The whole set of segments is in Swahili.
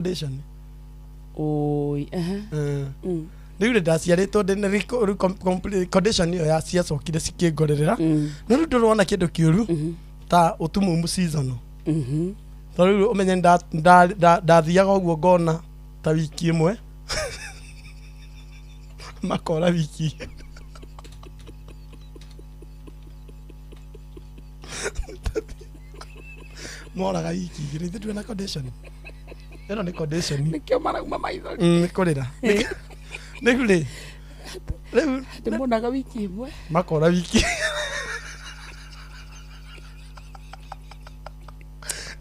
condition. Oi, Nĩure ndaciarĩtwo ndĩ complete condition ĩyo ya ciacokire cikĩngorerera. No rĩu ndĩrona kĩndũ kĩũru ta ũtumumu season. Tondũ rĩu ũmenye ndathiaga ũguo ngona ta wiki ĩmwe. Makora wiki. Moraga wiki igĩrĩ ithuĩ na condition. Ĩno nĩ condition. Nĩkĩo marauma maitho. Nĩkũrĩra. Nĩkũrĩ. Rĩu ndĩmonaga wiki ĩmwe. Makora wiki.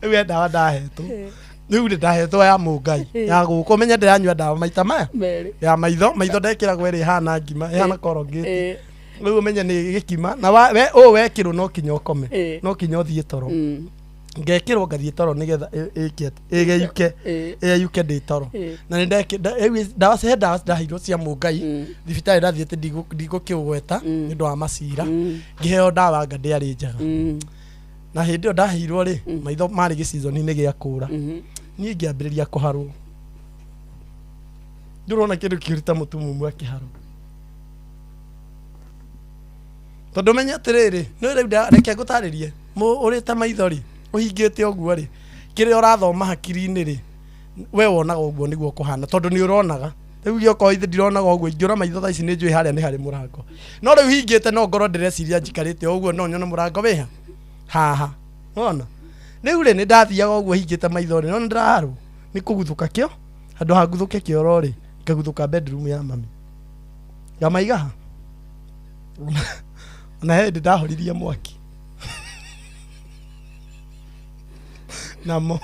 Rĩu ndawa ndahetwo. Rĩu ndahetwo ya mũngai. Ya gũkũ menya ndĩranyua ndawa maita maya. Ya maitho ndekĩragwo ĩrĩ hana ngima, ĩhana korongĩti. Rĩu ũmenye nĩ gĩkima na we wekĩrwo no kinya ũkome. No kinya ũthiĩ toro. Ngekĩrwo ngathiĩ toro nĩgetha ĩgĩyuke ndĩ toro. Na ndawa cia ndaheirwo cia mũngai thibitarĩ ndathiĩte ndigũkĩũgweta nĩ ũndũ wa macira. Ngĩheo ndawa ngandĩarĩ njega. Na hĩndĩ ĩyo ndaheirwo rĩ maitho marĩ gĩcizoni-inĩ gĩa kũra. Niĩ ngĩambĩrĩria kũharwo. Ndĩrona kĩndũ kĩruta mũtumumu akĩharwo. Tondũ menya atĩrĩrĩ, nĩ rĩu reke ngũtarĩrie ũrĩ ta maitho rĩ ũhingĩte ũguo rĩ kĩrĩa ũrathoma hakiri-inĩ rĩ we wonaga ũguo nĩguo kũhana tondũ nĩ ũronaga. Rĩu gĩoko ithe ndironaga ũguo ingĩora maitho tha ici nĩ njũĩ harĩa nĩ harĩ mũrango. No rĩu hingĩte no ngorwo ndĩreciria njikarĩte ũguo no nyone mũrango wĩha haha. Wona rĩu rĩ nĩ ndathiaga ũguo hingĩte maitho rĩ no ndĩraharwo nĩ kũguthũka kĩo handũ ha nguthũke kĩoro rĩ ngaguthũka bedroom ya mami. Ngamaiga na hĩndĩ ndahoririe mwaki. Namo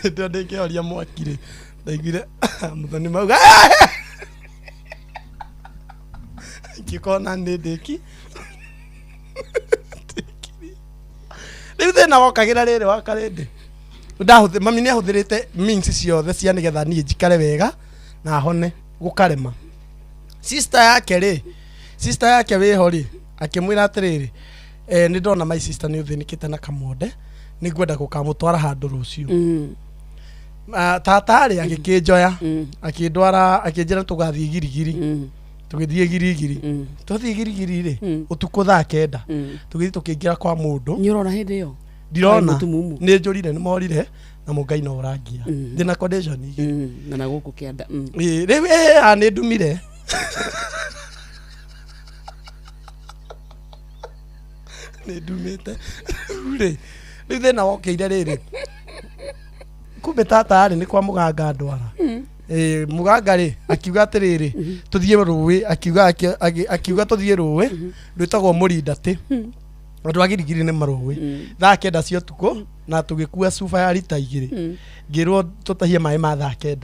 ndio ndĩkĩhoria mwaki rĩ ndaiguire mũthoni mauga ngĩkona nĩ ndĩki rĩu thĩna wokagĩra rĩrĩ wa karĩndĩ mami nĩ ahũthĩrĩte means ciothe cia nĩgetha niĩ njikare wega na hone gũkarema. Sister yake wĩho rĩ akĩmwĩra atĩrĩrĩ nĩ ndona my sister nĩ ũthĩnĩkĩte na kamonde nĩ ngwenda gũkamũtwara handũ rũciũ. Tata rĩ agĩkĩnjoya akĩndwara akĩnjĩra tũgathiĩ girigiri. Tũgĩthiĩ girigiri twathiĩ girigiri rĩ ũtukũ thaa 9 tũgĩthiĩ tũkĩingĩra kwa mũndũ. Nĩ ũrona hĩndĩ ĩyo ndirona nĩ njũrire nĩ morire na mũngai no ũrangia ndĩna condition igĩ na gũkũ kĩanda. Rĩu nĩ ndumire. Nĩ ndumĩte rĩ thĩna wokĩire rĩrĩ kumbe tata rĩ nĩ kwa mũganga ndwara. Mũganga rĩ akiuga atĩrĩrĩ tũthiĩ rũĩ akiuga tũthiĩ rũĩ rwĩtagwo Mũrindatĩ. Andũ a girigiri nĩ marũĩ thaa 9 cia ũtukũ na tũgĩkua cuba ya rita 2 ngĩrwo tũtahie maĩ ma thaa 9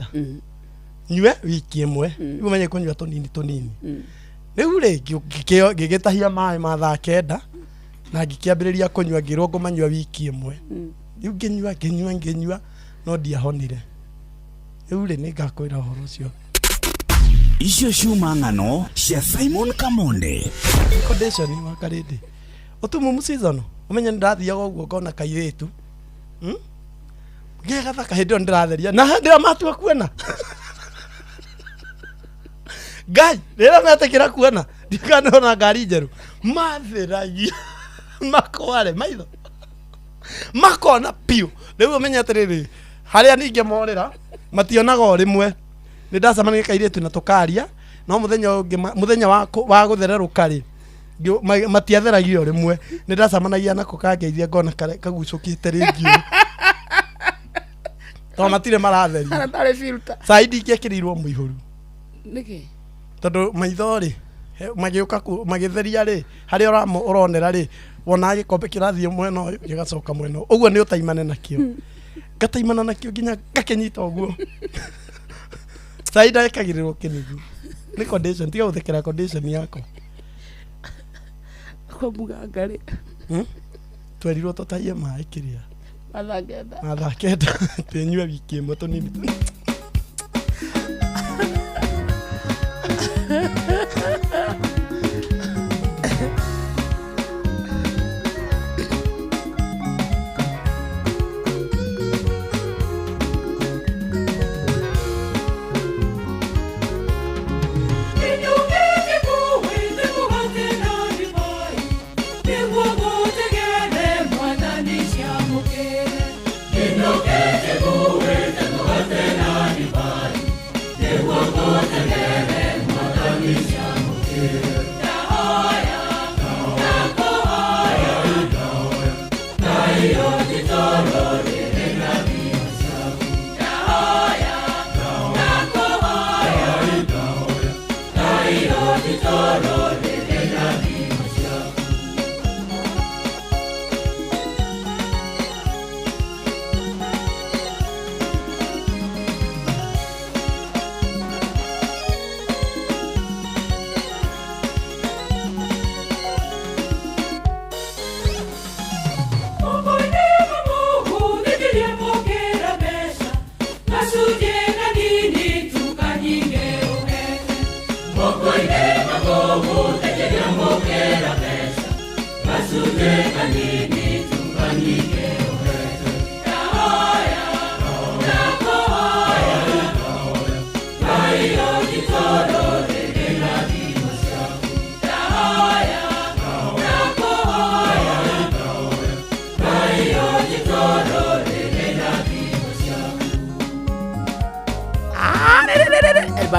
nyue wiki ĩmwe rĩu ũmenye kũnyua tũnini. Rĩu rĩ ngĩgĩtahia maĩ ma thaa 9 na ngĩkĩambĩrĩria kũnyua ngĩrwo ngũmanyua wiki ĩmwe. Rĩu ngĩnyua no ndiahonire. Rĩu rĩ nĩ ngakwĩra ũhoro ũcio. Icio ciuma ng'ano cia Simon Kamonde. Condition wa karĩndĩ ũtumumu season ũmenye ndathiaga ũguo ngona kairĩtu ngĩgathaka hĩndĩ ĩyo ndĩratheria na ndĩra matua kuona Ngai rĩrĩa metĩkĩra kuona ndikanona ngari njerũ matheragia makware maitho makona piũ. Rĩu ũmenye atĩrĩrĩ harĩa ningĩ morĩra mationaga o rĩmwe. Nĩ ndacemania kairĩtu na tũkaria no mũthenya wa gũthererũka rĩ matiatheragio rĩmwe. Nĩ ndacemanagia nako kangeithia ngona kagucũkĩte rĩngĩ tondũ matirĩ maratheria. Saidi ingĩkĩrĩirwo mũihũru nĩkĩ tondũ maitho rĩ magĩũka magĩtheria rĩ harĩa ũronera rĩ wona gĩkombe kĩrathiĩ mwena ũyũ gĩgacoka mwena ũguo nĩ ũtaimane nakĩo. Ngataimana nakĩo nginya ngakĩnyita ũguo. Saida ekagĩrĩrwo kĩnigi nĩ condition tiga gũthekera condition yako. Kwa mũganga rĩ twerirwo tũtahie maĩ kĩrĩa mathaa 9 tũnyue wiki ĩmwe tũnini.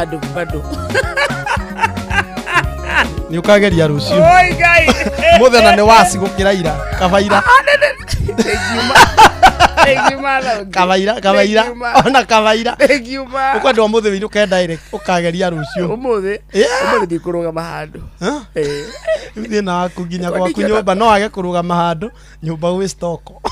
bado Ni ukageria rucio. Oi gai. Muthena ni wasi gukira ira. Kabaira. Kabaira. Ona kabaira. Ukwenda umuthi winu kenda direct ukageria rucio. Umuthi ndikuruga handu. Thina waku nginya gwaku nyumba no age kurugama handu nyumba gwi stoko.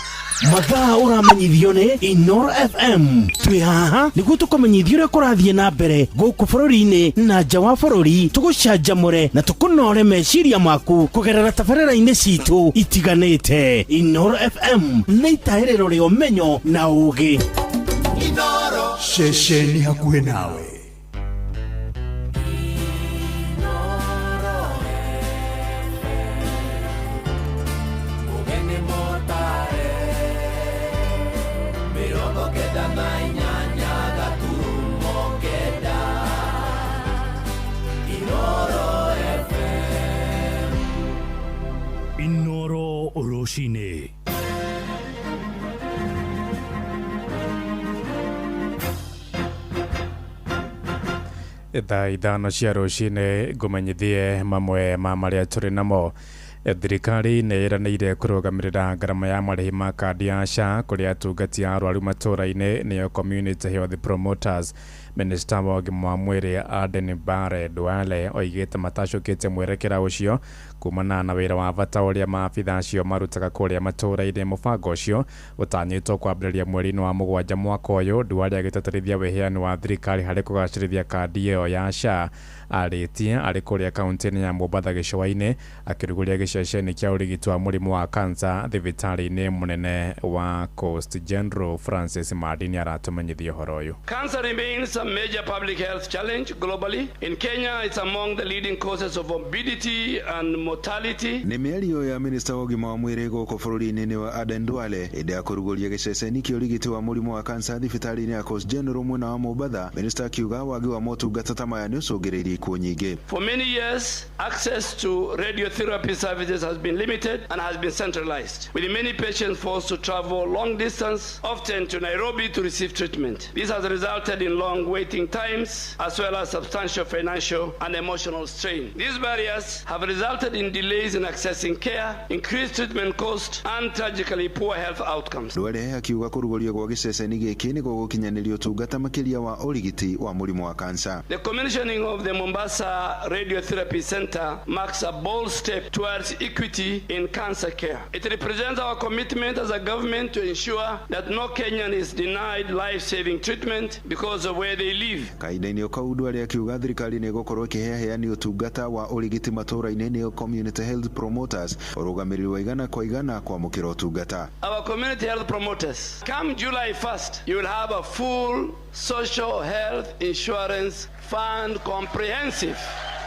Mathaa uramenyithio ni Inoro FM. Twi haha niguo tukumenyithio uria kurathie na mbere guku bururi-ini na nja wa bururi, tugucanjamure na tukunore meciria maku kugerera tabarĩra-inĩ citu itiganĩte. Inoro FM nĩ itaĩrĩro rĩa ũmenyo na ũũgĩ. Inoro ceceni hakuhĩ nawe. Inoro Oroshine. Thaa ithano cia rũcinĩ ngũmenyithie mamwe ma marĩa tũrĩ namo. Thirikari nĩ ĩranĩire kũrũgamĩrĩra ngarama ya marĩhi ma kandi ya SHA kũrĩ atungati a arwaru matũũra-inĩ nĩyo Community Health Promoters. Minister wa ũgima wa mwĩrĩ Aden Bare Duale oigĩte matacũkĩte mwerekera ũcio kumana na wĩra wa bata ũrĩa maabitha acio marutaga kũrĩa matũũra-inĩ. Mũbango ũcio ũtanyĩtwo kwambĩrĩria mweri-inĩ wa mũgwanja mwaka ũyũ. Duale agĩtĩtĩrithia wĩheani wa thirikari harĩ kũgacĩrithia kandi ĩyo ya SHA arĩtie arĩ kũrĩa kaunti-inĩ ya Mombatha gĩcũa-inĩ akĩrugũria gĩceceni kĩa ũrigiti wa mũrimũ wa kansa thibitarĩ-inĩ mũnene wa Coast. General Francis Madini aratũmenyithia ũhoro ũyũ. Cancer remains a major public health challenge globally. In Kenya, it's among the leading causes of morbidity and mortality. Nĩ mĩario ya minista wa ũgima wa mwĩrĩ gũkũ bũrũri-inĩ wa Aden Duale hĩndĩ ya kũrugũria gĩceceni kĩa ũrigiti wa mũrimũ wa kansa thibitarĩ-inĩ ya Coast General mwena wa Mombatha. Minista akiuga wagi wa motungata ta maya nĩ ũcũngĩrĩirie ikuũ nyingĩ. For many years, access to radiotherapy services has been limited and has been centralized, with many patients forced to travel long distance, often to Nairobi, to receive treatment. This has resulted in long waiting times as well as substantial financial and emotional strain. These barriers have resulted in delays in accessing care, increased treatment costs, and tragically poor health outcomes. Duale akiuga kũrugũrio gwa gĩceceni gĩkĩ nĩ gũgũkinyanĩria ũtungata makĩria wa ũrigiti wa mũrimũ wa kansa. The commissioning of the Mombasa Radiotherapy Center marks a bold step towards equity in cancer care. It represents our commitment as a government to ensure that no Kenyan is denied life-saving treatment because of where they live. Kahinda-inĩ o kau Duale akiuga thirikari nĩ ĩgũkorwo ĩkĩheana ũtungata wa ũrigiti matũũra-inĩ nĩyo Community Health Promoters, ũrũgamĩrĩri wa igana kwa igana kwamũkĩra ũtungata. Our community health promoters, come July 1st, you will have a full social health insurance fund comprehensive.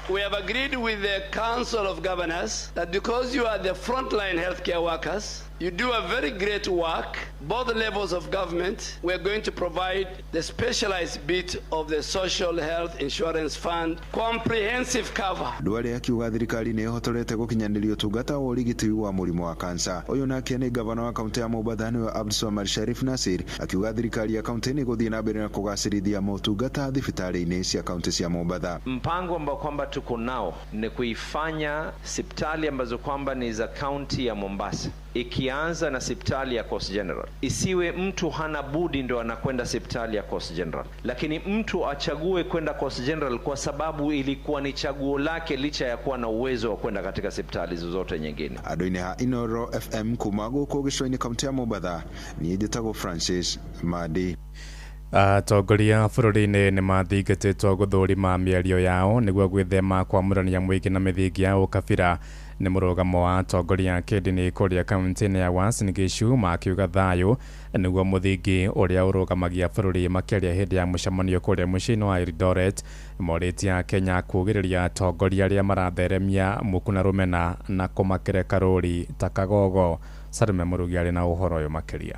We have agreed with the Council of Governors that because you are the frontline healthcare workers, you do a very great work, both levels of government. We're going to provide the specialized bit of the Social Health Insurance Fund, comprehensive cover. Duale akiuga thirikari nĩ ĩhotorete gũkinyanĩria ũtungata wa ũrigiti wa mũrimũ wa kansa. Ũyũ nake nĩ gavana wa kaunti ya Mombatha nĩwe Abdulswamad Sharif Nassir akiuga thirikari ya kaunti nĩ gũthiĩ na mbere na kũgacĩrithia motungata thibitarĩ-inĩ cia kaunti cia Mombatha. Mpango ambao kwamba tuko nao ni kuifanya hospitali ambazo kwamba ni za kaunti ya Mombasa, ikianza na hospitali ya Coast General. Isiwe mtu hana budi ndo anakwenda hospitali ya Coast General, lakini mtu achague kwenda Coast General kwa sababu ilikuwa ni chaguo lake licha ya kuwa na uwezo wa kwenda katika hospitali zozote nyingine. Andũ-inĩ ha Inoro FM kuma gũkũ gĩcũa-inĩ kaunti ya Mombatha, niĩ njĩtagwo Francis Madi. Atongoria bũrũri-inĩ nĩ mathingatĩtwo gũthũrima mĩario yao nĩguo gwĩthema kwamũrania mũingĩ na mĩthingi ya ũkabira. Nĩ mũrũgamo wa atongoria a kĩndini kũrĩa kaunti-inĩ ya Uasin Gishu makiuga thayũ nĩguo mũthingi ũrĩa ũrũgamagia bũrũri makĩria hĩndĩ ya mũcemanio kũrĩa mũciĩ-inĩ wa Eldoret. Morĩtie a Kenya kũgĩrĩria atongoria arĩa maratheremia mũkuna rũmena na kũmakereka rũri ta Kagogo. Salome Mũrugi arĩ na ũhoro ũyũ makĩria.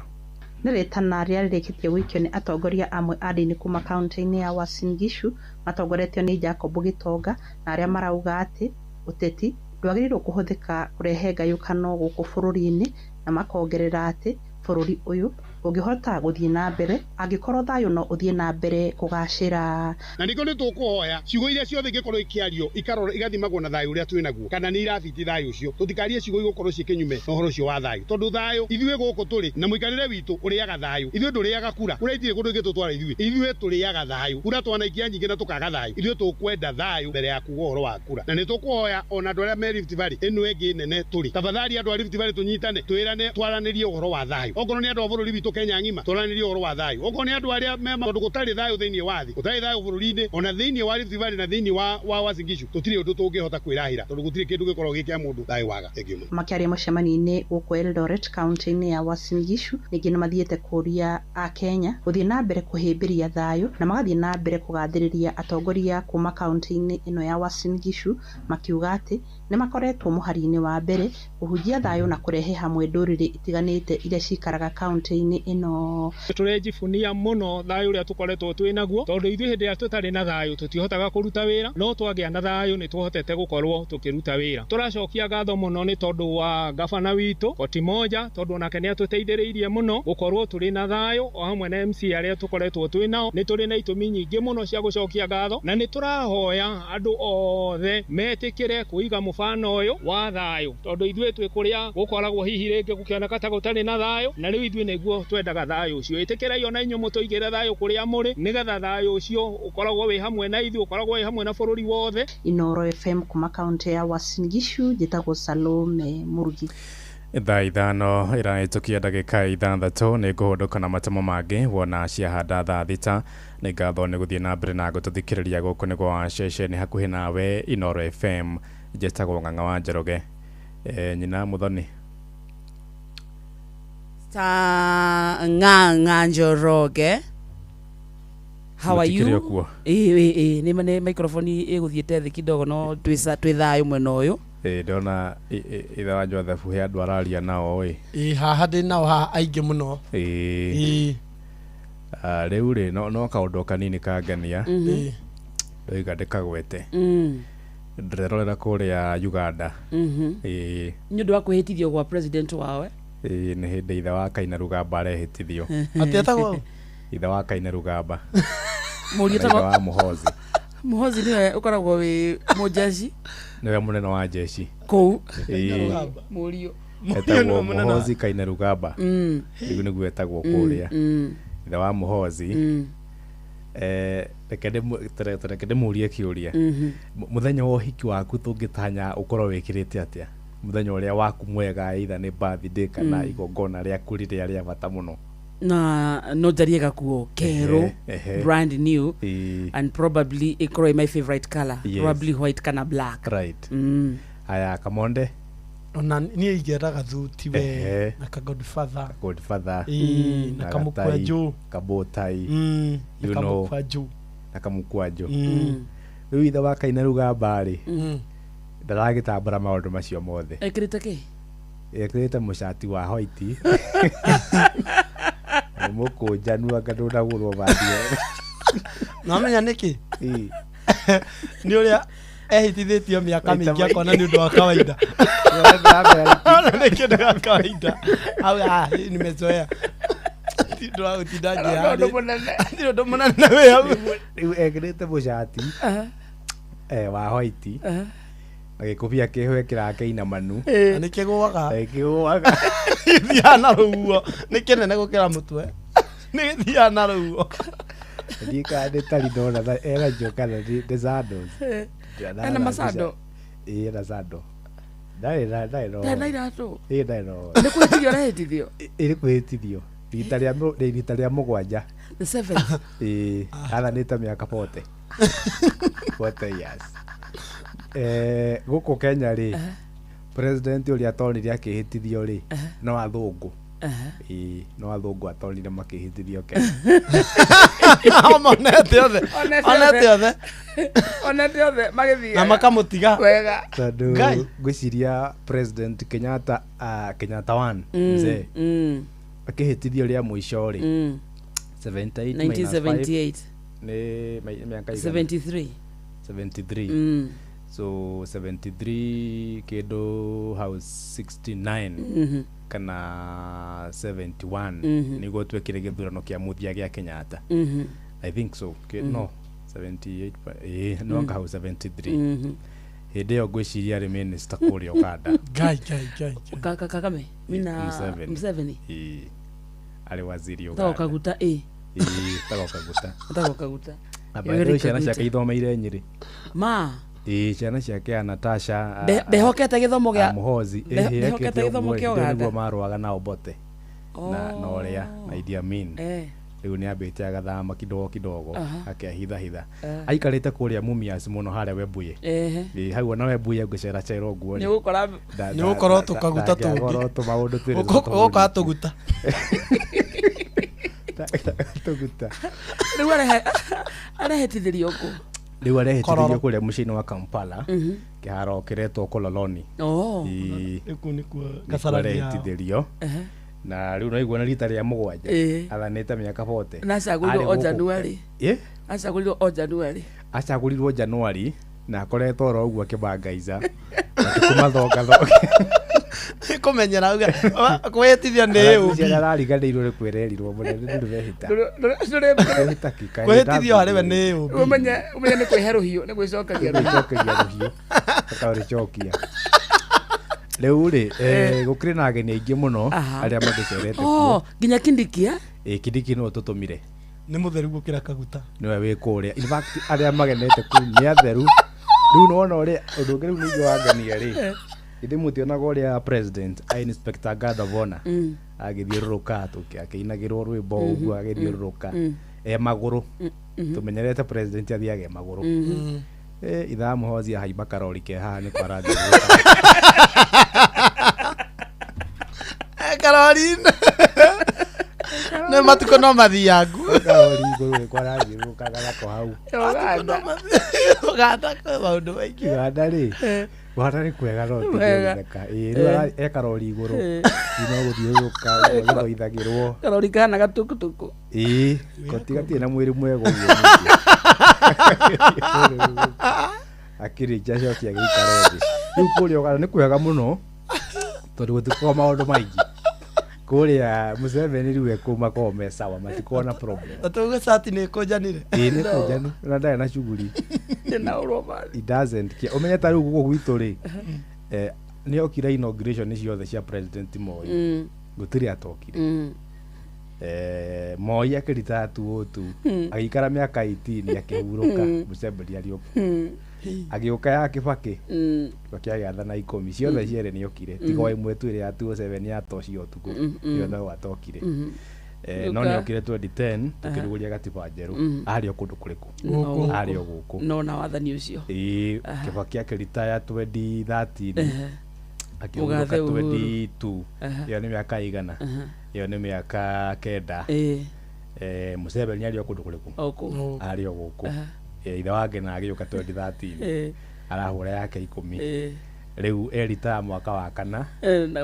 Nĩrĩtana rĩrĩa rĩrĩkĩtie gwĩkio nĩ atongoria amwe a ndini kuma kaunti-inĩ ya Uasin Gishu matongoretio nĩ Jacob Gitonga na arĩa marauga atĩ ũteti ndwagĩrĩirwo kũhũthĩka kũrehe ngayũkano gũkũ bũrũri-inĩ na makongerera atĩ bũrũri ũyũ ũngĩhota gũthiĩ na mbere angĩkorwo thayũ no ũthiĩ na mbere kũgacĩra. Na nĩko nĩ tũkũhoya ciugo iria ciothe ingĩkorwo ikĩario ikarora igathimagwo na thayũ ũrĩa twĩnaguo kana nĩ irabiti thayũ ũcio. Tũtikarie ciugo igũkorwo ciĩkĩnyume na ũhoro ũcio wa thayũ, tondũ thayũ ithuĩ gũkũ tũrĩ na mũikarĩre witũ ũrĩaga thayũ. Ithuĩ ndũrĩaga kura, kura itirĩ kũndũ ingĩtũtwara ithuĩ tũrĩaga thayũ. Kura twanaikia nyingĩ na tũkaga thayũ. Ithuĩ tũkwenda thayũ mbere ya kuga ũhoro wa kura, na nĩ tũkũhoya ona andũ arĩa me Rift Valley ĩno ĩngĩ nene tũrĩ, tafadhali andũ a Rift Valley tũnyitane twĩrane twaranĩrie ũhoro wa thayũ. Okorwo nĩ andũ a bũrũri witũ Kenya ng'ima twaranĩrie ũhoro wa thayũ. Okorwo nĩ andũ arĩa tondũ gũtarĩ thayũ thĩinĩ wa thĩ, gũtarĩ thayũ bũrũri-inĩ ona thĩinĩ wa Rift Valley na thĩinĩ wa Uasin Gishu tũtirĩ ũndũ tũngĩhota kwĩrahĩra tondũ gũtirĩ kĩndũ gĩkoragwo gĩkĩa mũndũ thayũ waga. Makĩaria mũcemanio-inĩ gũkũ Eldoret kaunti-inĩ ya Uasin Gishu ningĩ nĩ mathiĩte kũria a Kenya gũthiĩ na mbere kũhĩmbĩria thayũ na magathiĩ na mbere kũgathĩrĩria atongoria kuma kaunti-inĩ ĩno ya Uasin Gishu makiuga atĩ nĩ makoretwo mũhari-inĩ wa mbere kũhunjia thayũ na kũrehe hamwe ndũrĩrĩ itiganĩte iria cikaraga kaunti-inĩ ĩno. Tũrejibunia mũno thayũ ũrĩa tũkoretwo twĩnaguo tondũ ithuĩ hĩndĩ ĩrĩa tũtarĩ na thayũ tũtihotaga kũruta wĩra, no twagĩa na thayũ nĩ tũhotete gũkorwo tũkĩruta wĩra. Tũracokia ngatho mũno nĩ tondũ wa gavana witũ Koti Moja tondũ onake nĩ atũteithĩrĩirie mũno gũkorwo tũrĩ na thayũ o hamwe na MC arĩa tũkoretwo twĩnao. Nĩ tũrĩ na itũmi nyingĩ mũno cia gũcokia ngatho na nĩ tũrahoya andũ othe metĩkĩre kũiga mũbano ũyũ wa thayũ tondũ ithuĩ twĩ kũrĩa gũkoragwo hihi rĩngĩ gũkĩoneka ta gũtarĩ na thayũ, na rĩu ithuĩ nĩguo twendaga thayũ ũcio. Ĩtĩkĩrai ona inyuĩ mũtũigĩre thayũ kũrĩa mũrĩ nĩgetha thayũ ũcio ũkoragwo wĩ hamwe na ithuĩ, ũkoragwo wĩ hamwe na bũrũri wothe. Inooro FM kuma kaunti ya Uasin Gishu njĩtagwo Salome Murugi. Thaa ithano ĩrahĩtũkia ndagĩka ithathatũ nĩ ngũhũndũka na matemo mangĩ wona ciahanda thaa thita. Nĩ ngatho nĩ gũthiĩ na mbere na gũtũthikĩrĩria gũkũ nĩ gwa ceceni hakuhĩ nawe Inooro FM njĩtagwo Ng'ang'a wa Njoroge. Nyina Muthoni Ng'ang'a Njoroge. How are you? Nĩ microphone ĩgũthiĩte thĩ kidogo no twĩ thayũ mwena ũyũ. Ndona ithe wa Joseph he andũ araria nao haha ndĩ nao haha aingĩ mũno. Rĩu rĩ no kaũndũ kanini kangenia ndoiga ndĩkagwete ndĩrerorera kũrĩa Uganda nĩ ũndũ wa kwĩhĩtithio gwa president wao nĩ hĩndĩ ithe wa Kaina Rugamba arehĩtithio. Atĩetagwo ithe wa Kaina Rugamba mũriũ ta wa Muhozi. Muhozi nĩwe ũkoragwo wĩ mũjeshi, nĩwe mũnene wa jeshi kũu mũriũ etagwo Muhozi Kaina Rugamba. Rĩu nĩguo etagwo kũrĩa ithe wa Muhozi. Reke ndĩmũrie kĩũria, mũthenya wa ũhiki waku tũngĩtanya ũkorwo wĩkĩrĩte atĩa? Mũthenya ũrĩa waku mwega either nĩ birthday kana igongona rĩaku rĩrĩa rĩa bata mũno? Na no njarie gakuo kerũ, brand new, and probably ikorwo my favorite color, probably white kana black. Right. Aya Kamonde ona niĩ ingĩendaga thuti we na ka Godfather na kamukwanjũ kabotai you know na kamukwanjũ. Rĩu ithe wa Kaina Rugamba rĩ ndaragĩtambũra maũndũ macio mothe. Ekĩrĩte kĩ? Ekĩrĩte mũcati wa white mũkũnjanu akadũnagũrwo bathio. Namenya nĩkĩ nĩ ũrĩa ehitithĩtio mĩaka mĩingĩ akona nĩ ũndũ wa kawaida. Nĩ kĩndũ gĩa kawaida nimezoea ndio wa utindaji ndio ndo mũnene we hau. Rĩu ekĩrĩte mũcati wa white agĩkũbia kĩhwe kĩrakĩina manu nĩ kĩgũaga thiaga na rũguo nĩ kĩnene gũkĩra mũtwe nĩ thiaga na rũguo ndika ndetari ndona era njokana the saddles ana masado na sado ndai iratũ ndai nĩ kwĩtithio arehĩtithio ĩrĩ kwĩtithio rita rĩa mũgwanja the 7th athanĩte mĩaka 40 years. Gũkũ Kenya rĩ president ũrĩa atonire akĩhĩtithio rĩ no athũngũ. No athũngũ atonire makĩhĩtithio Kenya. Onete othe magĩthiĩ na makamũtiga wega. Tondũ ngwĩciria president Kenyatta 1 mzee akĩhĩtithio rĩa mũico rĩ 1978 nĩ mĩaka 73 so 73 kĩndũ house 69 kana 71 niguo twekire githurano kia muthia gia Kenyatta. I think so. No 78 no ngahau 73. Hede yo gwiciria ri minister kuri Uganda. Gai. Kagame mina Museveni. Ali waziri Uganda. Kaguta Kaguta. Abado ciana ciake ithomeire Nyeri. Ciana ciake Natasha behokete githomo gia Muhozi behokete githomo kia Uganda. Niguo marwaga na Obote na Orea na Idi Amin. Riu ni ambite agathama kidogo akehitha aikarite kuria Mumias muno haria Webuye hau na Webuye gucera cero guo ni gukora tukaguta tu maundu twiri uka tuguta riu arehitithirio ku riu arehitithirio kuria mucini wa Kampala kiharo kiretwo Kololoni nikuo gasarahitithirio na riu no igwana rita ria mugwanja athanite miaka 40 na acagurirwo January na akoretwo ro uguo akibangaiza kumathoga kumenyera uga kwetithia ni ubi arariganirwo rikwererirwo munene nduvehita kwetithio hariwe ni ubi umenye ni kweheruhio ni gwicokagia ruhio akawari chokia riu ri gukiri na ageni aingi muno aria magicerete nginya Kindikia Kindiki no tutumire ni mutheru gukira Kaguta niwe wi kuria in fact aria magenete ku ni atheru riu no ona uri undu ngiru ni gyo ageni ri ithi mutionaga uria president Inspector Guard of Honor agithiururuka akiinagirwo rwimbo uguo agithiururuka maguru tumenyerete president athiage maguru itha Muhozi haimba karori ke haha ni kwarathi karori ne matuko no mathiangu karori iguru kwarathi rukaga gako hau Uganda kwa maundu maingi Uganda ri Wara ni kwega no tigeka riu karori iguru ino guthiuruka guthoithagirwo karori kana gatukutuku kotigatie na mwiri mwega uguo akiri jasho cia gikaredi riu kuria Uganda ni kwega muno tondu gutiko maundu maingi kuria Museveni riu ekuma kome sawa matikona problem atuga sati ni kojanire ni kojani na ndaya na shughuli na uroma it doesn't care omenya ta riu gugu gwitu ri ni okira inauguration ni ciothe cia president Moi gutiri atokire Moi akirita tu agikara miaka 18 akihuruka Museveni alio agioka ya Kibaki bakiathana 10 ciothe ciere ni okire tigo imwe tu iri ya 27 ya tocio tuku yothe watokire no ni okire 2010 tukiruguria gatiba njeru ario kundu kuriku ario guku no na wathani ucio Kibaki akirita 2013 akiuga 22 yo ni miaka igana yo ni miaka kenda Museveni ario kundu kuriku ario guku itha wake na agioka 2013 arahura yake 10 riu erita mwaka wa kana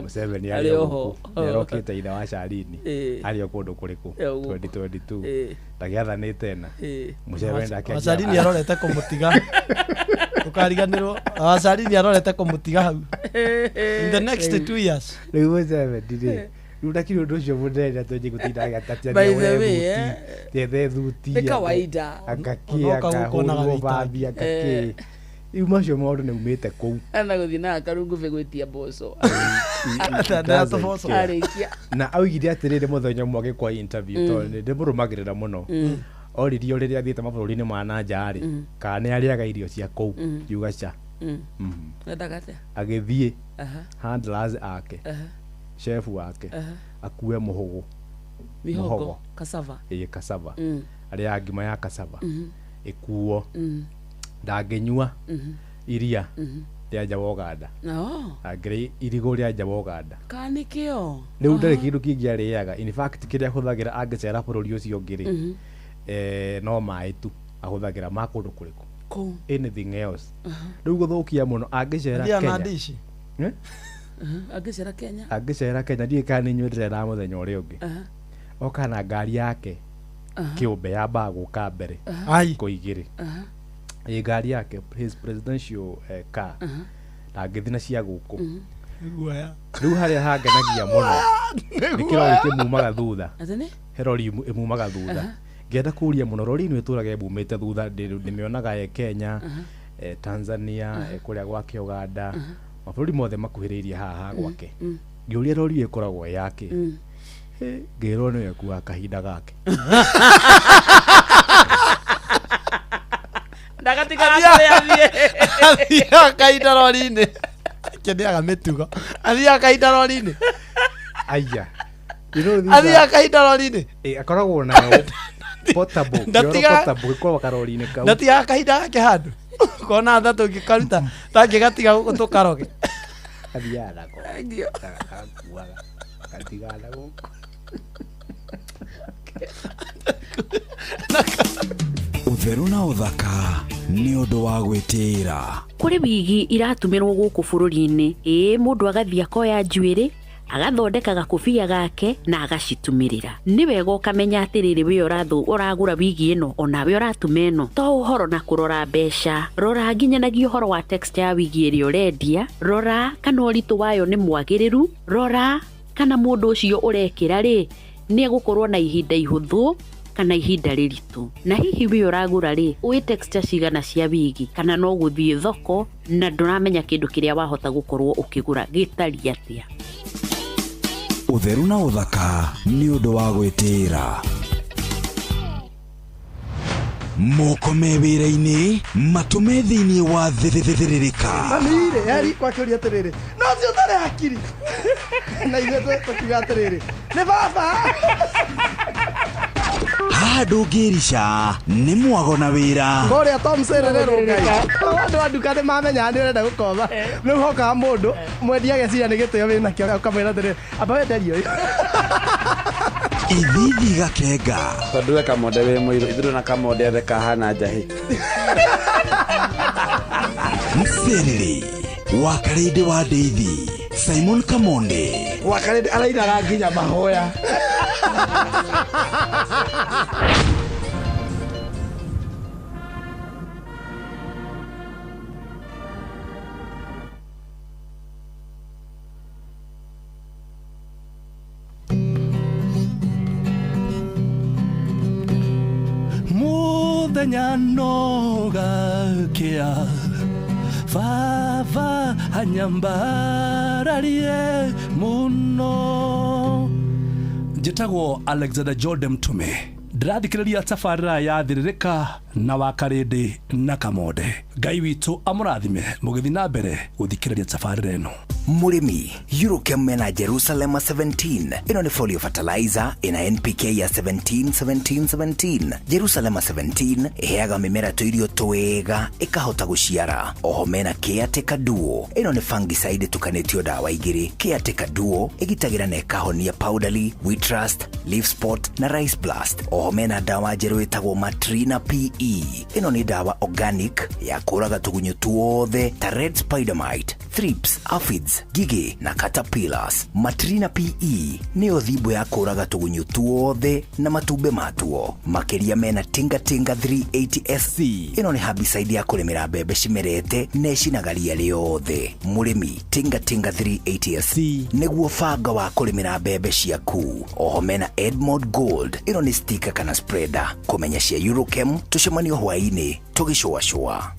Museveni ario erokite itha wa Sharini ario kundu kuriku 2022 ndagiathanite na Museveni ndake Sharini arorete kumutiga ukariganirwo Sharini arorete kumutiga hau in the next 2 years riu Museveni Rudakiri ndocio mudenda toje gutinda gatatia by the way tethe thuti ni kawaida akakia kahurwo babi akakia imacio maundu ni umite kou ana guthi na karungu begwetia boso na augire atirire muthenya mwake kwa interview tondu ndi murumagirira muno oririo riria athiite mabũrũri-inĩ ma nanja rĩ kana nĩ arĩaga irio cia kou yuga cha agĩthiĩ handlers ake chef wake akue muhogo cassava cassava aria ngima ya cassava ikuo ndangĩnyua iria rĩa Njawa Uganda angĩrĩ irigo rĩa Njawa Uganda kanikio rĩu ndarĩ kĩndũ kĩngĩ arĩaga in fact kĩrĩa ahũthagĩra angĩcera bũrũri ũcio ũngĩ no maĩ tu ahũthagĩra ma kũndũ kũrĩkũ anything else rĩu gũthũkia mũno angĩcera Kenya angĩcera Kenya ndiĩ kana nĩnyuĩrĩra mũthenya ũrĩa ũngĩ oka na ngari yake kĩũmbe yamba gũka mbere kũigĩrĩ ngari yake his presidential car na ngĩthi na cia gũkũ guoya riu haria hangenagia muno nikirori kimumaga thutha atene herori imumaga thutha ngenda kuria muno rori ni turage bumite thutha ndimionaga Kenya Tanzania kuria gwake Uganda mabũrũri mothe makuhĩrĩirie haha gwake ngiuria rori ikoragwo yake ngero no yakuwa kahinda gake ndagatika athia kahinda rori-inĩ kendeaga mĩtugo athia kahinda rori-inĩ aya athia kahinda rori-inĩ akoragwo nayo portable ikoragwo karori-inĩ kau ndatigaga kahinda gake handũ kona tha tũngĩkaruta tangĩgatiga gũkũ tũkaroge athiaga nako agakuaga gatigana gũkũ Utheru na uthaka ni undu wa gwitira. Kuri wigi iratumirwo guku bururi-ini mundu agathia koya njuiri agathondeka gakobia gake na agacitumirira ni wega ukamenya atiriri we uragura wigi ino onawe uratuma ino to uhoro na kurora mbeca rora nginyanagia uhoro wa texture ya wigi iri urendia rora kana uritu wayo ni mwagiriru rora kana mundu ucio urekira ri ni egukorwo na ihinda ihuthu kana ihinda riritu na hihi we uragura ri uwi texture cigana cia wigi kana no guthie thoko na nduramenya kindu kiria wahota gukorwo ukigura gitari atia. Utheru na uthaka ni undu wa gwitira. Moko me wira-ini matume thiini wa thithiririka. Mamire yari kwa kiuria atiriri no cio tare akiri na ithe tukiga atiriri ni baba ndũngĩrica nĩ mwago na wĩra kũrĩa Tom Sererero ngai andũ a nduka nĩ mamenya nĩ ũrenda gũkomba rĩu hokaga mũndũ mwendia ageciria nĩ gĩtĩo wĩna kĩo ũkamwĩra atĩrĩrĩ amba wenderio ithithi gakenga tondũ we kamonde wĩ mũirũ ithuĩ na kamonde othe kahana njahĩ Mserere wakarĩndĩ wa Ndeithi Simon Kamonde wakarĩndĩ arainaga nginya mahoya muthenya nogakia Vava hanyambararie muno. Njitagwo Alexander Jordan Mtume. Ndirathikiriria tabarĩra ya thiririka na wakarĩndĩ na kamonde. Ngai witũ amũrathime mũgĩthi na mbere gũthikĩrĩria tabarĩra ĩno. Murimi Eurochem mena Jerusalem 17 ino ni folio fertilizer ina NPK ya 17 Jerusalem 17 iheaga mimera tuirio twega ikahota guciara. Oho mena Caretaker Duo ino ni fungicide tukanitio dawa igiri. Caretaker Duo igitagira na ikahonia powderly, wheat rust, leaf spot na rice blast. Oho mena dawa jeru itagwo Matrina PE ino ni dawa organic ya kuraga tugunyo tuothe ta red spider mite, thrips, aphids, gigi na caterpillars. Matrina PE ni othibo ya kuraga tugunyo tuothe na matumbe matuo. Makeria mena Tinga 380 SC ino ni herbicide ya kulimira mbembe cimerete na cinagaria riothe. Murimi Tinga 380 SC niguo banga wa kulimira mbembe ciaku. Oho mena Edmond Gold ino ni sticker kana spreader. Kumenya cia Eurochem tucemanio hwaini tugicua.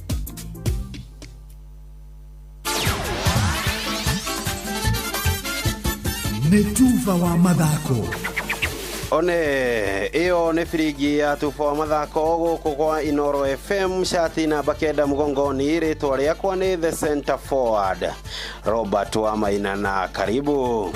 Netuva wa mathako one iyo nĩ biringi ya tuba wa mathako gũkũ kwa Inoro FM shati namba 9 mgongoni. Rĩtwa rĩakwa nĩ the center forward Robert Wamaina na karibu.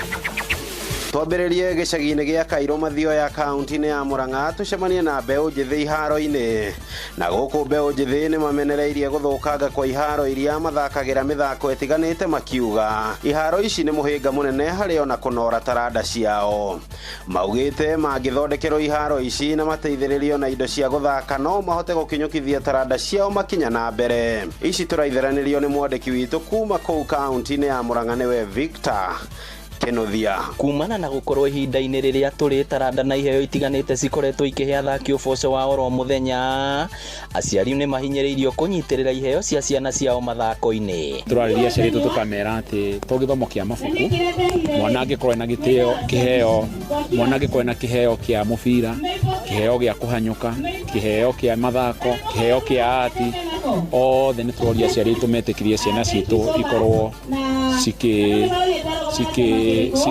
Twambĩrĩrie gĩcagi-inĩ gĩa Kairũ Mathio ya kaunti-inĩ ya Murang'a tucemanie na mbeũ njĩthĩ iharo-inĩ. Na gũkũ mbeũ njĩthĩ nĩ mamenereirie gũthũkanga kwa iharo iria mathakagĩra mĩthako ĩtiganĩte makiuga iharo ici nĩ mũhĩnga mũnene harĩ ona kũnora taranda ciao. Maugĩte mangĩthondekerwo iharo ici na mateithĩrĩrio na indo cia gũthaka no mahote gũkinyũkithia taranda ciao makinya na mbere. Ici tũraithĩranĩrio nĩ mwandĩki witũ kuma kũu kaunti-inĩ ya Murang'a nĩwe Victor Kenothia. Kumana na gukorwo ihinda-inĩ rĩrĩa tũrĩ taranda na iheo itiganĩte cikoretwo ikĩhe athaki ũboco wa oro mũthenya, aciari nĩ mahinyĩrĩirio kũnyitĩrĩra iheo cia ciana ciao mathako-inĩ. Tũrarĩria aciari aitũ tũkamera atĩ to gĩthomo kĩa mabuku, mwana angĩkorwo na kĩheo, mwana angĩkorwo na kĩheo kĩa mũbira, kĩheo gĩa kũhanyũka, kĩheo kĩa mathako, kĩheo kĩa ati, othe nĩ tũroria aciari aitũ metĩkĩrie ciana citũ ikorwo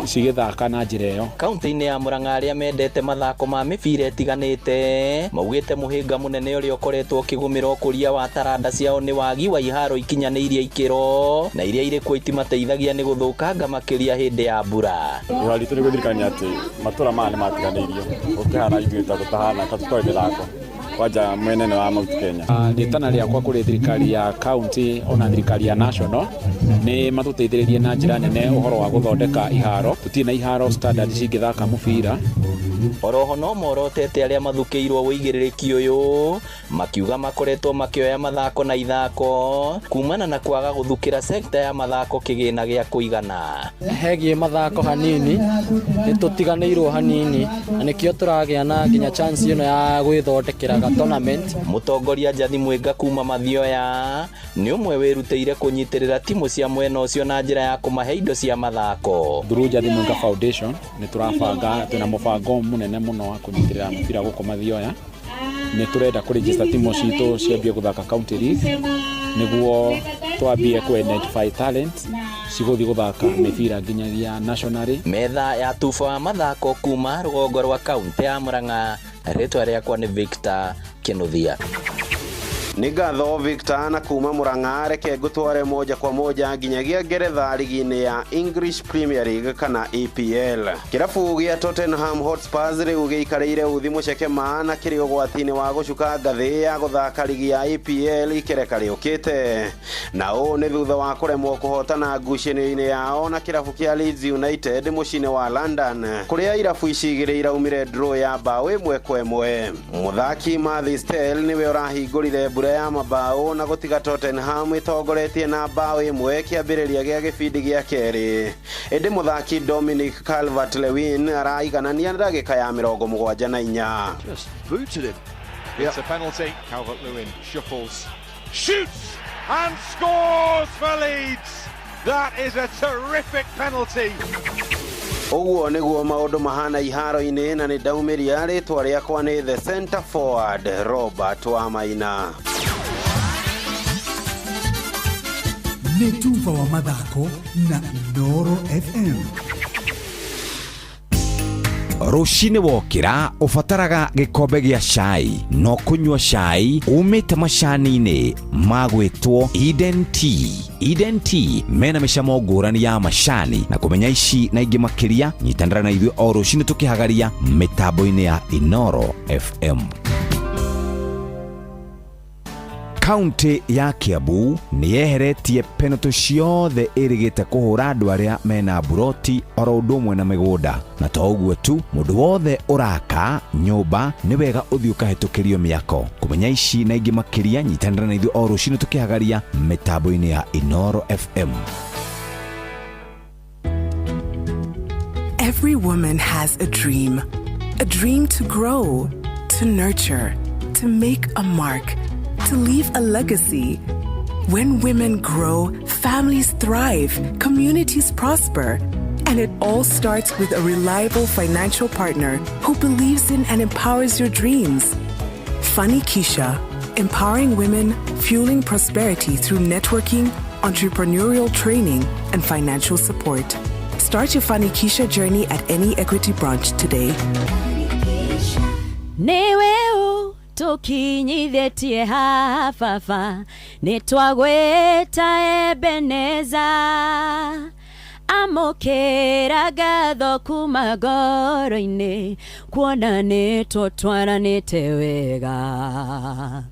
cigĩthaka na njĩra ĩyo. Kaunti-inĩ ya Murang'a arĩa mendete mathako ma mĩbira ĩtiganĩte maugĩte mũhĩnga mũnene ũrĩa ũkoretwo ũkĩgũmĩra ũkũria wa taranda ciao nĩ wagi wa iharo ikinyanĩirie ikĩro na iria irĩ kuo itimateithagia nĩ gũthũkanga makĩria hĩndĩ ya mbura. Ihari tũrĩ gũthirikania atĩ matũra maya nĩ matiganĩirio gũkĩhana ithuĩ ta tũtahana ta tũtoĩ mĩthako wanja mwenene wa Mount Kenya. Rĩtana rĩakwa kũrĩ thirikari ya county ona thirikari ya national nĩ matũteithĩrĩrie na njĩra nene ũhoro wa gũthondeka iharo. Tũtirĩ na iharo standard cingĩthaka mũbira. Oroho no morotete arĩa mathukĩirwo wĩigĩrĩrĩki ũyũ makiuga makoretwo makĩoya mathako na ithako kumana na kwaga gũthukĩra sekta ya mathako kĩgĩna gĩa kũigana. Hegie mathako hanini nĩ tũtiganĩirwo hanini na nĩkĩo tũragĩa na nginya chance ĩno ya gwĩthondekera tournament. Mũtongoria Njathi Mwenga kuma Mathioya nĩ ũmwe wĩrutĩire kũnyitĩrĩra timu cia mwena ũcio na njĩra ya kũmahe indo cia mathako. Through Njathi Mwenga Foundation nĩ tũrabanga twĩna mũbango mũnene mũno wa kũnyitĩrĩra mũbira gũkũ Mathioya. Nĩ tũrenda kũregister timu citũ ciambie gũthaka county league nĩguo twambie ku identify talent cigũthiĩ gũthaka mĩbira nginyagia nationally. Metha ya tufa wa mathako kuma rũgongo rwa kaunti ya Murang'a, rĩtwa rĩakwa nĩ Victor Kenothia. Nĩ ngatho Victor na kuma Murang'a, reke ngũtware moja kwa moja nginyagia Ngeretha ligi-inĩ ya English Premier League kana EPL. Kĩrabu gĩa Tottenham Hotspurs rĩu gĩikarĩire uthi mũceke na kĩrĩ ũgwati-inĩ wa gũcuka ngathĩ ya gũthaka ligi ya EPL ikereka rĩũkĩte. Na ũũ nĩ thutha wa kũremwo kũhotana ngucanio-inĩ yao na kĩrabu kĩa Leeds United mũciĩ-inĩ wa London, kũrĩa irabu ici igĩrĩ iraumire draw ya bao 1-1. Mũthaki Mathis Tel nĩwe ũrahingũrire ya mabao na gũtiga Tottenham itongoretie na bao 1 kĩambĩrĩria gĩa gĩbindi gĩa kerĩ. Ĩndĩ mũthaki Dominic Calvert-Lewin araiganania ndagĩka ya 74. Just booted him. It's a penalty. Calvert-Lewin shuffles, shoots and scores for Leeds. That is a terrific penalty. Ũguo nĩguo maũndũ mahana iharo-inĩ na nĩ ndaumĩria, rĩtwa rĩakwa nĩ the center forward Robert Wamaina. Nĩ tufa wa mathako na Inooro FM. Rũcinĩ wokĩra ũbataraga gĩkombe gĩa cai, no kũnyua cai umĩte macani-inĩ magwĩtwo Eden Tea. Eden Tea mena mĩcamo ngũrani ya macani, na kũmenya ici na ingĩ makĩria nyitanĩra na ithuĩ o rũcinĩ tũkĩhagaria mĩtambo-inĩ ya Inooro FM. Kaunti ya Kiambu nĩ yeheretie penalty ciothe ĩrĩgĩte kũhũra andũ arĩa mena buroti oro ũndũ ũmwe na mĩgũnda. Na to ũguo tu, mũndũ wothe ũraka nyũmba nĩ wega ũthiĩ ũkahĩtũkĩrio mĩako. Kũmenya ici na ingĩ makĩria nyitanĩra na ithuĩ o rũcinĩ tũkĩhagaria mĩtambo-inĩ ya Inooro FM. Every woman has a dream to grow, to nurture, to make a mark, to leave a legacy. When women grow, families thrive, communities prosper. And it all starts with a reliable financial partner who believes in and empowers your dreams. Funny Keisha, empowering women, fueling prosperity through networking, entrepreneurial training, and financial support. Start your Funny Keisha journey at any Equity branch today. Tukinyithetie hafafa nitwagweta Ebeneza amokera gatho kuma ngoro-inĩ kuona nĩtũtwaranĩte wega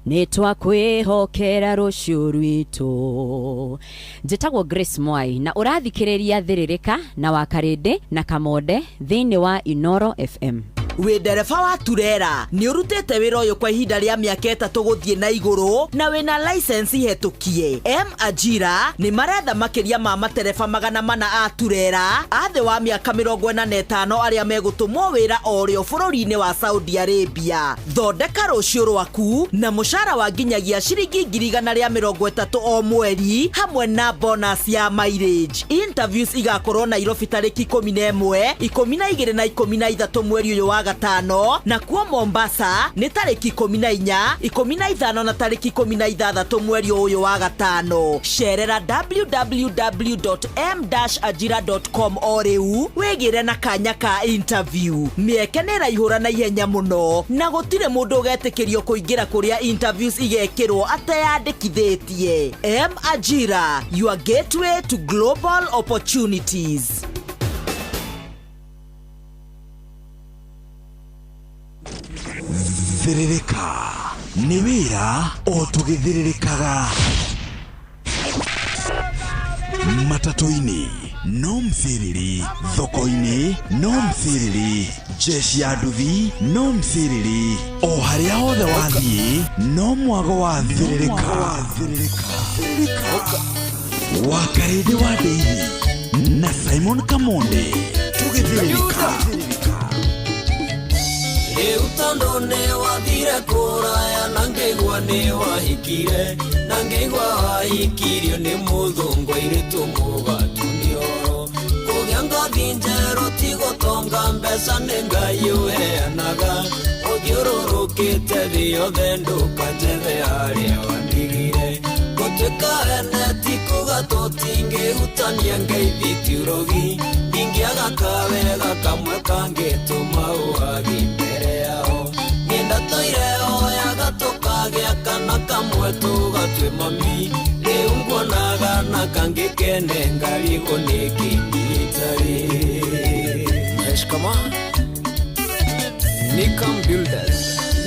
nĩtwakwĩhokera rũciũ rwitũ. Njĩtagwo Grace Mwai na ũrathikĩrĩria Thĩrĩrĩka na Wakarĩndĩ na Kamonde thĩinĩ wa Inooro FM. we ndereba wa turera ni urutete wira uyu kwa ihinda ria miaka 3 guthie na iguru na wina license hetukie. Ajira ni maretha makiria ma matereba 400 a turera athe wa miaka 45 aria megutumwo wira orio bururi-ini wa Saudi Arabia. Thondeka rucio rwaku na mushara wa nginyagia ciringi 130 o mweri hamwe na bonus ya mileage. Interviews igakorwo Nairobi tariki 11, 12 na 13 mweri uyu wa gatano, na kuo Mombasa ni tariki 14, 15 na tariki 16 mweri uyu wa gatano. Sherera www.m-ajira.com o riu wigire na kanya ka interview. Mieke ni raihura na ihenya muno na gutire mundu ugetikirio kuingira kuria interviews igekirwo ateyandikithitie. Ajira, your gateway to global opportunities. Thiririka ni wira o tugithiririkaga matatu-ini no mthiriri, thoko-ini no mthiriri, jeshi ya nduthi no mthiriri, o haria hothe wathie no mwago wa thiririka. Wakaridi wa Daily na Simon Kamonde tugithiririka. Utondo ne wathire kuraya na ngigwa ni wahikire, na ngigwa wahikirio ni muthungu iritu mugatu ni oro kugia ngothi njeru tigotonga mbeca ni Ngai uheanaga uthiururukite thĩ yothe ndukanjethe haria wandigire gutuika ene ti kuga tutingĩhutania ngeithi tiurogi ndingĩaga kawega kamwe kangĩtũma ũwagi mbere yao ngenda toire oyaga tukagĩa kana kamwe tugatue mami rĩu nguonaga na kangĩ kene ngarigo nĩ kĩnyitari. Yes, come on. Nikam Builders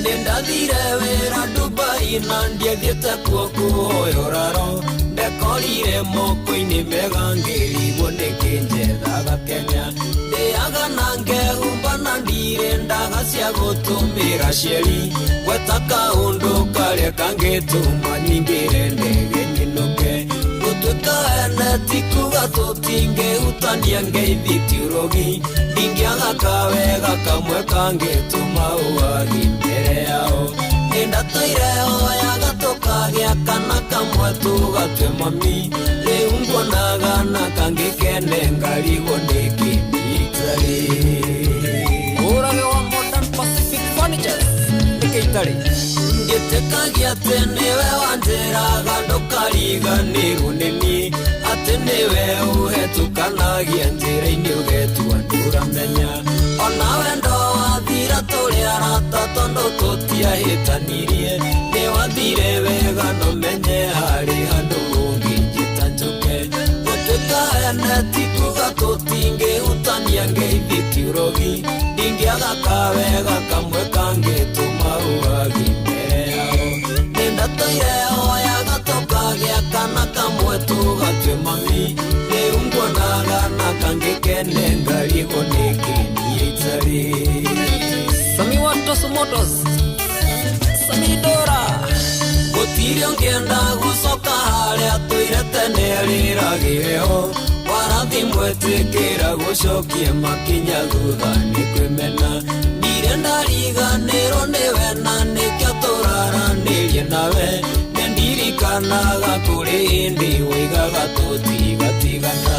Nendathire wĩra Dubai na ndiathiĩte kuo kuoyoraro ndekorire moko-inĩ mega ngĩrigwo nĩkĩ njethaga Kenya ndĩaga na ngehumba na ndirĩ ndaga cia gũtũmĩra cieri gweta kaũndũ karĩa kangĩtũma nyingĩre ndege nyinũke gũtuĩka ene ti kuga tũtingĩhutania ngeithi tiurogi ndingĩaga kawega kamwe kangĩtũma ũwagi mbere yao ngenda toire oyaga tukagĩa kana kamwe tugatue mami rĩu nguonaga na kangĩ kene ngarigwo nĩ kĩnyitari. Ũrage wa Modern Pacific Furnitures nĩkĩitari ngĩtĩkagia atĩ nĩwe wanjĩraga ndũkariganĩrwo nĩ niĩ atĩ nĩwe ũhetũkanagia njĩra-inĩ ũgetua ndũramenya ona wendo wathira tũrĩ arata tondũ tũtiahĩtanirie nĩwathire wega no menye harĩ handũ ũngĩnjĩta njũke gũtuĩka ene ti kuga tũtingĩhutania ngeithi tiurogi ndingĩaga kawega kamwe kangĩtũma ũwagi mbere yao nenda toire oyaga tukagĩa kana kamwe tugatue mami rĩu nguonaga na kangĩ kene ngarigwo nĩ kĩnyitari. Sami Watoso Motors Samidora gũtirĩ ũngĩenda gũcoka harĩa tũire tene rĩragĩre ho warathi mwĩtĩkĩra gũcokie makinya thutha nĩ kwĩmena ndirĩ ndariganĩrwo nĩwe na nĩkĩo tũraranĩrie nawe nĩndirikanaga kũrĩ hĩndĩ ũigaga tũtigatigana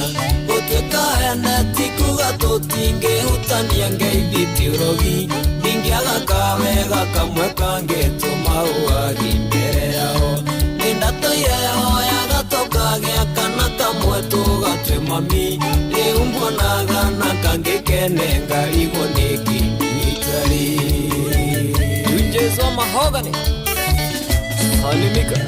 gũtuĩka ene ti kuga tũtingĩhutania ngeithi tiurogi ndingĩaga kawega kamwe kangĩtũma ũwagi mbere yao nenda toire oyaga tukagĩa kana kamwe tugatue mami rĩu nguonaga na kangĩ kene ngarigwo nĩ kĩnyitari. Junjes wa Mahogany Salimika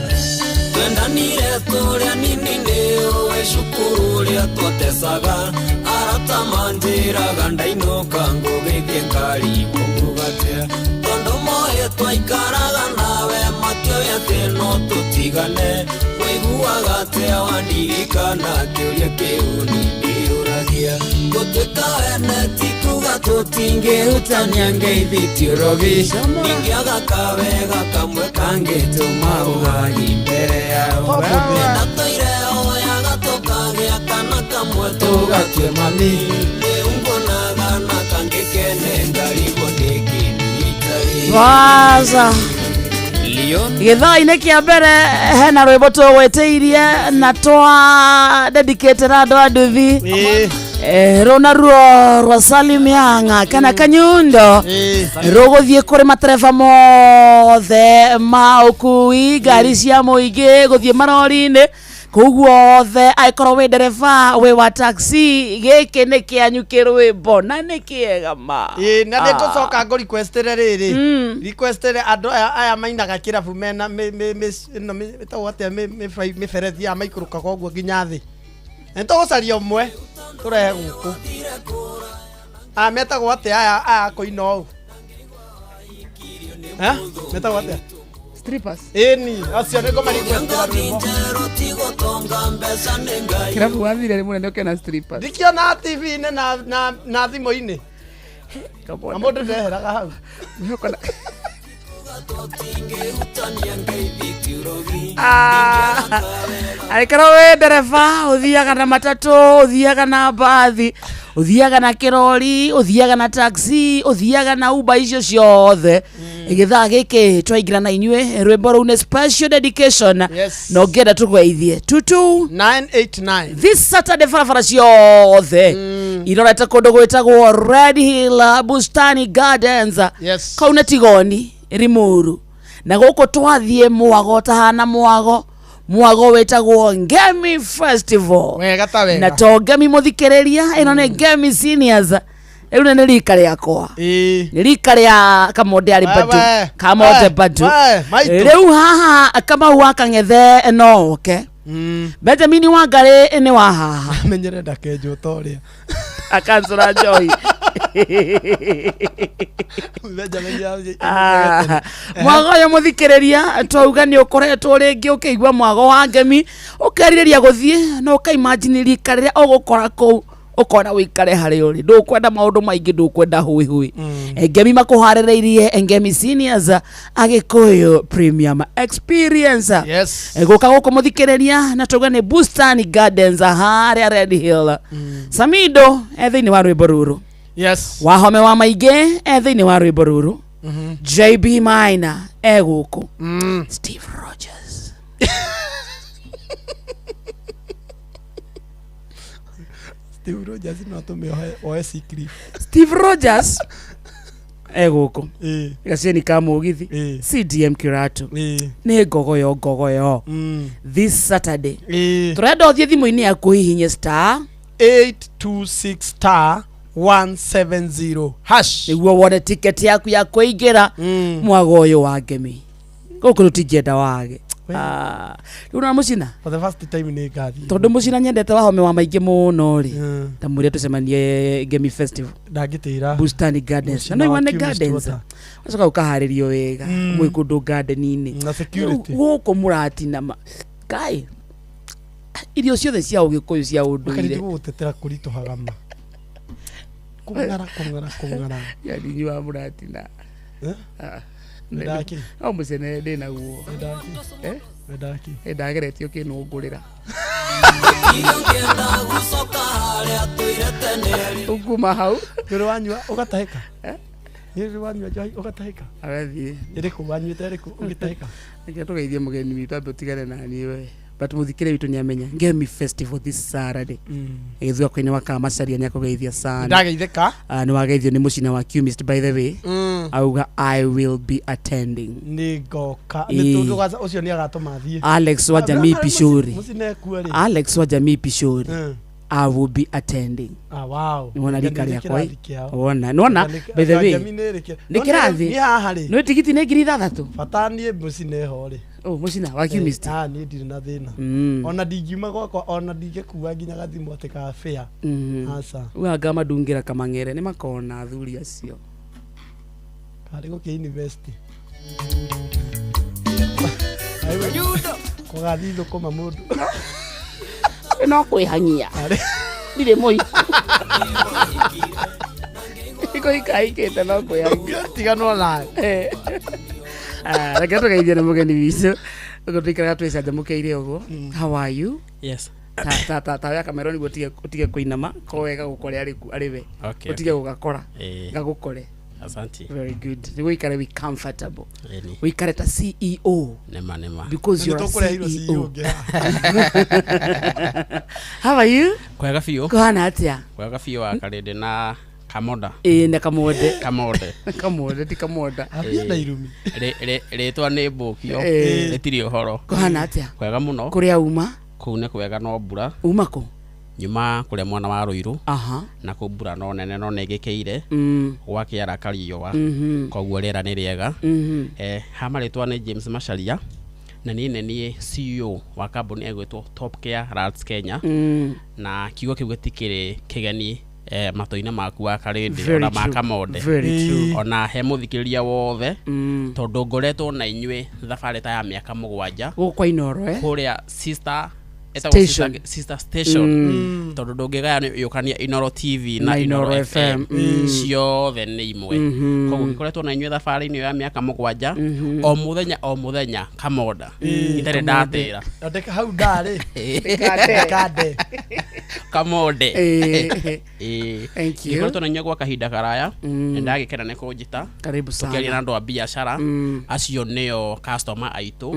twendanire tũrĩa nini nĩũĩ cukuru ũrĩa twatecaga arata manjĩraga ndainũka ngũgĩthiĩ ngarigwo ngugatia tondũ moĩ twaikaraga nawe matioĩ atĩ no tũtigane wĩiguaga atĩa wandirikana kĩũria kĩu ningĩũragia gũtuĩka ene ti kuga Anga tutinge utania ngeithitio rogi Ningiaga kawega kamwe kangetuma ugai mbere yao Na toire oya gatokagea kana kamwe tugatue mami Neungonaga na kangekene ngarigo ndikini Waza githaa-inĩ kĩa mbere hena rwĩmbo tũgwĩtĩirie na twa dedicated andũ a nduthi rũna ruo rwa Salim Yanga kana Kanyundo rũgũthiĩ kũrĩ matereba mothe ma ũkui ngari cia mũingĩ gũthiĩ marori-inĩ koguo othe aikorwo wĩ ndereba wĩ wa taxi gĩkĩ nĩ kĩanyu kĩrwĩmbo na nĩ kĩega ma na nĩ tũcoka ngũ requestere rĩrĩ requestere andũ aya mainaga kĩrabu mena mĩberethi ya maikũrũkaga ũguo nginya thĩ nĩ tũgũcaria ũmwe tũrehe gũkũ metagwo atĩ aya kũina ũũ metagwo atĩa strippers ni acio nĩ ngoma requestera rwĩmbo kĩrabu wathire rĩmwe nĩ ũkena strippers ndikiona TV-inĩ na thimũ-inĩ na mũndũ ndeheraga hau aikara wĩ ndereba ũthiaga na matatũ ũthiaga na mbathi ũthiaga na kĩrori ũthiaga na taxi ũthiaga na Uber icio ciothe gĩthaa gĩkĩ twaingĩra na inyuĩ rwĩmbo rũu nĩ special dedication no ngenda tũgweithie 22989 this Saturday barabara ciothe irorete kũndũ gwĩtagwo Red Hill Bustani Gardens kau nĩ Tigoni Rimuru na gũkũ twathiĩ mwago tahana mwago wetagwo Ngemi Festival wega ta wega na to Ngemi mũthikĩrĩria ĩno nĩ Ngemi Seniors rĩu nĩ rika rĩakwa nĩ rika rĩa Kamonde arĩ badu Kamonde badu rĩu haha Kamau Akang'ethe no oke Benjamin Wangarĩ nĩ wa haha menyere ndakenjwo torĩa akansora Joy mwago yo mũthikĩrĩria twauga nĩ ũkoretwo rĩngĩ ũkĩigua mwago wa Ngemi ũkerirĩria gũthiĩ no ũkaimagine rika rĩrĩa ũgũkora kũu ukona wikare harĩ ũrĩ ndũkwenda maũndũ maingĩ ndũkwenda hũi Ngemi makũharĩrĩirie Ngemi Seniors Agĩkũyũ Premium Experience gũka gũkũ mũthikĩrĩria na tuga nĩ Bustani Gardens harĩa Red Hill Samido thĩinĩ wa rwĩmbo rũrũ Wahome wa maingĩ thĩinĩ wa rwĩmbo rũrũ JB Maina gũkũ Steve Rogers Steve Rogers no tũmĩohe oe Seacliff Steve Rogers gũkũ gaceni ka mũgithi CDM Kirato nĩ ngogoyo this Saturday tũrenda ũthiĩ thimũ-inĩ yaku hihinye star 826 170 hash nĩguo wone ticket yaku ya kũingĩra mwago ũyũ wa Ngemi gũkũ tũtingĩenda wage rĩu na mũcina for the first time nĩ ngathi tondũ mũcina nyendete Wahome wa maingĩ mũno rĩ ta mũrĩa tũcemanie Ngemi Festival ndangĩtĩra Bustani Gardens na iwane gardens wacoka ũkaharĩrio wega mwĩ kũndũ garden-inĩ na security gũkũ mũratina kai irio ciothe cia Ũgĩkũyũ cia ũndũire gũtetera kũritũhaga ma kũng'ara yani nyua mũratina ndaki au mũcene ndĩ naguo ndaki ndageretio kĩnũngũrĩra ukuma hau nĩrĩ wanyua ũgatahĩka nĩrĩ wanyua njohi ũgatahĩka agathiĩ ĩrĩkũ wanyuĩte ĩrĩkũ ũgĩtahĩka reke tũgeithie mũgeni witũ ambe ũtigane na niĩ we but mũthikĩrĩria witũ nĩamenya Ngemi Festival this Saturday gĩthũa-inĩ wa Kamacharia nĩakũgeithia sana ndageithĩka nĩ wageithio nĩ mũcina wa Qmist by the way auga I will be attending nĩ ngoka nĩ tũndũ ũcio nĩ agatũma thiĩ Alex wa Jamii Pishori mũcina ekuo rĩ Alex wa Jamii Pishori I will be attending wow nĩwona rika rĩakwa wona nĩwona by the way nĩ kĩrathi nĩ tigiti nĩ 6,000 bata niĩ mũcina eho rĩ mũcina wa Qmist niĩ ndirĩ na thĩna ona ndingiuma gwakwa ona ndingĩkua nginya gathimũ atĩ ka fare aca anga madungĩra Kamang'ere nĩ makona athuri acio karĩ gũkĩ university kũgathi thũkũma mũndũ no kwĩhang'ia ndirĩ mũi Iko ikaikite no kuya. Tigano na. Reke tugeithie na mugeni wicu. Gutikira twicanjamukiire uguo. How are you? Yes. Ta ya kamera ni gutige kuinama ko wega gukore ari we. Gutige gugakora. Gagukore. Asante. Very good. We can be comfortable. We can a CEO. Nema. Because you're a CEO. How are you? Kwega fio. Kuhana atia? Kwega fio akarede na kamoda. Na kamode. Kamode ti kamoda. Na irumi. Retwa ni mbukio. Retiri uhoro. Kuhana atia? Kwega muno. Kuria uma? Kune kwega no mbura. Uma ko? Nyuma kuria mwana wa Ruiru. Na kumbura no nene no negekeire. Gwakiara kariwa. Koguo rera ni riega. Hama retwa ni James Macharia. Na ni CEO wa kambuni egwetwo Top Care Rats Kenya. Na kiugo kiu gitikire kigeni matoina maku wa karindi ona makamode. Ona he muthikiriria wothe tondu ngoretwo na inywe thabari ta ya miaka 7 gukwa Inoro kuria sister station tondu ndungigaya yukania Inoro TV na Inoro FM ciothe ni imwe koguo ngikoretwo na inywe thabari-ini ya miaka 7 o muthenya kamoda itare ndatira ndeka hau ndari kade kamode thank you ngikoretwo na inywe gwa kahinda karaya ndagikena ne kunjita karibu sana tukiaria na andu a biashara acio nio customer aitu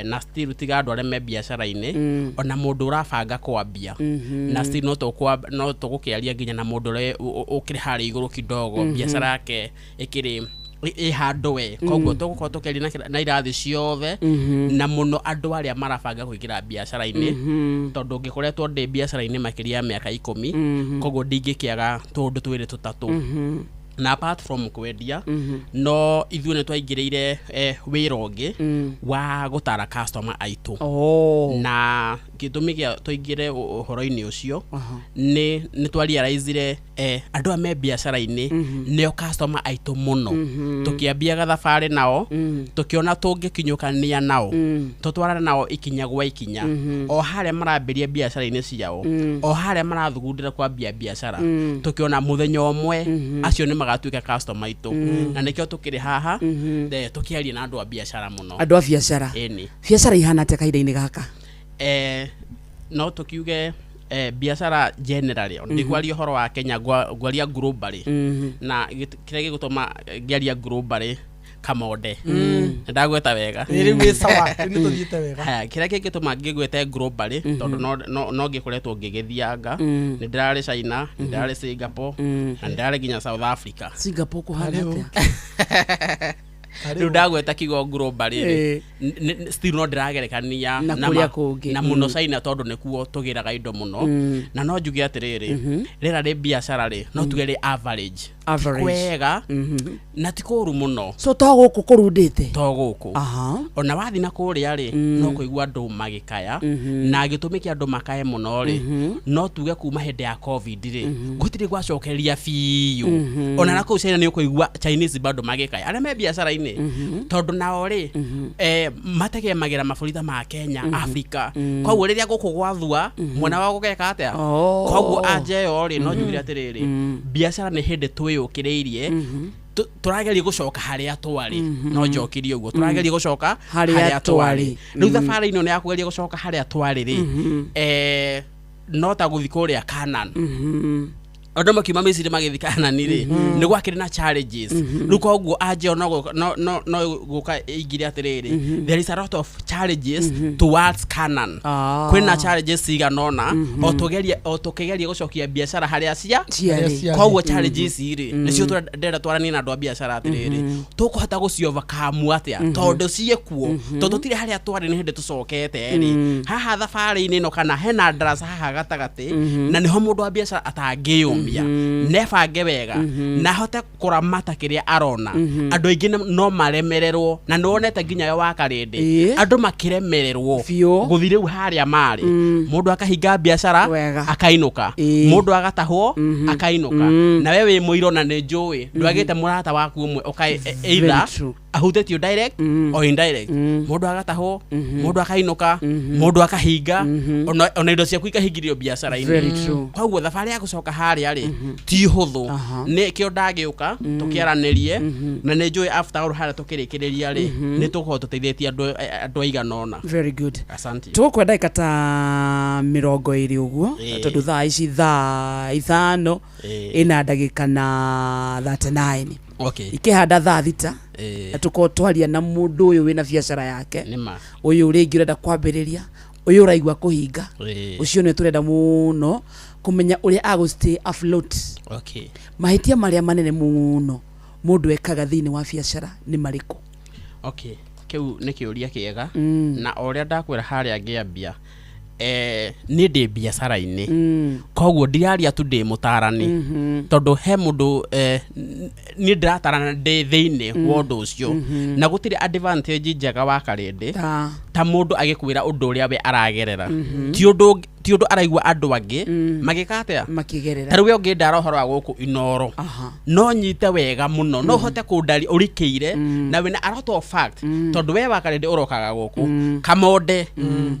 na still tiga andu areme biashara-ini ona mundu urabanga kwambia na still no tugukiaria nginya na mundu ukiri hari iguru kidogo biashara yake ikiri handu we koguo tugukorwo tukiaria na irathi ciothe na muno andu aria marabanga kuingira biashara-ini tondu ngikoretwo ndi biashara-ini makiria miaka 10 koguo ndingikiaga tundu twiri tutatu na apart from kwendia no ithuĩ nĩ twaingĩrĩire wĩra ũngĩ wa gũtara customer aitũ na gĩtũmi gĩa tũingĩre ũhoro-inĩ ũcio nĩ twarealizire andũ a me biacara-inĩ nĩo customer aitũ mũno tũkĩambiaga thabarĩ nao tũkĩona tũngĩkinyũkania nao tũtwarane nao ikinya gwa ikinya o harĩa marambĩria biacara-inĩ ciao o harĩa marathugundĩra kwambia biacara tũkĩona mũthenya ũmwe acio nĩ magatuĩka customer aitũ na nĩkĩo tũkĩrĩ haha tũkĩaria na andũ a biacara mũno andũ a biacara biacara ihana atĩa kahinda-inĩ gaka no tukiuge biacara generally ndigwaria horo wa Kenya gwaria globally na kire gĩgũtũma ngiaria globally kamode ndagweta wega iri sawa ni tuthiite wega kire gĩgũtũma ngĩgwete globally tondu no ngĩkoretwo ngĩgĩthianga nĩ ndararĩ China nĩ ndararĩ Singapore na ndararĩ nginya South Africa Singapore kuhana atĩa riu ndagweta kigo globally still no ndiragerekania na muno China tondu nikuo tugiraga indo muno na no njuge atiriri rira ri biacara ri no tugere average kwega na tikuru muno so to guku kurundite to guku ona wathi na kuria ri no kuigua andu magikaya na gitumikia andu makae muno ri no tuge kuma hindi ya covid ri gutiri gwacokeria fiu ona na ku China ni kuigua Chinese bado magikaya ara me biacara tondu nao ri mategemagĩra maburitha ma Kenya Africa koguo riria guku gwathua mwana wa gugeka atia koguo anje yo ri no njugire atiriri biacara ni hindi twiyũkĩrĩirie turageria gucoka haria twari no njokirie uguo turageria gucoka haria twari riu thabari ino ni ya kugeria gucoka haria twari ri no ta guthi kuria Canaan Odo makiuma Misiri magithikana nire ni gwakire na challenges ruko guo aje no guka igire atiriri there is a lot of challenges towards Canaan kwina challenges siganona o tukigeria gucokia biacara haria cia koguo challenges iri nicio ndera twarani na andu a biacara atiriri tukuhota guciovercome atia tondu ciekuo tondu tire haria twari ni hindi tucokete ri haha thabari-ini no kana hena darasa haha gatagati na niho mundu wa biacara atangiyumia nebange wega na hote kuramata kiria arona andu aingi no maremererwo na nonete nginya yo wakarindi andu makiremererwo guthire u haria mari mundu akahinga biacara akainuka mundu agatahwo akainuka na wewe muiro na ne njui ndwagite murata waku umwe okay either ahutetio direct or indirect mundu agatahwo mundu akainuka mundu akahinga ona indo ciaku ikahingirio biashara Very ini true. koguo thabari ya gucoka haria ri ti huthu ni kio ndagiuka tukiaranirie na ni njui after all haria tukirikiriria ri ni tuko tuteithietie andu aiganona. Very good. Asante. Tukwenda ikata 20 uguo tondu thaa ici thaa 5 ina ndagika na 39. Okay. Ikihanda thaa 6 tukotwaria na mundu uyu wina biashara yake nima uyu ringi urenda kwambiriria uyu uraigwa kuhinga ucio ni turenda muno kumenya uria agustay afloat. Okay. Mahitia maria manene muno mundu ekaga thini wa biashara ni mariko? Okay. Kiu ni kiuria kiega na uria ndakwira haria ngiambia ni ndi biashara-ini koguo ndiraria tu ndi mutarani tondu he mundu ni ndiratarana ndi thiini wa undu ucio na gutiri advantage njega wa karindi ta mundu agikwira undu uria we aragerera ti undu araigua andu angi magikatea makigerera taru we ngindara horo wa guku Inoro no nyite wega muno no hote kundari urikiire na wina a lot of fact tondu we wa karindi urokaga guku Kamonde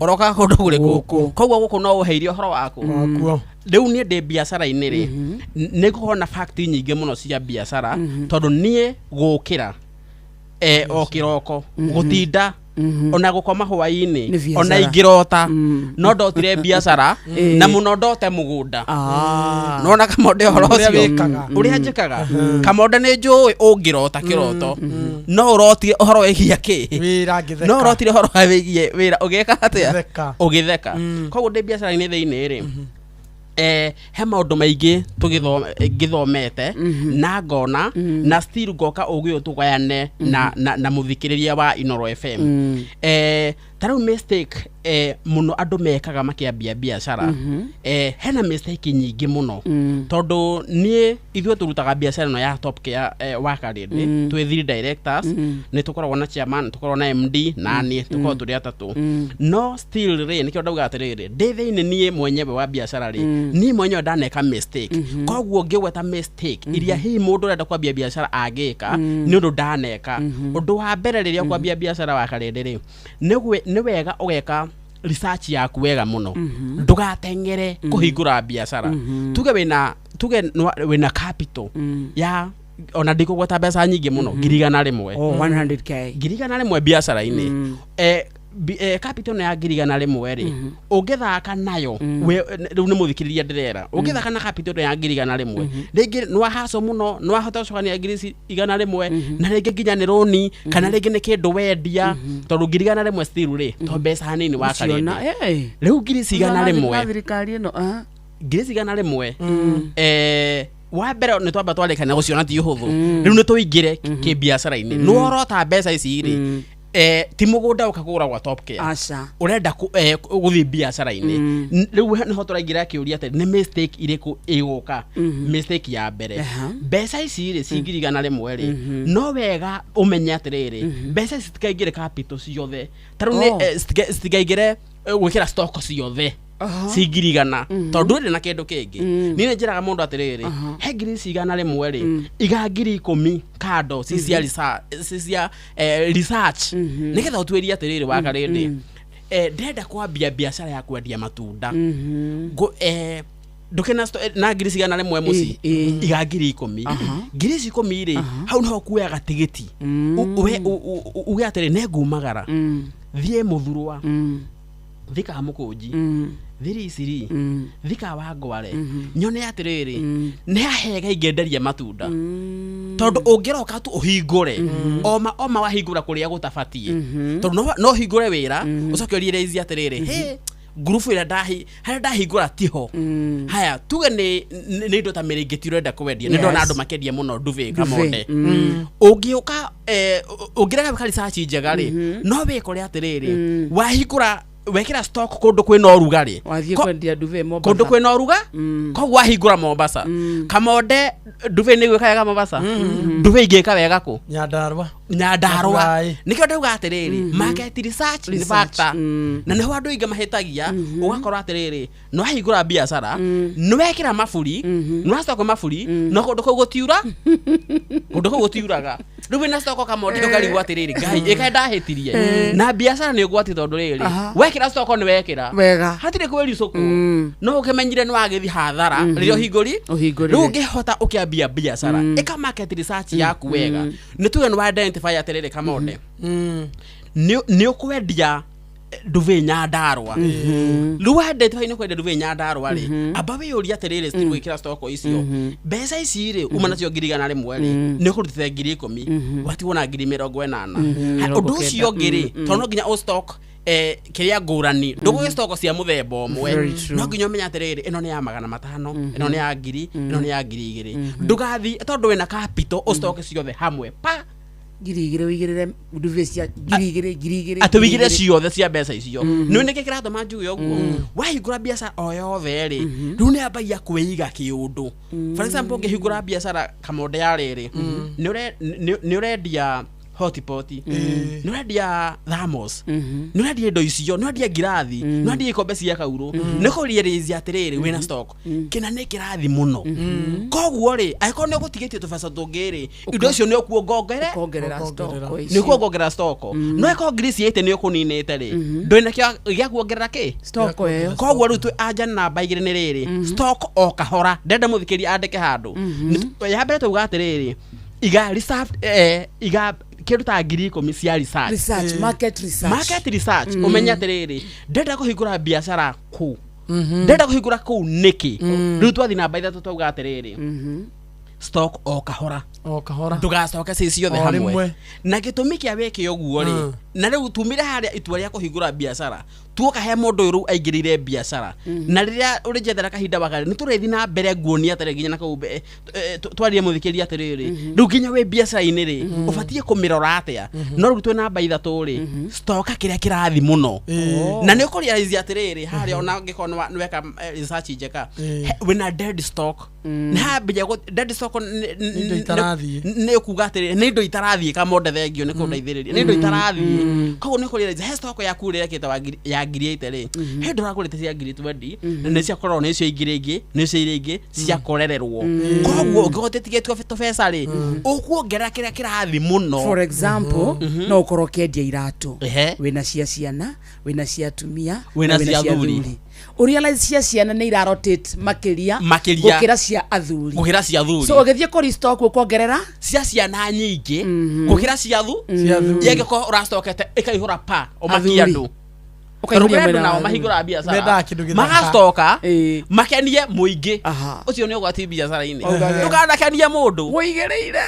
urokaga kundu guriku koguo guku no uheirio horo waku riu nie ndi biashara-ini ri ni kuhona fact nyingi muno cia biashara tondu nie gukira o kiroko gutinda ona gukoma hwaini ona ingirota no ndotire biashara na muno ndote mugunda nona Kamonde horo cio uria njikaga Kamonde ni njui ungirota kiroto no urotire horo wigia ki wira ngitheka no urotire horo wigie wira ugeka atia ugitheka koguo ndi biashara-ini thiini ri he maundu maingi ngithomete na ngona na still ngoka uguo tugayane na muthikiriria wa Inoro FM tarau mistake muno andu mekaga makiambia biashara hena mistake nyingi muno tondu nie ithwe turutaga biashara no ya Top Care wa karindi twi 3 directors ni tukoragwo na chairman tukoragwo na MD na nie tukoragwo turi atatu no still ri nikio ndauga atiriri ndi thiini nie mwenyewe wa biashara ri ni mwenyewe ndaneka mistake koguo ngigweta mistake iria hi mundu urenda kwambia biashara agika ni undu ndaneka undu wa mbere riria kwambia biashara wa karindi ri ni wega ugeka research yaku wega muno ndugatengere kuhingura biashara tuge wina capital ya ona ndikugweta mbeca nyingi muno 100,000 100k biashara-ini capital ya 100,000 ri ungithaka nayo riu ni muthikiriria ndirera ungithaka na capital ya 100,000 ringi nwa haso muno nwa hota cukania 100,000 na ringi nginya ni roni kana ringi ni kindu wendia tondu 100,000 still ri to mbeca nini wa karindi riu 100,000 thirikari ino 100,000 wa mbere ni twamba twarikana guciona ti huthu riu ni tuingire ki biashara-ini no rota mbeca ici ri ti mugunda ukagura gwa Top Care aca urenda guthi biashara-ini riu ni ho turaingira kiuria ati ni mistake iriku iguka mistake ya mbere mbeca ici ri cingirigana rimwe ri no wega umenye atiriri mbeca citikaingire capital ciothe taru ni citikaingire gwikira stock ciothe cingirigana tondu ri na kindu kingi ni njiraga mundu atiriri he 100,000 ri iga 10,000 kado cia research niketha utwiria atiriri wa karindi ndenda kwambia biashara ya kwendia matunda ndukena na 100,000 muci iga 10,000 10,000 ri hau no kuyaga tigiti uge atiri negumagara thie muthurwa thika mukunji thiri iciri thika wa ngware nyone atiriri ni hahega ingenderia matunda tondu ungiroka tu uhingure oma wahingura kuria gutabatie tondu no hingure wira ucoke urireizi atiriri he grupu ira ndahingura tiho haya tuge ni indo ta mirengeti urenda kwendia ni ndona andu makendia muno Duve Kamonde ungiuka ungirega bikari sachi njega ri no wikore atiriri wahingura wekira stock kundu kwina urugari wathie kwendia Duve Mombasa kundu kwina uruga koguo wahingura Mombasa Kamonde Duve ni gwika wega Mombasa Duve igika wega ku Nyandarua nikio ndauga atiriri market research ni factor na niho andu ingi mahitagia ugakorwo atiriri no wahingura biashara no wekira maburi no stock maburi no kundu kuu gutiura kundu kuu gutiuraga riu wina stoko kamondi ukarigwo atiriri ngai ikaenda hitirie na biashara ni ugwati tondu riri wekira stoko ni wekira wega hatire kweri suku no ukimenyire ni wagithi hathara ririo hinguri riu ngihota ukiambia biashara eka market research yaku wega ni tuwe no identify atiriri kamonde ni ukwendia nduve nyandarwa riu identify ni kwendia nduve nyandarwa ri abawe yuria atiriri still gwikira stoko icio mbeca ici ri uma nacio ngirigana rimwe ri ni kurutite 10,000 wati wona 80,000 undu ucio ngiri tono nginya o stock kiria ngurani ndugu stoko cia muthemba omwe no nginya menya atiriri ino ni ya 500 ino ni ya 1,000 ino ni ya 2,000 ndugathi tondu wina capital o stock ciothe hamwe pa girigire wigirire nduve cia girigire atwigire ciothe cia mbeca icio no nike kiratuma njuge uguo wahingura biashara o yothe ri riu ni ambagia kwiiga kiundu for example ngihingura biashara kamonde ya riri ni urendia hotpot ni urendia thamos ni urendia indo icio ni urendia ngirathi ni urendia ikombe cia kauru ni kurierize atiriri wina stock kina ni kirathi muno koguo ri aiko ni gutigitie tubesa tungiri indo icio ni kuongerera stock ni kuongerera stock no iko grisi yete ni ukuninite ri ndwina kia kuongerera ki stock eyo koguo riu anja namba igire ni riri stock o kahora ndenda muthikiri andike handu ya mbere tuga atiriri iga reserve iga kindu ta 10,000 cia research market research umenya atiriri ndenda kuhingura biashara ku ndenda kuhingura ku niki riu twathi namba ithatũ tuga atiriri stock o kahora ndugacoke ciothe hamwe na gitumi kia weke uguo ri na riu tumire haria itua ria kuhingura biashara tuoka he mundu ru aingirire biashara na riria uri jethera kahinda wakari ni turethi na mbere nguonia atare ginya na kaumbe twarie muthikiria atiriri riu ginya we biashara ini ri ubatie kumirora atia no riu twe namba ithatũ ri stock kiria kirathi muno na ni ukurialize atiriri haria ona ngikona ni weka research njeka wina dead stock na bija dead stock ni kuga atiriri ni indo itarathie kamonde thengio ni kundeithiriria ni indo itarathie koguo ni kurialize he stock yaku ri reketa ya ngiriite ri he ndurakurite cia 20 na cia korwo ni cio ingirigi ni cio iringi cia korererwo koguo ngihotetie tubesa ri ukuongera kiria kirathi muno for example no ukorwo kendia iratu wina cia ciana wina cia tumia wina cia thuri urealize cia ciana ni irarotate makiria gukira cia athuri so ugithie ko restock ukongerera cia ciana nyingi gukira cia yege ko urastokete ikaihura pa o makiandu ukairugendo nao mahingura biashara magastoka makenie muingi ucio ni ugwati biashara ini ndukandakenia mundu wigireire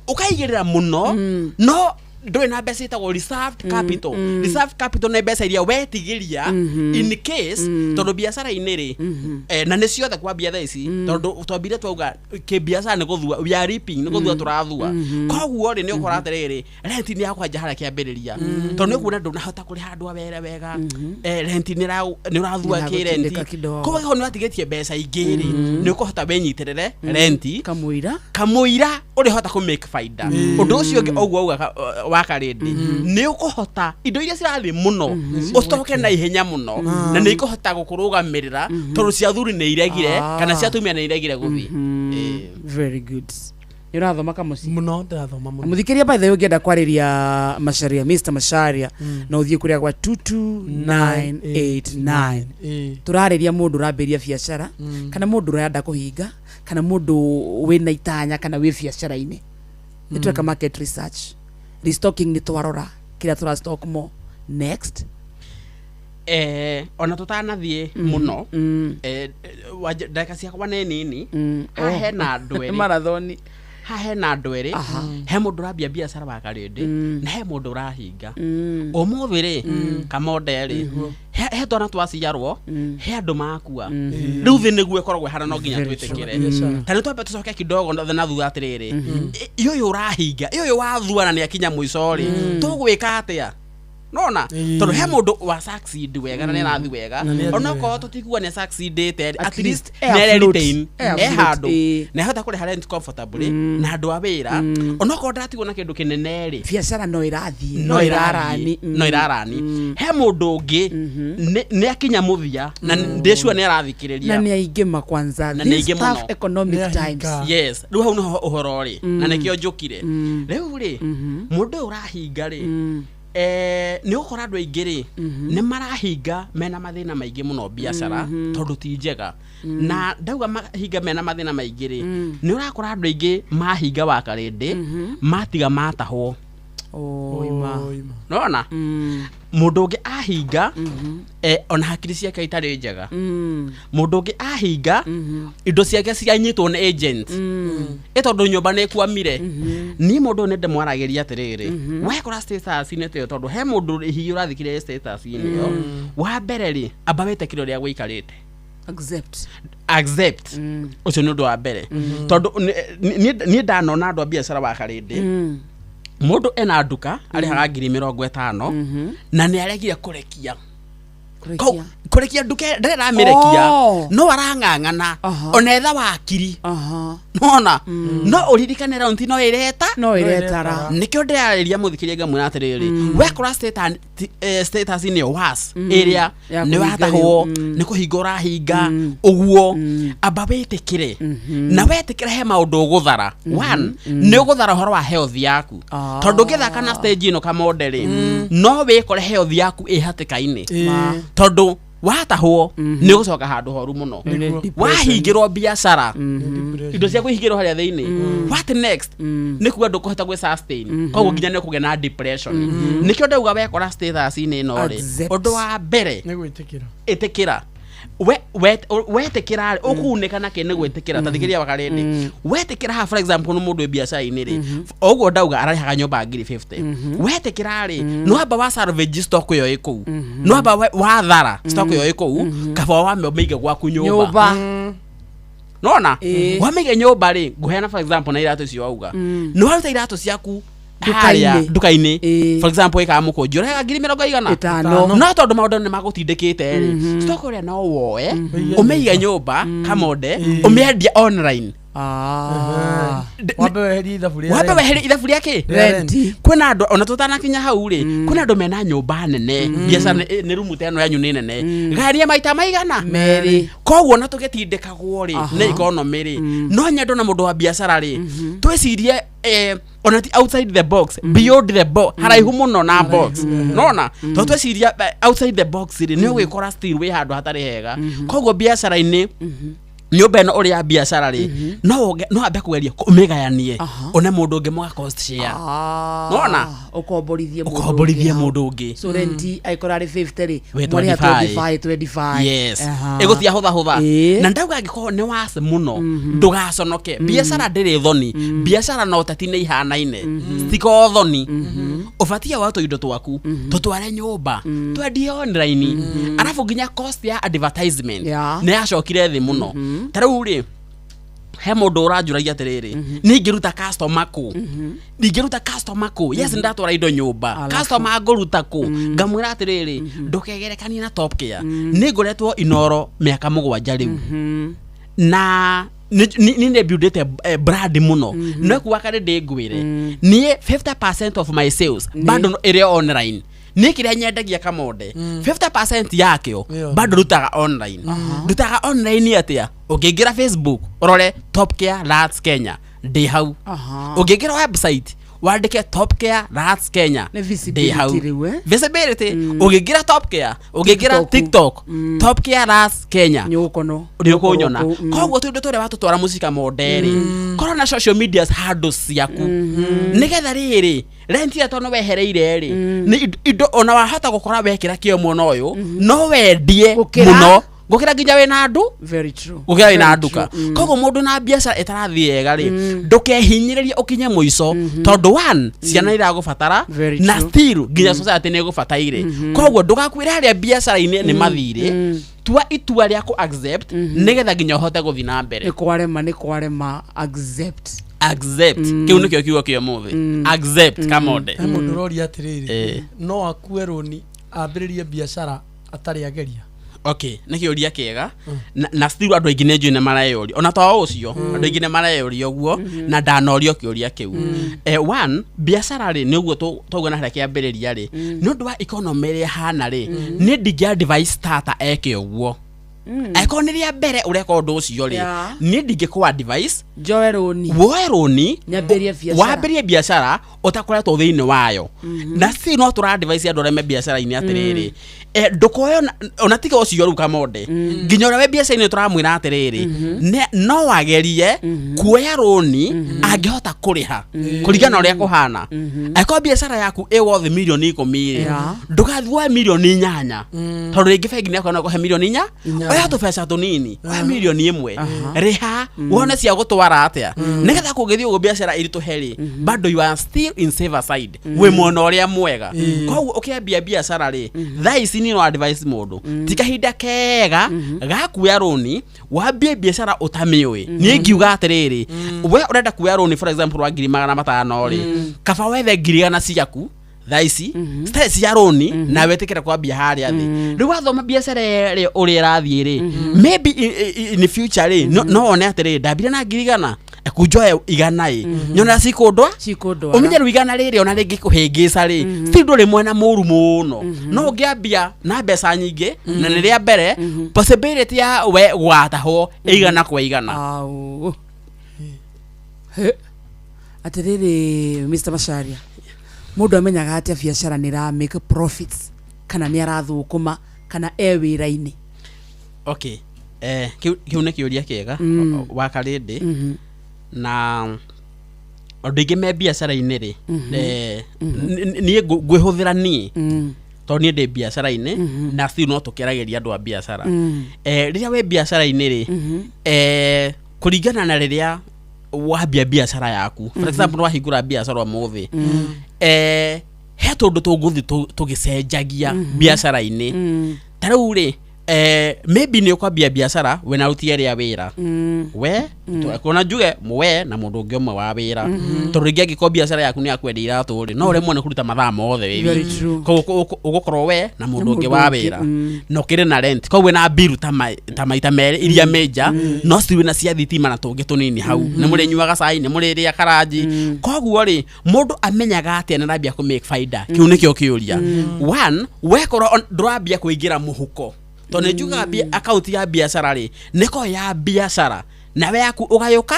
ukaigirira muno no ndwe na mbeca itagwo reserved capital na mbeca iria wetigiria in case tondu biashara iniri na ni ciothe kwa biashara ici tondu twambire twauga ke biashara ni guthua we are reaping ni guthua turathua koguo ri ni ukora atiriri rent ni yakwa jahara kiambiriria tondu ni kuona ndunahota kuri handu awere wega rent ni urathua ki rent koguo ho ni watigetie mbeca ingiri ni ukuhota wenyitirire rent kamuira uri hota ku make faida undu ucio oguo uga wakarindi ni ukuhota indo iria cirathi muno ustoke na ihenya muno na ni ikuhota gukurugamirira tondu cia thuri ni iregire kana cia tumia ni iregire guthi very good irathoma kamuci muno ndathoma muno muthikiria by the way ngenda kwariria Macharia Mr Macharia na uthie kuria kwa 22989 turariria mundu rambiria biashara kana mundu urenda kuhinga kana mundu wina itanya kana wi biashara ini nitweka market research restocking ni twarora kira tura stock mo next ona tutanathie muno ndaka cia kwa nini hahe na ndweri marathoni hahe na ndweri he mundu rambia biashara wa karindi na he mundu rahinga umuthi ri kamonde ri he twana twaciarwo he andu makua riu thi niguo koragwo hana no nginya twitikire tani twambe tucoke kidogo na thutha atiriri iyo urahinga iyo wathuana ni akinya mwico ri tugwika atia nona tondu he mundu wa succeed wega na ni arathi wega ona ko tutigua ni succeed at least ne retain hando na hota kuri rent comfortably na andu a wira ona ko ndatigua na kindu kinene ri biacara no irathi no irarani he mundu ungi ni akinya muthia na ndecua ni arathikiriria na ni aingi makwanza this tough economic times yes riu hau no uhoro ri na nikio njukire riu ri mundu urahinga ri ni ukora andu aingi ri ni marahinga mena mathina maingi muno biacara tondu ti njega na ndauga mahinga mena mathina maingi ri ni urakora andu aingi mahinga wakarindi matiga matahwo nona mundu ungi ahinga ona hakiri ciake itari njega mundu ungi ahinga indo ciake cianyitwo ni agent tondu nyumba ni kwamire ni mundu ne ndemwarageria atiriri wekora status ni te tondu he mundu hiyo urathikire status ni yo wa mbere ri amba wete kiro ria guikarite accept ucio ni undu wa mbere tondu ni ndanona andu a biacara wakarindi mundu ena nduka arihaga 50,000 na ni aregire kurekia nduka ndarera mirekia no arang'ang'ana ona etha wakiri nona no uririkane round no iretara nikyo ndiraria muthikiria ngamwira atiriri wekora status ni was area ni watahwo ni kuhingura hinga uguo amba wetikire na wetikire he maundu uguthara one ni uguthara horo wa health yaku tondu ngithaka na stage ino kamoderi no wikore health yaku ihatikaini tondu watahwo ni gucoka handu horu muno wahingirwo biacara indo cia kuhingirwo haria thiini what next ni kuga ndukuhota gwe sustain koguo nginya ni kuge na depression nikyo ndauga wekora status ini no ri undu wa mbere ni gwitikira itikira wetikira ukunika na kene gwitikira tathikiria wakarindi wetikira ha for example no mundu biacara ini ri oguo ndauga arahaga nyumba 50 wetikira ri no amba wa salvage stock yo iku no amba wa thara stock yo iku kaba wa meige gwaku nyumba nona wa meige nyumba ri nguheana for example na iratu cio auga no haruta iratu ciaku dukaini for example ikamuko jura 50,000 no tondu maundu ni magutindikite ri stock ria no woe umeiga nyumba kamode umiendia online wabe weheri ithabu riake kwina andu ona tutanakinya hau ri kwina andu mena nyumba nene biacara ni rumu teno yanyu ni nene garia maita maigana meri koguo na tugitindikagwo ri na economy ri no nyendo na mundu wa biacara ri twicirie ona ti outside the box beyond the box haraihu muno na box nona to twiciria outside the box ri ni ugikora still we handu hatari hega koguo biacara ini nyumba ino uri ya biacara ri no ambe kugeria kumigayanie one mundu ungi mwa cost share nona ukomborithie mundu ungi so renti aikora ri 50 ri mwari 25 yes egutia hutha na ndauga ngiko ni wase muno ndugaconoke biacara ndiri thoni biacara no tatine ihanaine stiko thoni ufatia watu indo twaku tutware nyumba twendie online arafu nginya cost ya advertisement ni yacokire thi muno tarau ri he mundu urajuragia atiriri ni ngiruta customer ku ngiruta customer ku yes ndatwara indo nyumba customer nguruta ku ngamwira atiriri ndukegerekania na Top Care ni ngoretwo Inoro miaka 7 riu na ni buildete brand muno no kuwakare de ngwire ni 50% of my sales bado ire online ni kiria nyendagia kamode 50% yakyo bado rutaga online atia ukingira Facebook urore Top Care Rats Kenya ndi hau ukingira website wandike Top Care Rats Kenya ndi hau visibility ukingira Top Care ukingira TikTok Top Care Rats Kenya nyukunyona koguo tundu tore watu twara muzika moderi korona social media handles yaku nigetha riri renti ya tono wehereire ri ni indo ona wahota gukora wekira kio muno uyu no wendie muno gukira nginya wina andu very true gukira wina anduka koguo mundu na biacara itarathie ega ri ndukehinyiririe ukinye muico tondu one ciana iragubatara na still nginya society ni igubataire koguo ndugakwira haria biacara ini ni mathire tua itua ria ku accept nigetha nginya uhote guthina mbere ni kwarema accept accept kiu nikio kiugo kia muthi accept kamode mundu rori atiriri no akue roni ambiririe biashara atari ageria okay nikio ria kiega na still andu aingi nenju ne marayori ona to ucio andu aingi ne marayori oguo na ndanorio kiuria kiu one biashara ri niguo tugwa na hareke ambiriria ri no ndwa economy ri hana ri ni digia device starter eke oguo economy ria mbere ureka undu ucio ri ni ndingikwa device woeroni nyambirie biashara utakoretwo thiini wayo na si no tura device andu areme biashara ini atiriri ndukoyo ona tiga ucio ru kamode nginya ura we biashara ini turamwira atiriri no wagerie kuoya roni angihota kuriha kurigana uria kuhana eko biashara yaku worth milioni 10 ndugathwa milioni 8 tondu ringi bengi ni akona kuhe milioni 4 oya tu pesa tunini wa milioni 1 riha wone cia gutwara atia nigetha kugithio go biashara iri tuheri bado you are still in saver side we mona uria mwega koguo ukiambia biashara ri thaisi ni no advice mundu tikahinda kega gakuya roni wambie biashara utamiwe ni ngiuga atiriri we urenda kuya roni for example wa 500 ri kaba wethe ngiriana ciaku thaisi stress ya roni na wetekera kwambia haria thi riu wathoma biashara ri uri rathie ri maybe in the future ri no one atiriri ndambire na ngirigana kunjoe igana nyona cikundwa umenye ruigana riri ona ringi kuhingica ri ti nduri mwena muru muno no ngiambia na mbeca nyingi na ni ria mbere possibility ya we gwataho igana kwa igana atiriri Mr. Macharia mundu amenyaga atia biashara ni ra make profits kana ni arathukuma kana wira-ini okay kiu ne kiuria kiega wa karindi na odigi me biashara-ini ri ni ngwihuthira ni to ni ndi biashara-ini na still no tukirageria andu a biashara riria we biashara-ini ri kuringana na riria wambia biashara yaku for example wahingura biashara muthi he tundu tunguthi tugicenjagia biashara-ini tariu ri maybe ni ukwambia biashara we na ruti ria wira we tukona njuge mwe na mundu ungi umwe wa wira tondu ringi angiko biashara yaku ni akwendia iratu ri no remwe ni kuruta mathaa mothe ugukorwo we na mundu ungi wa wira no kire na rent koguo na bill ta maita mere iria meja no still na cia thitima na tungi tunini hau ni muri nyuaga cai ni muri ria karaji koguo ri mundu amenyaga atia na rabia ku make faida kiu nikio kiuria one we korwo ndurambia kuingira muhuko tone juga account ya biashara ri niko ya biashara na we yaku ugayuka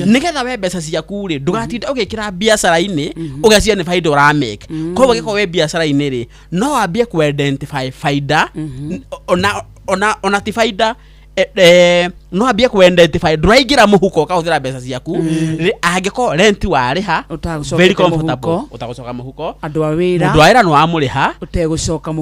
nigetha we mbeca ciaku ri ndugatinda ugikira biashara-ini ugacia ni faida ura make koguo giko we biashara-ini ri no wambie ku identify faida ona ti faida no ambie ku identify nduraingira muhuko kauthira mbeca ciaku angiko rent wariha very comfortable utagucoka muhuko andu a wira mundu aira no amuriha utegucoka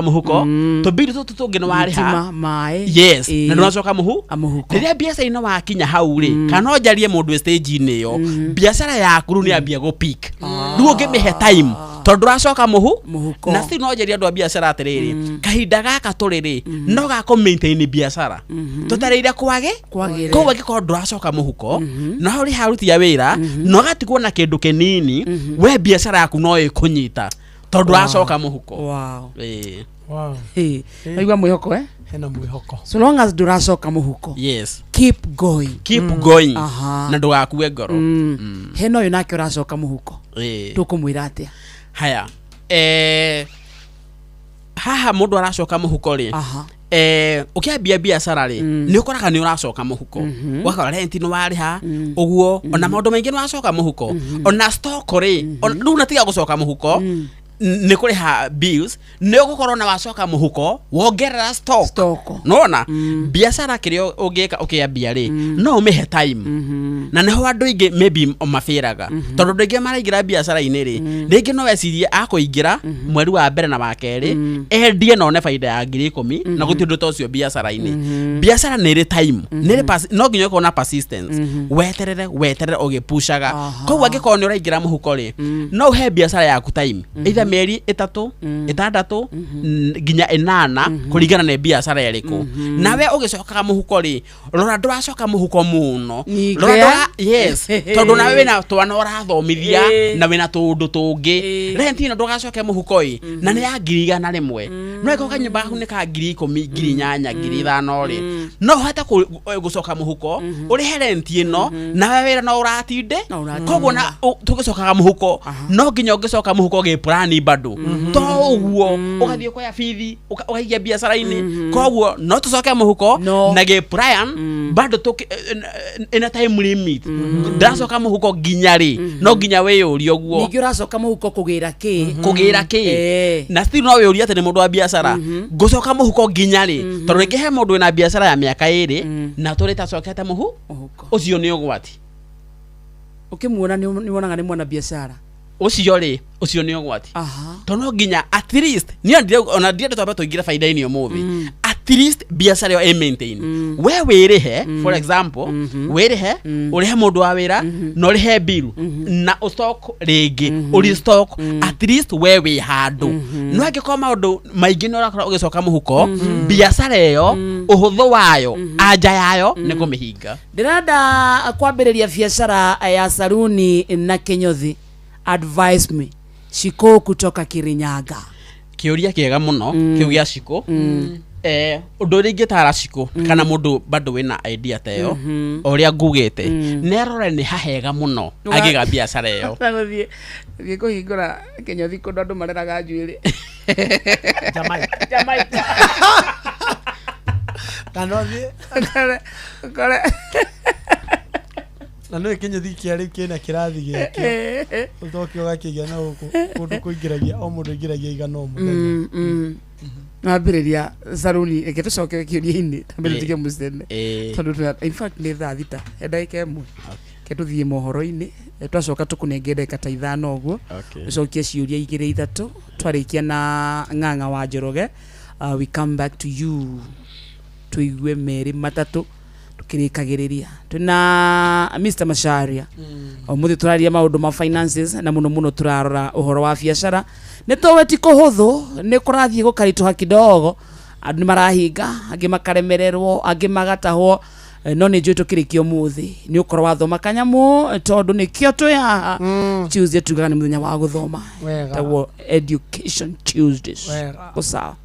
muhuko to bill tu tungi no wariha mai yes na nducoka muhuko riria biashara ino wakinya hau ri kana njarie mundu stage ini yo biashara yaku ni ambia go peak nduo ngimihe time tondu racoka muhuko na si no njarie andu a biashara atiriri kahinda gaka turiri no ga maintain biashara tutareire kwage koguo giko nduracoka muhuko na uri haruti ya wira no gatigwo na kindu kinini we biashara yaku no ikunyita tondu racoka muhuko wow aigua mwihoko hena mwihoko so long as nduracoka muhuko yes keep going na ndugakue ngoro hena uyu nake uracoka muhuko tukumwira atia haya haha mundu aracoka muhuko ri ukiambia biashara ri ni ukoraga ni uracoka muhuko wakora rent no wariha uguo ona maundu maingi ni uracoka muhuko ona stock ri riu natiga gucoka muhuko ni kuriha bills ni ugukorwo na wacoka muhuko wongerera stock nona biashara kirio ungika ukiambia ri no umehe time na neho andu ingi maybe mafiraga tondu andu ingi maraingira biashara-ini ri ringi no wecirie akuingira mweri wa mbere na wa keri endie no ne faida ya 10,000 na gutindu ta ucio biashara-ini biashara ni ri time no nginya ukorwo na persistence weterere ugipushaga koguo angikorwo ni uraingira muhuko ri no uhe biashara yaku time either mĩeri 3 6 nginya 8 kũringana na biacara ĩrĩkũ. Nawe ũgĩcokaga mũhuko rĩ, rora ndũracoka mũhuko mũno. Rora yes, tondũ nawe wĩna twana ũrathomithia na wĩna tũndũ tũngĩ. Rent ĩno ndũgacoke mũhuko ĩ, na nĩ ya 100 rĩmwe. No ĩkoka nyũmba yaku nĩ ka 10,000 8,000 5,000 rĩ. No hata gũcoka mũhuko ũrĩhe rent ĩno na wewe no ũratinde. Koguo na tũgĩcokaga mũhuko no nginya ũngĩcoka mũhuko gĩ plan bado. To ũguo ũgathiĩ kwa bithi ũkaigia biacara-inĩ. Koguo no tũcoke mũhuko na gĩ plan bado ina time limit. Ndacoka mũhuko nginya rĩ, no nginya wĩyũrie ũguo. Ningĩ ũracoka mũhuko kũgĩra kĩ na still no wĩyũrie atĩ nĩ mũndũ wa biacara ngũcoka mũhuko nginya rĩ, tondũ rĩngĩ he mũndũ wĩna biacara ya mĩaka 2 na tũrĩ tacokete mũhuko ũcio nĩ ũgwati. Ũkĩmuona nĩ wonaga nĩ mwana biacara ũcio rĩ, ũcio nĩ ũgwati. Tondũ nginya at least ona ndiende twambe tũingĩre faida-inĩ ũmũthĩ. At least biacara ĩyo maintain. We wĩrĩhe for example, wĩrĩhe ũrĩhe mũndũ wa wĩra na ũrĩhe bill na stock rĩngĩ ũrĩ stock at least we wĩ handũ. No angĩkorwo maũndũ maingĩ nĩ ũrakora ũgĩcoka mũhuko, biacara ĩyo ũhũthũ wayo anja yayo nĩ kũmĩhinga. Ndĩrenda kwambĩrĩria biacara ya saruni na kinyothi. Advise me. Shiko kutoka Kirinyaga. Kĩũria kĩega mũno kĩu gĩa Shiko. Ũndũ ũrĩa ingĩtara Shiko kana mũndũ bado wĩna idea ta ĩyo ũrĩa ngugĩte nerore nĩ hahega mũno agĩga biacara ĩyo. Gũthiĩ kũhingũra kinyothi kũndũ andũ mareraga njuĩrĩ. Jamaica. Kanothi. Na no kinyothi kĩarĩ kĩna kĩrathi gĩkĩ. Ũtoke ũgakĩgĩa na kũndũ kũingĩragia o mũndũ aingĩragia igana o mũthenya. Nambĩrĩria saruni reke tũcoke kĩũria-inĩ tambĩrĩrie tũtige mũcene. Tondũ in fact nĩ thaa thita ndagĩka ĩmwe. Ke tũthiĩ mohoro-inĩ twacoka tũkũnenge ndagĩka ta 5 ũguo. Tũcokie ciũria 2-3 twarĩkia na Ng'ang'a wa Njoroge. We come back to you. Tuigue merĩ matatũ tukirikagiriria tuna Mr. Macharia umuthi turaria maundu ma finances na muno turarora uhoro wa biacara nitoweti kuhuthu ni kurathie gukarituha kidogo andu ni marahinga angi makaremererwo angi magatahwo no ni njui tukirikia umuthi ni ukorwo wathoma kanyamu tondu ni kio twi haha Tuesday tugaga ni muthenya wa guthoma tawo education Tuesdays sawa.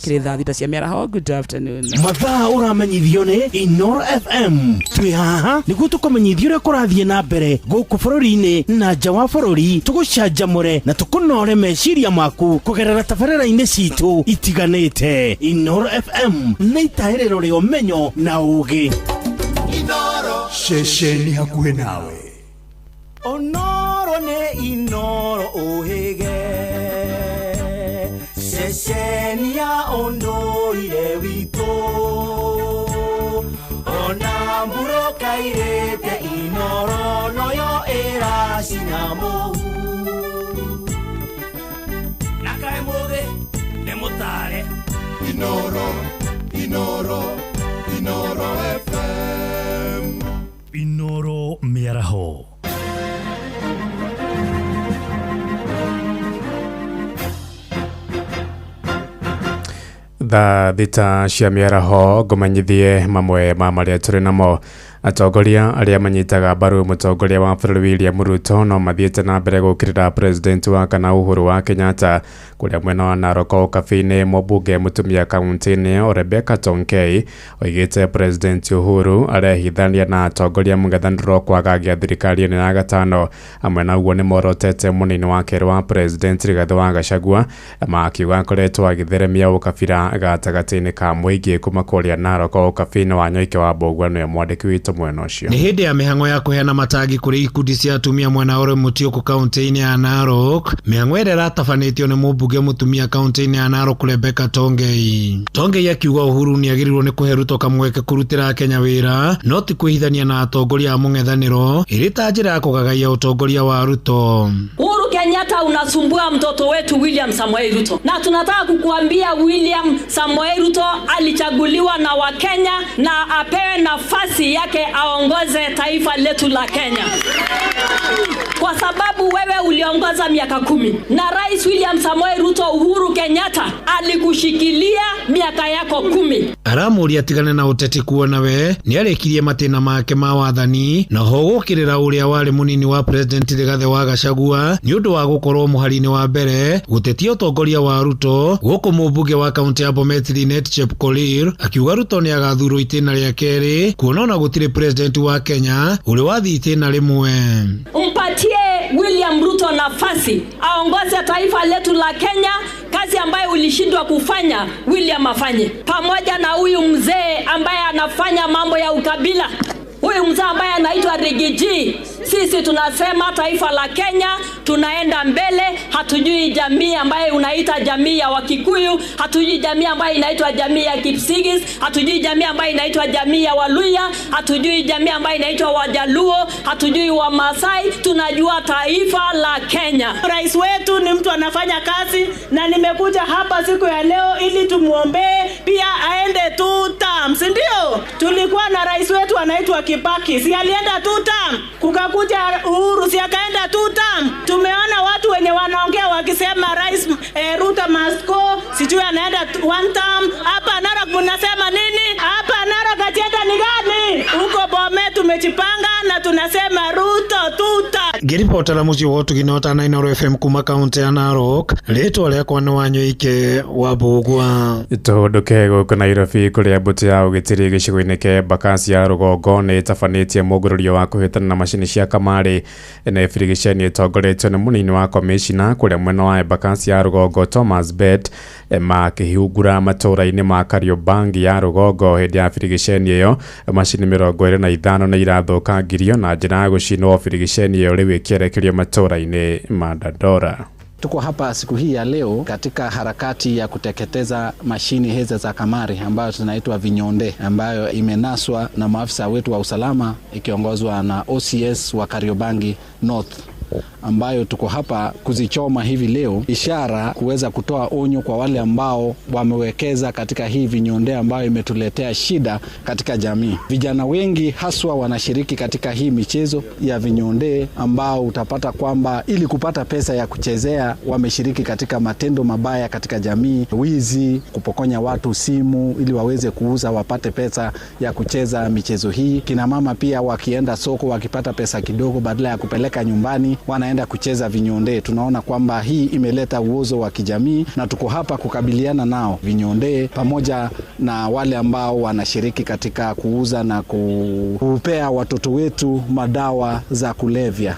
Kiritha thita cia mĩaraho. Good afternoon. Mathaa ũramenyithio nĩ Inoro FM. Twĩ haha nĩguo tũkũmenyithia ũrĩa kũrathiĩ na mbere gũkũ bũrũri-inĩ na nja wa bũrũri, tũgũcanjamũre na tũkũnore meciria maku kũgerera tabarĩra-inĩ citũ itiganĩte. Inoro FM nĩ itaĩrĩro rĩa ũmenyo na ũũgĩ. Inoro ceceni hakuhĩ nawe. Onoro nĩ Inoro ũhĩge Sesenia ondoire wito Ona mburo kairete Inoro noyo era sinamo Nakae mode nemotare Inoro FM Inoro mĩaraho. Thaa thita cia mĩaraho ngũmenyithie mamwe ma marĩa tũrĩ namo. Atongoria arĩa manyitaga mbaru mũtongoria wa bũrũri William Ruto no mathiĩte na mbere gũkĩrĩra president wa kana Uhuru wa Kenyatta kũrĩa mwena wa Narok kabe-inĩ. Mũmbunge mũtumia kaunti-inĩ Rebecca Tonkei oigĩte president Uhuru arehithania na atongoria mũng'ethanĩro kwagagia thirikari-inĩ ya gatano. Amwe naguo nĩ morotete mũnini wa kerĩ wa president Rigathĩ wa Gachagua makiuga akoretwo agĩtheremia ũkabira gatagatĩ-inĩ ka mũingĩ kuma kũrĩa Narok kabe-inĩ wa Nyoike wa Mbũgua nĩwe mwandĩki witũ mwena ũcio. Nĩ hĩndĩ ya mĩhang'o ya kũheana matangi kũrĩ ikundi cia atumia mwena ũrĩa Mutiũkũ kaunti-inĩ ya Narok. Mĩhang'o ĩrĩa ĩratabanĩtio nĩ mũmbunge mũtumia kaunti-inĩ ya Narok Rebecca Tonkei. Tonkei akiuga Uhuru nĩ agĩrĩirwo nĩ kũhe Ruto kamweke kũrutĩra Kenya wĩra no ti kwĩhithania na atongoria a mũng'ethanĩro ĩrĩ ta njĩra ya kũgagaia utongoria wa Ruto. Uhuru Kenyatta unasumbua mtoto wetu William Samoei Ruto, na tunataka kukuambia William Samoei Ruto alichaguliwa na Wakenya na apewe nafasi yake aongoze taifa letu la Kenya. kwa sababu wewe uliongoza miaka 10 na Rais William Samoei Ruto Uhuru Kenyatta alikushikilia miaka yako 10. Aramuria tigane na uteti kuona we ni arekirie matina make ma wathani na hogukirira uria wari munini wa president Rigathi wa Gachagua ni undu wa gukorwo muharini wa mbere gutetia utongoria wa Ruto guku mubunge wa kaunti ya Bomet Linet Chepkorir akiuga Ruto ni agathurwo itena ria keri kuona gutire president wa Kenya uri wathi itena rimwe. Mpatie William Ruto nafasi aongoze taifa letu la Kenya, kazi ambayo ulishindwa kufanya William afanye, pamoja na huyu mzee ambaye anafanya mambo ya ukabila, huyu mzee ambaye anaitwa Rigiji. Sisi tunasema taifa la Kenya tunaenda mbele, hatujui jamii ambaye unaita jamii ya Wakikuyu, hatujui jamii ambaye inaitwa jamii ya Kipsigis, hatujui jamii ambaye inaitwa jamii ya Waluya, hatujui jamii ambaye inaitwa Wajaluo, hatujui wa Masai, tunajua taifa la Kenya. Rais wetu ni mtu anafanya kazi na nimekuja hapa siku ya leo ili tumuombee pia aende 2 terms, ndio? Tulikuwa na rais wetu anaitwa Kibaki, si alienda 2 term? Kukakuja Uhuru, si akaenda 2 term? Tumeona watu wenye wanaongea wakisema rais Ruto must go, sijui anaenda 1 term. Hapa Narok mnasema nini? Hapa Narok ajenda ni gani? Huko Bomet tumejipanga na tunasema Ruto 2 term. Ngiripota la muci wotu ginota na Inoro FM kuma kaunti ya Narok ritwa riakwa ni Wanyoike wa Bugwa. Itohodoke guku Nairobi kuria mbuti ya ugitiri gicigo-ini kia Embakasi ya rugongo ni itafanĩtie mũgũrũrio wa kũhĩtana na macini cia kamari na irigiceni itongoretio ni munini wa komishina kuria mwena wa Embakasi ya rugongo Thomas Bet makĩhingũra matũra-inĩ ma Kariobangi ya rugongo hĩndĩ ya irigiceni iyo. Macini 25 na irathũkangirio na njĩra ya gũcinwo irigiceni iyo rĩu ĩkĩerekerio matũra-inĩ ma Dandora. Tuko hapa siku hii ya leo katika harakati ya kuteketeza mashini hizi za kamari ambayo tunaitwa vinyonde, ambayo imenaswa na maafisa wetu wa usalama ikiongozwa na OCS wa Kariobangi North, ambayo tuko hapa kuzichoma hivi leo, ishara kuweza kutoa onyo kwa wale ambao wamewekeza katika hii vinyonde ambayo imetuletea shida katika jamii. Vijana wengi haswa wanashiriki katika hii michezo ya vinyonde, ambao utapata kwamba ili kupata pesa ya kuchezea wameshiriki katika matendo mabaya katika jamii, wizi, kupokonya watu simu ili waweze kuuza wapate pesa ya kucheza michezo hii. Kina mama pia wakienda soko wakipata pesa kidogo, badala ya kupeleka nyumbani wanaenda kucheza vinyonde. Tunaona kwamba hii imeleta uozo wa kijamii na tuko hapa kukabiliana nao vinyonde, pamoja na wale ambao wanashiriki katika kuuza na kupea watoto wetu madawa za kulevya.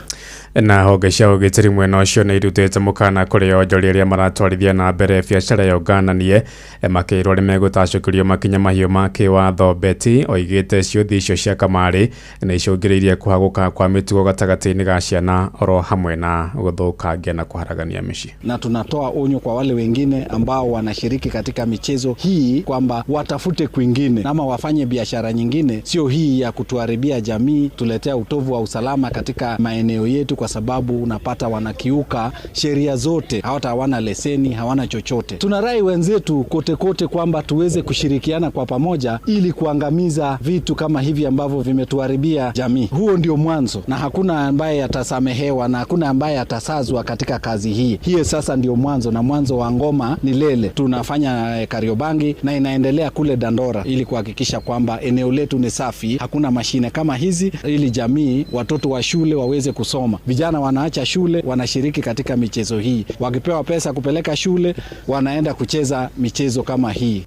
Na honge cia ugitiri mwena ucio ni irutite mukana kuri onjori aria maratwarithia na mbere biacara ya ugananie makirwo ni megutacukirio makinya mahiu ma kiwatho. Beti oigite ciuthi icio cia kamari na icungiriirie kuhaguka kwa mitugo gatagati-ini ga ciana oro hamwe na guthukangia na kuharagania micii. Na tunatoa onyo kwa wale wengine ambao wanashiriki katika michezo hii kwamba watafute kwingine ama wafanye biashara nyingine, sio hii ya kutuharibia jamii, tuletea utovu wa usalama katika maeneo yetu, kwa sababu unapata wanakiuka sheria zote, hawana leseni, hawana chochote. Tunarai wenzetu kote kote kwamba tuweze kushirikiana kwa pamoja ili kuangamiza vitu kama hivi ambavyo vimetuharibia jamii. Huo ndio mwanzo, na hakuna ambaye atasamehewa na hakuna ambaye atasazwa katika kazi hii. Hiyo sasa ndio mwanzo, na mwanzo wa ngoma ni lele. Tunafanya Kariobangi na inaendelea kule Dandora ili kuhakikisha kwamba eneo letu ni safi, hakuna mashine kama hizi, ili jamii, watoto wa shule waweze kusoma. Vijana wanaacha shule, wanashiriki katika michezo hii. Wakipewa pesa kupeleka shule, wanaenda kucheza michezo kama hii.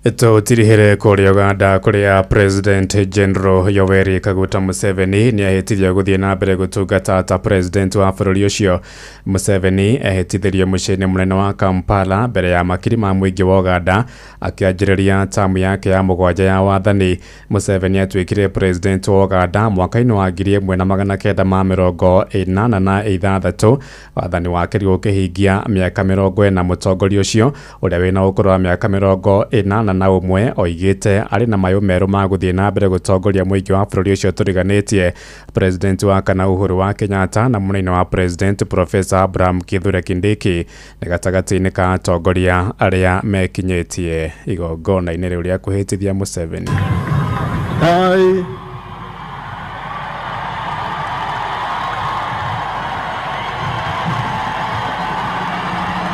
Ito tirihere kuria Uganda kuria President General Yoweri Kaguta Museveni ni ahitirie guthie na mbere gutungata ta president wa bururi ucio. Museveni ahitithirie mucene munene wa Kampala mbere ya makiri ma mwingi wa Uganda akianjiriria tamu yake ya mugwanja ya wathani. Museveni atwikire president wa Uganda mwaka-ini wa 1986 wathani wake gukihingia miaka 40 mutongoria ucio uria wina ukuru wa miaka 40 na umwe oigite ari na mayo meru ma guthie na mbere gutongoria mwingi wa bururi ucio turiganitie. President wa kana Uhuru wa Kenyatta na munene wa president Professor Abraham Kithure Kindiki ni gatagati-ini ka atongoria aria mekinyitie igongona-ini riu ria kuhitithia Museveni.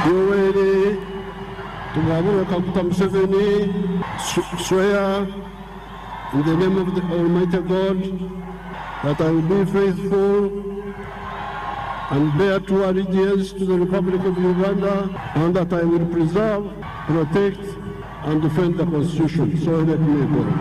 Yoweri Tugaburo Kaguta Museveni swear in the name of the Almighty God that I will be faithful and bear true allegiance to the Republic of Uganda, and that I will preserve, protect, and defend the Constitution. So help me God.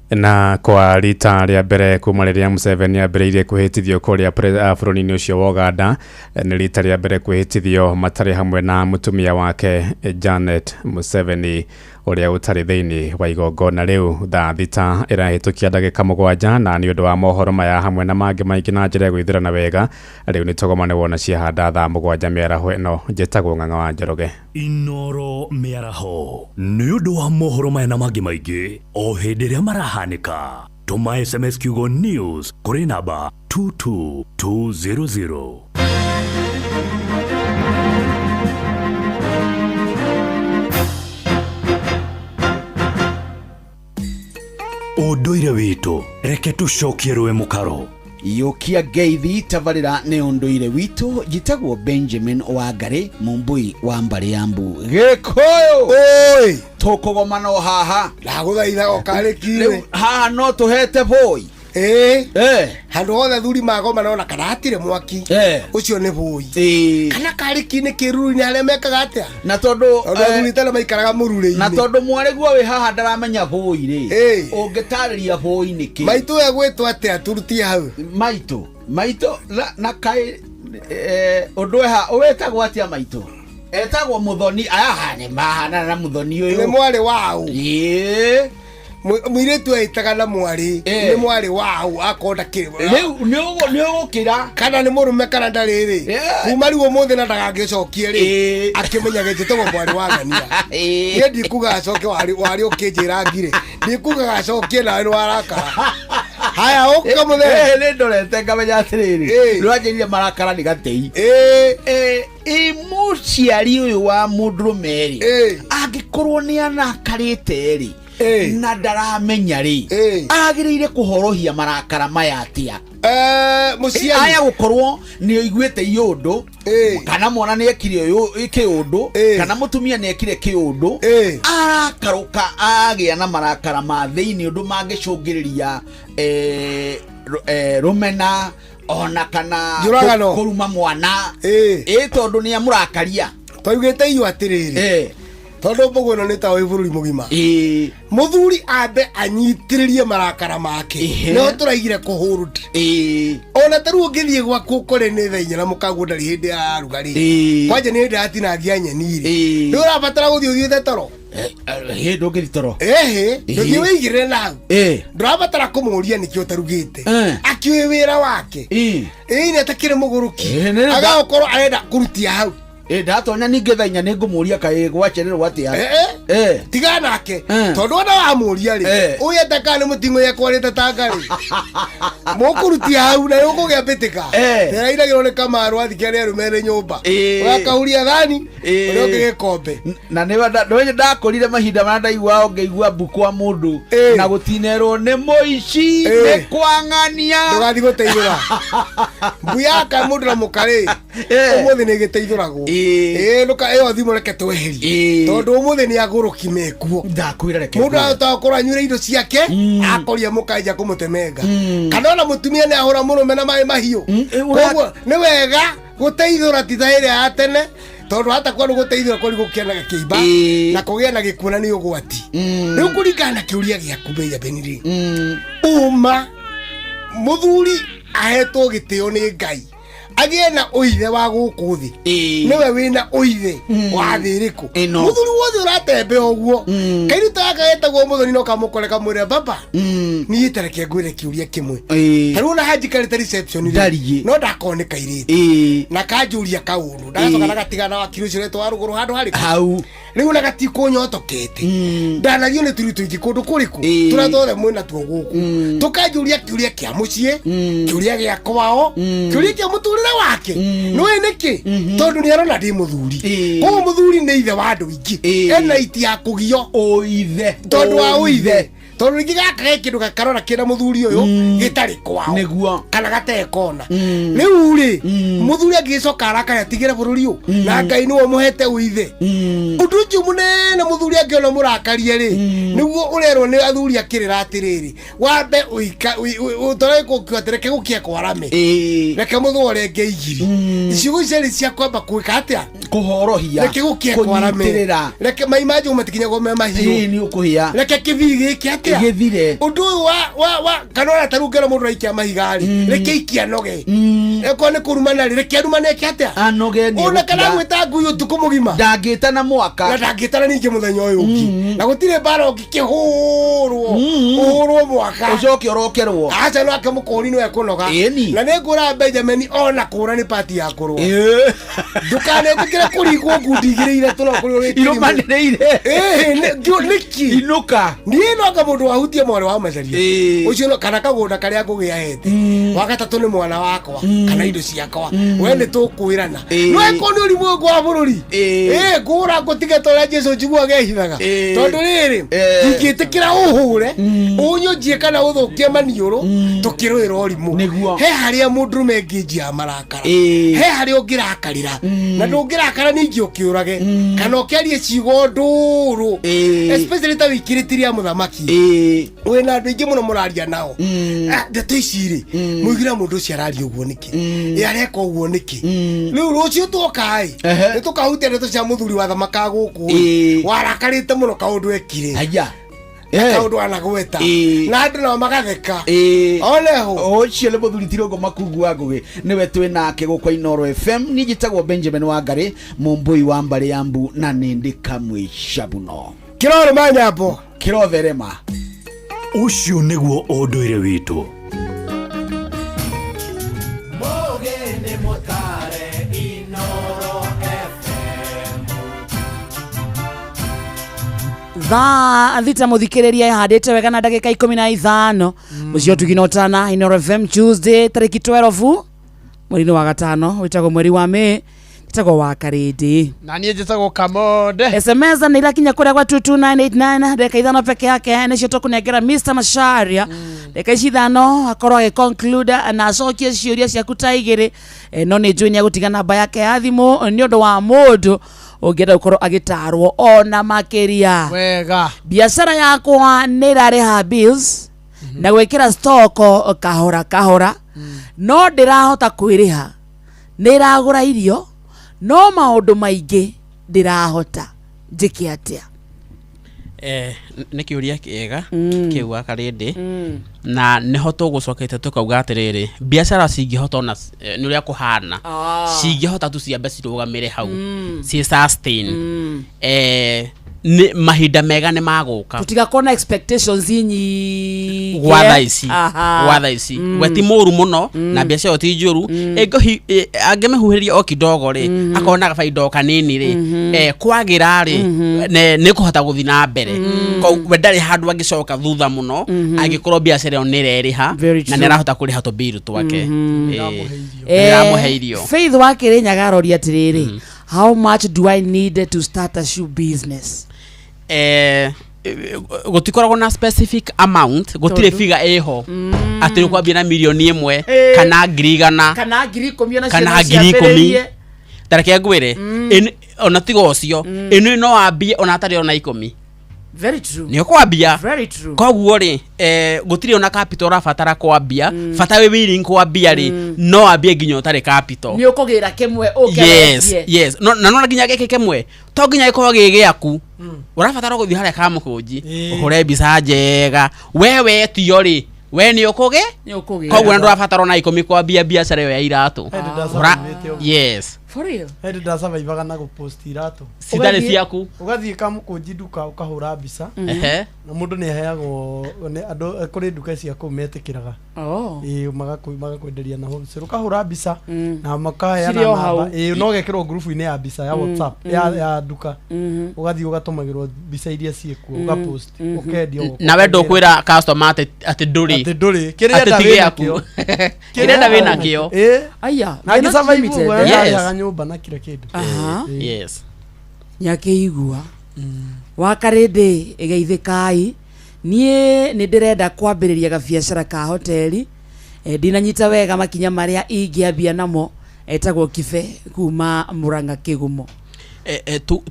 Na kwa rita rĩa mbere kuma rĩrĩa Museveni ambĩrĩirie kwĩhĩtithio kũrĩa bũrũri-inĩ ũcio wa Uganda, nĩ rita rĩa mbere kwĩhĩtithio matarĩ hamwe na mũtumia wake Janet Museveni ũrĩa ũtarĩ thĩinĩ wa igongona rĩu. Thaa thita ĩrahĩtũkia ndagĩka 7 na nĩ ũndũ wa mohoro maya hamwe na mangĩ maingĩ na njĩra gwĩthirana wega rĩu nĩ tũgomane wona ciahanda thaa 7 mĩaraho ĩno. Njĩtagwo Ng'ang'a wa Njoroge. Inoro mĩaraho nĩ ũndũ wa mohoro maya na mangĩ maingĩ o hĩndĩ ĩrĩa marahanĩka. Tũma SMS kiugo news kũrĩ namba 22200. Ũndũire witũ reke tũcokie rũe mũkaro. Yokia Geithi tabarĩra nĩ ũndũire witũ. Njĩtagwo Benjamin Wangari Mumbui wa Mbariambu. Gĩkũyũ oi tũkũgomana o haha ndagũthaitha okarĩkire haha no tũhete boy handũ hothe thuri magomana ona kana hatirĩ mwaki ũcio nĩ boy kana karĩki-inĩ kĩruru-inĩ arĩa mekaga atĩa na tondũ thuri tene maikaraga mũrũrĩ-inĩ na tondũ mwarĩguo wĩ haha ndaramenya boy rĩ ũngĩtarĩria boy nĩkĩ maitũ egwĩtwo atĩa turutie hau maitũ na kaĩ ũndũ ha ũwĩtagwo atĩa maitũ etagwo Muthoni aya nĩ mahana na Muthoni ũyũ nĩ mwarĩ wao mũirĩtu aitaga na mwarĩ nĩ mwarĩ wao akonda kĩrĩmo nĩ ũgũkĩra kana nĩ mũrũme kana ndarĩrĩ kuma rĩu ũmũthĩ na ndagagĩcokie rĩ akĩmenyaga njĩtagwo mwarĩ wa ng'ania niĩ ndikuga acoke warĩ ũkĩnjĩra ngire ndikuga acokie nawe nĩ warakara haya ũka mũthee nĩ ndorete ngamenya atĩrĩrĩ rwanjĩrire marakara nĩ gatei mũciari ũyũ wa mũndũrũme rĩ angĩkorwo nĩ anakarĩte rĩ na ndaramenya rĩ agĩrĩire kũhorohia marakara maya atĩa mũciari aya gũkorwo nĩ oiguĩte iũndũ kana mwana nĩ ekire kĩũndũ kana mũtumia nĩ ekire kĩũndũ arakarũka agĩa na marakara ma thĩinĩ ũndũ mangĩcũngĩrĩria rũmena ona kana kũruma mwana tondũ nĩ amũrakaria twaugĩte iyo atĩrĩrĩ tondũ mbũgũ ĩno nĩ ta wĩ bũrũri mũgima mũthuri ambe anyitĩrĩrie marakara make nĩho tũraigire kũhũrũti ona tarĩu ũngĩthiĩ gwaku ũkore nĩ thaa 4 na mũkaguo ndarĩ hĩndĩ ya ruga rĩ kwanja nĩ hĩndĩ yatinangia nyeni rĩ nĩ ũrabatara gũthiĩ ũthiĩte toro hĩndĩ ũngĩthi toro ndũthiĩ wĩigĩrĩre nahau ndũrabatara kũmũria nĩkĩo ũtarugĩte akĩũĩ wĩra wake nĩ atakĩrĩ mũgũrũki agakorwo arenda kũrutia hau ndatonya ningĩ thaa 4 nĩngũmũria kaĩ gwacererwo atĩa tiga nake tondũ ona wamũria rĩ ũyũ ataka nĩ mũting'ũ yakwarĩte ta ngarĩ mũkũrutia hau na ũkũgĩa mbĩtĩka ndĩrairagĩrwo nĩ Kamaru athike arĩa arũme nyũmba ũgakauria thani ũrĩa ũngĩ gĩkombe na nĩ ndakũrire mahinda marĩa ndaiguaga ngĩigua mbuku wa mũndũ na gũtinerwo nĩ mũici nĩ kwang'ania ndũgathiĩ gũteithũra mbuyaka mũndũ na mũkarĩ ũmũthĩ nĩ gĩteithũragwo ĩyo thimũ reke tweherie tondũ ũmũthĩ nĩ agũrũki mekuo ndakwĩra reke mũndũ arahota gũkorwo anyuire indo ciake akoria mũkanja kũmũtemenga kana ona mũtumia nĩ ahũra mũrũme na maĩ mahiũ koguo nĩ wega gũteithũra ti ta ĩrĩa ya tene tondũ hata kwa gũteithũra kũrĩ gũkĩanaga kĩimba na kũgĩa na gĩkuona nĩ ũgwati rĩu kũringana na kĩũria gĩaku Beja Benirĩ uma mũthuri ahetwo gĩtĩo nĩ Ngai agĩe na ũithe wa gũkũ thĩ nĩwe wĩna ũithe wa thĩ ĩrĩkũ mũthuri wothe ũratembea ũguo kairĩtu gaka getagwo Muthoni no kamũkore kamwĩre baba niĩ tareke ngwĩre kĩũria kĩmwe tarĩu ona hanjikarĩte reception no ndakone kairĩtu na kanjũria kaũndũ ndagacoka na gatigana wa kiro ũcio retwo wa rũgũrũ handũ harĩ hau rĩu na gatikũnyotokete ndanagio nĩ tũri tũingĩ kũndũ kũrĩkũ tũrĩa tuothe mwĩna tuo gũkũ tũkanjũria kĩũria kĩa mũciĩ kĩũria gĩa kwao kĩũria kĩa mũtũrĩre wake nĩwe nĩkĩ tondũ nĩ arona ndĩ mũthuri koguo mũthuri nĩ ithe wa andũ aingĩ ena iti ya kũgio ũithe tondũ wa ũithe tondu gigaka kindu gakarora kina muthuri uyu gitari kwao niguo kana gatekona riu ri muthuri agicoka araka atigire bururi u na Ngai ni muhete uithe undu ucio munene muthuri angiona murakarie ri niguo urerwo ni athuri akirira atiriri wambe uika utore kukiatereke gukia kwarame reke muthore ngeigiri icigo iceri cia kwamba kwika atia kuhorohia reke gukia kwarame reke maimaje umatikinya gome mahiu ni ukuhia reke kithi giki atia githire undu wa kanora tarungera mundu aikia mahigari reke ikia noge eko ni kurumana reke arumane atia anoge ni ona kana gwita ngui utuku mugima ndangita na mwaka na ndangita na ninge muthenya uyu ungi na gutire baro ngikihurwo mwaka ucoke orokerwo acha no akamukuri no ekunoga na negura Benjamin ona kura ni party ya kurwa dukane tikira kurigwo ngundigirire tuno kuri iromanereire niki inuka ni no ka mundu wahutie mwari wa macaria ucio no kana kagunda karia ngugia hete wagatatu ni mwana wakwa kana indo ciakwa we ni tukwirana no ekoni uri mwe gwa bururi ngura ngutiga toria Jesu njigua gehithaga tondu riri ingitikira uhure unyojie kana uthukie maniuru tukirwira urimu he haria mundu menginjia marakara he haria ungirakarira na ndungirakara ningi ukiurage kana ukiarie cigo nduru especially ta wikiritiria muthamaki wena andu ingi muno muraria nao ndeto iciri muigira mundu ucio araria uguo niki areka uguo niki riu rucio tuokai ni tukahutia ndeto cia muthuri wa thamaka guku warakarite muno kaundu ekire aya kaundu anagweta na andu no magatheka oneho ucio le muthuri tirongo makugua ngugi niwe twi nake gukwa Inoro FM ni gitagwo Benjamin Wangari mumbui wa mbari yambu na nindi kamwisha buno kirore manyambo kiroverema ucio niguo unduire witu thita muthikiriria handite wega na ndagika 15 mucio tuginotana Inoro FM Tuesday tariki 12 mweri wa gatano witagwo mweri wa Mei gitagwo wa Karindi na niĩ njĩtagwo Kamode SMS nĩ irakinya kũrĩa gwa 22989 ndeka ithano peke yake nicio tũkũnengera Mr Masharia ndeka ici ithano akorwo agĩconclude na acokie ciũria ciaku ta igĩrĩ no nĩ njũĩ nĩ agũtiga namba yake ya thimũ nĩ ũndũ wa mũndũ ũngĩenda gũkorwo agĩtarwo ona makĩria wega biacara yakwa nĩ ĩrarĩha bills na gwĩkĩra stoko kahora kahora no ndĩrahota kwĩrĩha nĩ ĩragũra irio no maũndũ maingĩ ndĩrahota njĩke atĩa nĩ kĩũria kĩega kĩu Akarĩndĩ na nĩho tũgũcokete tukauga atĩrĩrĩ biacara cingĩhota ona nĩ ũrĩa kũhana cingĩhota tu ciambe cirũgamĩre hau ci sustain ni mahinda mega nĩ magũka tutigakona expectations nyingi gwatha ici weti mũru mũno na biacara ti njũru angĩmĩhuhĩria o kidogo rĩ akona faida kanini rĩ kwagira rĩ nĩ kũhota gũthiĩ na mbere we ndarĩ handũ angĩcoka thutha mũno angĩkorwo biacara ĩyo nĩ ĩrerĩha na nĩ arahota kũrĩha tũbiru twake nĩramũheirio Faith Wakĩrĩ Nyagaroria atĩrĩrĩ how much do I need to start a shoe business gutikoragwo na specific amount gutire figa eho ati ni kwambia na milioni 1 kana 100 kana 10,000 kana 10,000 tareke ngwire ona tigo cio ino no wambie ona atari ona 10 very true ni kwambia very true koguo ri gutire ona capital rafatara kwambia fata we willing kwambia ri no wambie nginya utari capital ni ukugira kemwe yes no nginya geke kemwe to nginya ikorwo gigiaku urafatara guthi haria kamukunji uhure mbica njega wewe tio ri we ni ukuge koguo ndo rafatara na 10 kwambia biacara yo ya iratu yes for real hedi da survive na go post iratu sidale ciaku ugathie kamukunji duka ukahura mbica na mundu ni aheagwo andu kuri duka cia kumetikiraga magakwenderia na wholesale ukahura mbica na makaya na namba no gekirwo group ine ya mbica ya WhatsApp ya duka ugathie ugatumagirwo mbica iria ciekuo ugapost ukendio na we ndokwira customer ati nduri kiria nda wina kio aya na ngi survive ya nyumba na kila kindu yes nyake igua Wakarĩndĩ ĩgeithikai nie nĩ ndĩrenda kwambĩrĩria gabiacara ka hoteli ndinanyita wega makinya marĩa ingĩambia namo etagwo Kibe kuma Murang'a Kĩgumo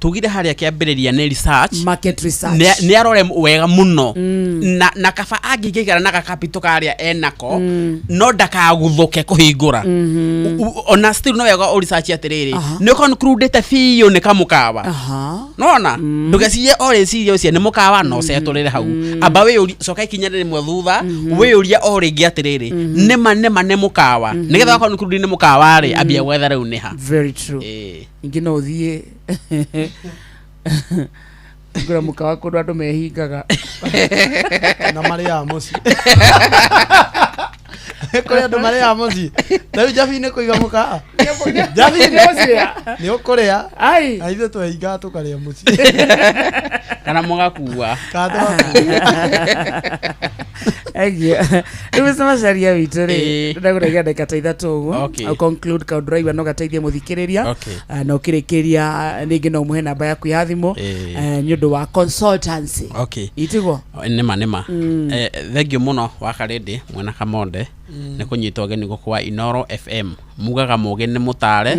tugire haria kiambiriria ni research market research ni arore wega muno na kaba angigikara na capital karia enako no ndakaguthuke kuhingura ona still no wega o research atiriri ni conclude fiyo ni kamukawa nona ndugeciye ore cirio cia ni mukawa no setulire hau amba we uri coka ikinyarire mwe thutha we uria ore ngi atiriri nema ne mukawa nigetha conclude ni mukawa ri ambia gwetha riu ni ha very true ingino uthie ngura mukawa kundu andu mehingaga na maria muci kuri andu maria muci na Javi ni kuiga mukawa Javi ni ukuria ai aithe twehinga tukaria muci kana mugakuwa Egyo nimesema sharia witu ri ndaguragia ndeka ta ithatu uguo au conclude ka driver no gateithie muthikiriria na ukirikiria ningi no muhe namba yaku ya thimu nyundu wa consultancy itigo nema thengio muno wa Karindi mwena Kamonde ni kunyita ogeni gukwa Inoro FM mugaga muge ni mutare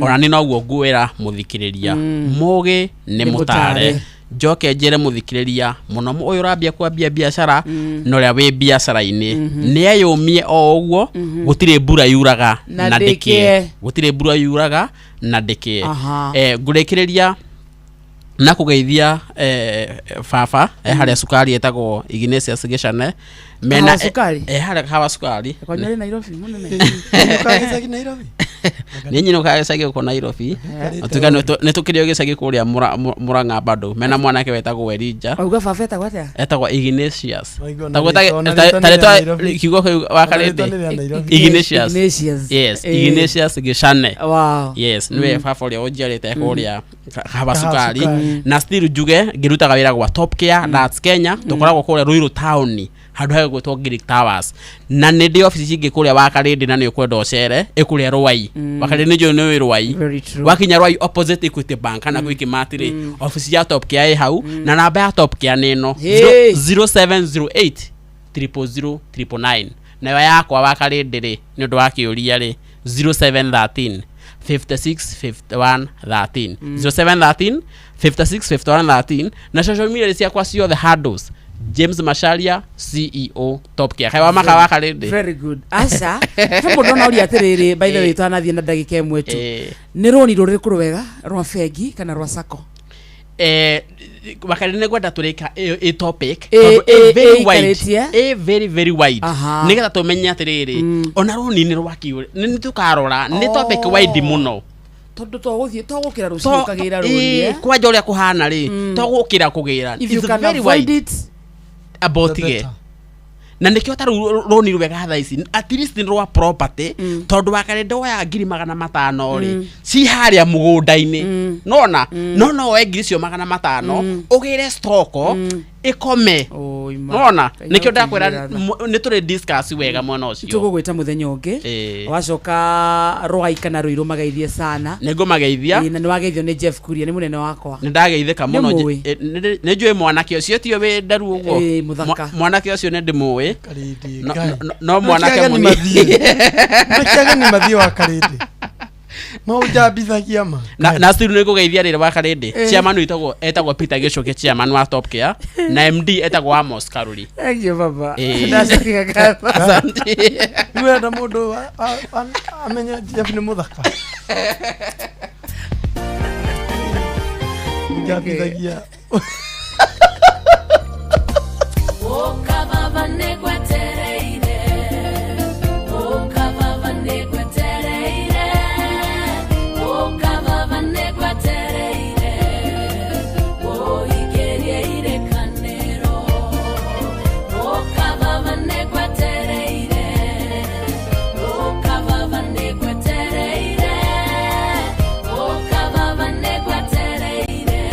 ona ni noguo nguira muthikiriria muge ni mutare joke njere muthikiriria muno uyu urambia kwambia biashara no ria wi biashara-ini ni ayumie o uguo gutire mbura yuraga na ndike gutire mbura yuraga na ndike ngurikiriria na kugeithia baba haria sukari etagwo Ignatius Gicane mena haria hawa sukari kwa nyeri Nairobi munene ukagicagi Nairobi ni nyino kagicagi ko Nairobi atukano netukirio gicagi kuria Murang'a bado mena mwanake wetagwo Elija auga baba etagwo atia etagwo Ignatius tagweta kigo wa Karindi Ignatius yes Ignatius Gicane wow yes niwe baba uria unjerete kuria hawa sukari na still juge ngirutaga wira gwa Top Care that's Kenya tukoragwo kuria Ruiru town handu hayo gwetwo Greek Towers na nä ndä office cingä kå rä a wa Karindi na nä å kwenda å cere ä kå rä a Rwai wa Karindi nä nä Rwai wakinya Rwai opposite Equity Bank kana gwä kä matirä office ya Top Care ä hau na namba ya Top Care nä no 0708 00009 nayo yakwa wa Karindi rä nä å ndå wa kä å ria rä 0713 565113 0713 565113 na social media ciakwa ciothe handles James Masharia CEO Top Care kaiwa maka wa Karindi very good asa fumo ndona uri atiriri by the way twanathie na ndagika imwe tu ni roni ruri kuru wega rwa fegi kana rwa sako wakati negwenda turika a topic very wide nigetha tumenye atiriri ona roni ni rwaki ni tukarora ni topic wide muno tondu togukira rucio kagira roni kwanja uria kuhana ri togukira kugira if you can avoid it about it na nikio ta roni rwega tha ici at least ni rwa property tondu wa Karindi ya 500 ri ci haria mugunda-ini nona no we ngiri cio 500 ugire stoko ikome nona nikio ndakwira ni turi discuss wega mwana ucio tugugwita muthenya ungi wacoka Rwai kana Ruiru magaithie sana nego magaithia na ni wageithio ni Jeff Kuria ni munene wakwa ni ndageithika muno ni njui mwanake ucio tio we ndaru uguo mwanake ucio ni ndimuwi no mwanake muni makiaga ni mathio wa Karindi maujambithagia ma na still ni kugeithia rire wa Karindi chairman etagwo Peter Gichuke chairman wa Top Care na MD etagwo Amos Karuri thank you baba ndasikia kama asante wewe ndo mundu amenya Jeff ni muthaka mujambithagia okababa negwetereire okababa negwetereire okababa negwetereire oigerie ire kanero okababa negwetereire okababa negwetereire okababa negwetereire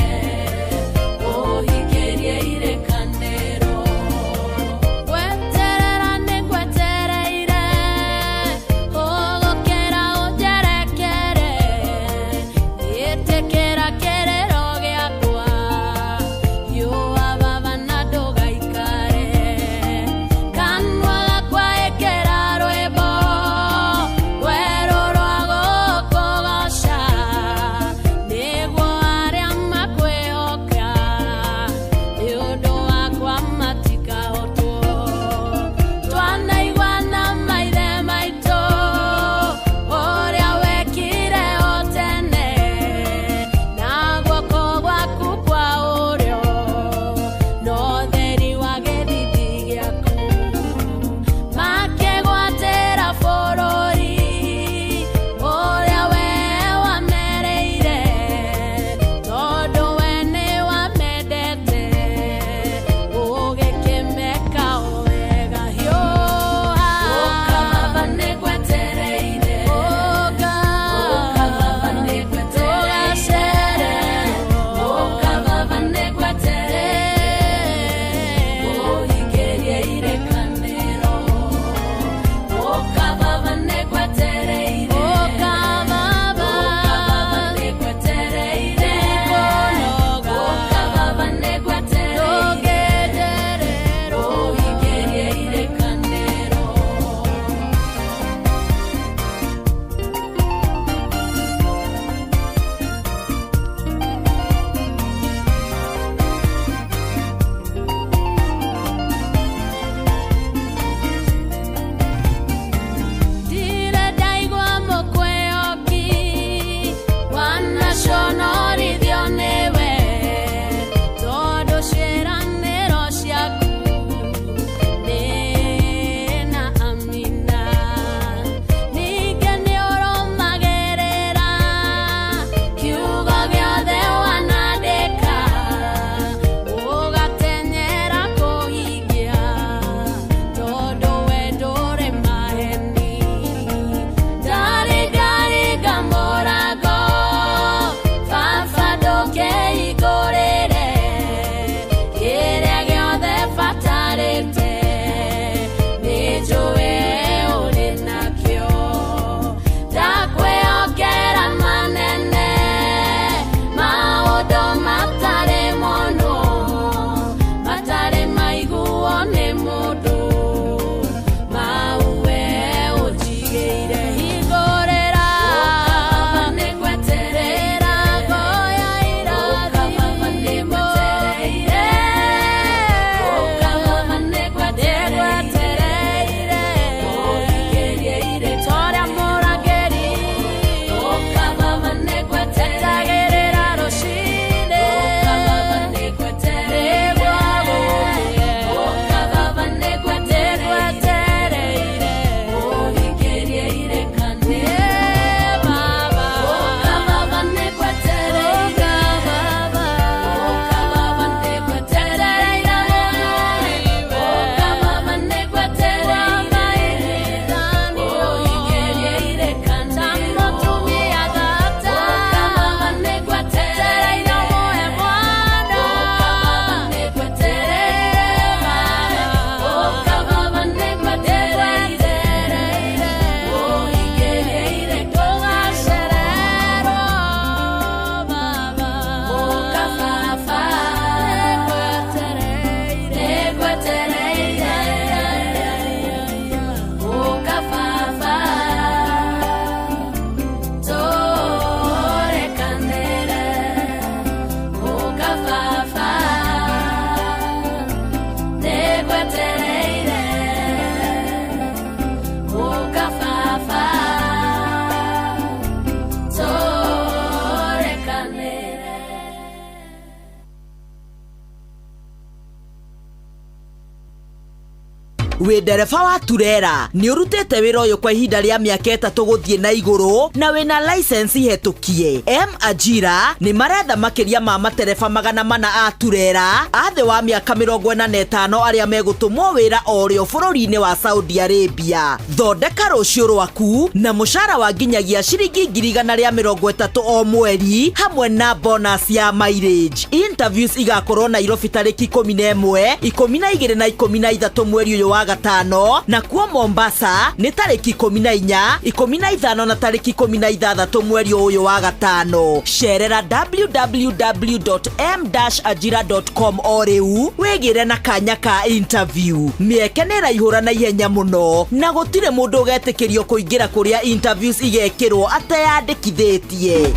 we ndereba wa turera ni urutete wira uyu kwa ihinda ria miaka 3 guthie na iguru na wina license hetukie. Ajira ni maretha makiria ma matereba 400 a turera athe wa miaka 45 aria megutumwo wira orio bururi-ini wa Saudi Arabia. Thondeka rucio rwaku na mushara wa nginyagia ciringi 130 o mweri hamwe na bonus ya mileage. Interviews igakorwo Nairobi tariki 11, 12 na 13 mweri uyu wa gatano, na kuo Mombasa ni tariki 14, 15 na tariki 16 mweri uyu wa gatano. Sherera www.m-ajira.com o riu wigire na kanya ka interview. Mieke ni raihura na ihenya muno na gutire mundu ugetikirio kuingira kuria interviews igekirwo ateyandikithitie.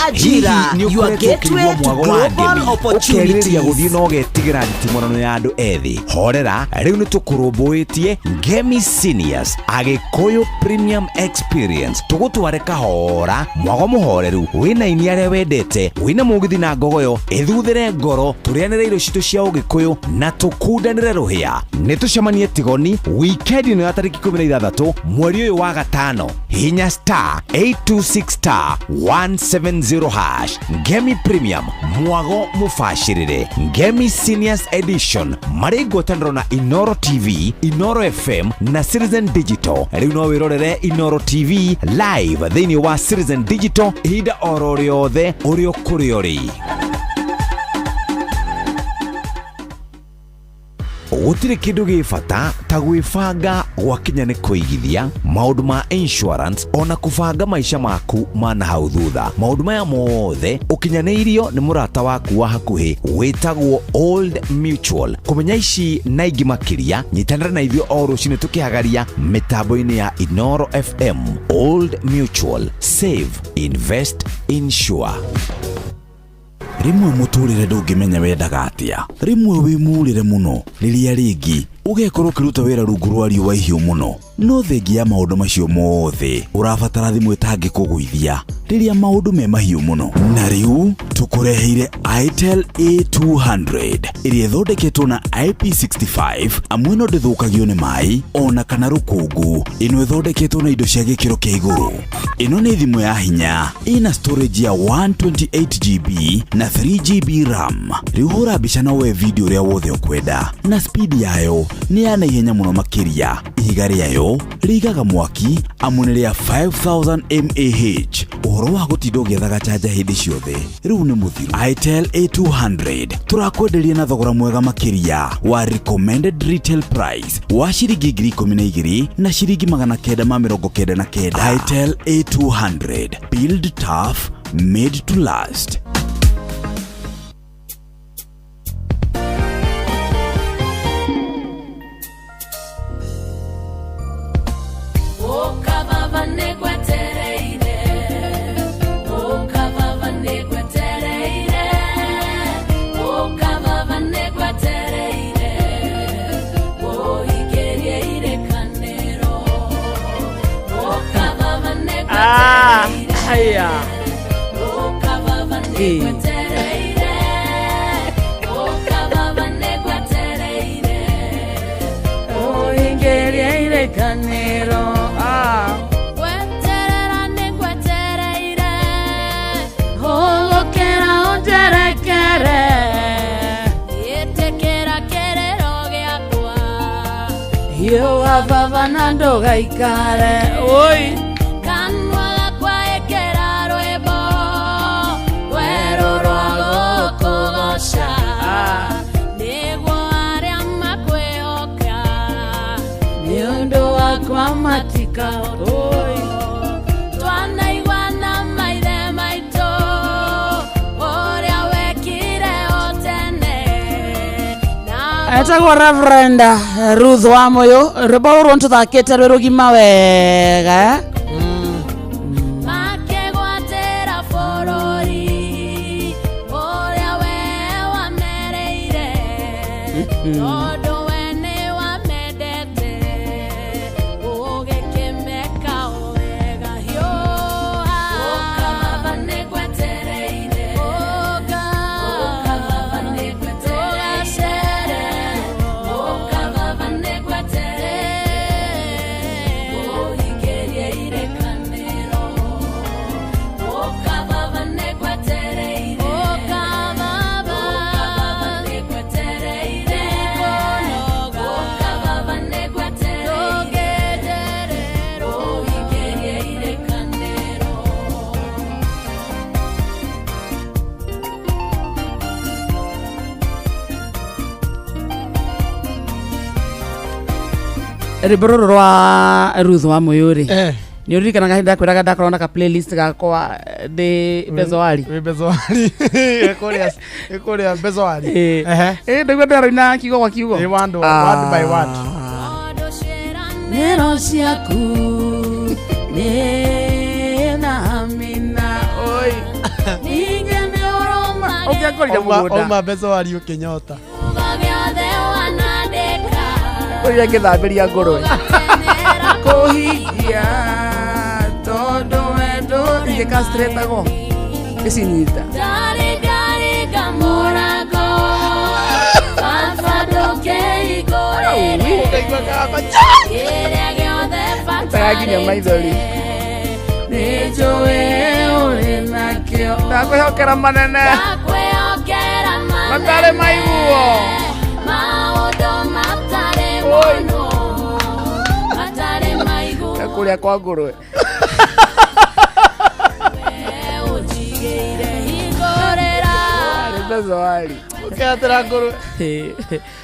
Ajira, your gateway to global opportunities. Guthii no getigira nditimorano ya andu ethi. Horera riu ni tukurumbuitie Ngemi Seniors Agikuyu Premium Experience. Tugutware kahora mwago muhoreru wina iniare wendete wina mugithi na ngogoyo ithuthere ngoro turianire iro citu cia Ugikuyu na tukundanire ruhia. Nitucemanie Tigoni weekend ni ya tariki 16 mweri uyu wa gatano. Hinya *826*170#. Ngemi Premium mwago mufashirire. Ngemi Seniors Edition marigwataniro na Inoro TV, Inoro FM na Citizen Digital. Riu no wirorere Inoro TV live thiini wa Citizen Digital ihinda oro riothe urio kuri ori. Gutire kindu gifata ta gwifanga gwakinya ni kuigithia maundu ma insurance ona kubanga maisha maku mana hau thutha. Maundu maya mothe ukinyanirio ni murata waku wa hakuhi witagwo Old Mutual. Kumenya ici na ingi makiria nyitanira na ithio o rucine tukihagaria mitambo-ini ya Inoro FM. Old Mutual, save, invest, insure. Rimwe muturire ndungimenya wendaga atia. Rimwe wimurire muno riria ringi ugekorwo kiruta wira rungu rwa riũa ihiũ muno. No thengi ya maundu macio mothe urabatara thimu itangi kuguithia riria maundu me mahiũ muno. Na riu tukureheire Itel A200 iria thondeketwo na IP65 amwe no ndithukagio ni mai ona kana rukungu. Ino ithondeketwo na indo cia gikiro kia iguru. Ino ni thimu ya hinya ina storage ya 128GB na 3GB RAM. Riu hura mbica na we video ria wothe ukwenda na speed yayo ni ya naihenya muno makiria. Ihiga riayo rigaga mwaki amune ria 5000 mAh. Uhoro wa gutinda ugiethaga chaja hindi ciothe riu ni muthiru. Itel A200 turakwenderia na thogora mwega makiria wa recommended retail price wa ciringi 12,000 na ciringi 999. Itel A200, build tough, made to last. Haya. Ingeria ile kanero. Weterera ne gwetereire. Hogokera onjerekere. Yetekera kerero giakwa. Yo ababa nando gaikare. Oi. Matika oi twana igwana maithe maito oria wekire otene na etagwo Reverend Ruth wa Moyo rwimbo rwo ntuthakite rwi rugima wega makegwatira borori oria we wamereire todo Riboro rwa Ruth wa Muyuri. Ni uririkana gahinda kwiraga ndakorwo na ka playlist gakwa de Bezoari. We Bezoari. Ekoria Bezoari. Ndagwa ndaraina kigo kwa kigo. Word by word. Nero ciaku nena mina oi. Ninge me oroma. Ukiakorira mugoda. Oma Bezoari ukinyota. Oya ngithambiria ngurwe. Kuhingia todo edo ngikastreta go. Isinyita. Gari gamorago. Afado ke igore. Taginya maithori. Nijoe ore nakio. Ndakwihokera manene. Matare maiguo. Maodo matare mono. Matare maiguo. Kuria kwa ngurwe. Bezoari. Ukatera ngurwe.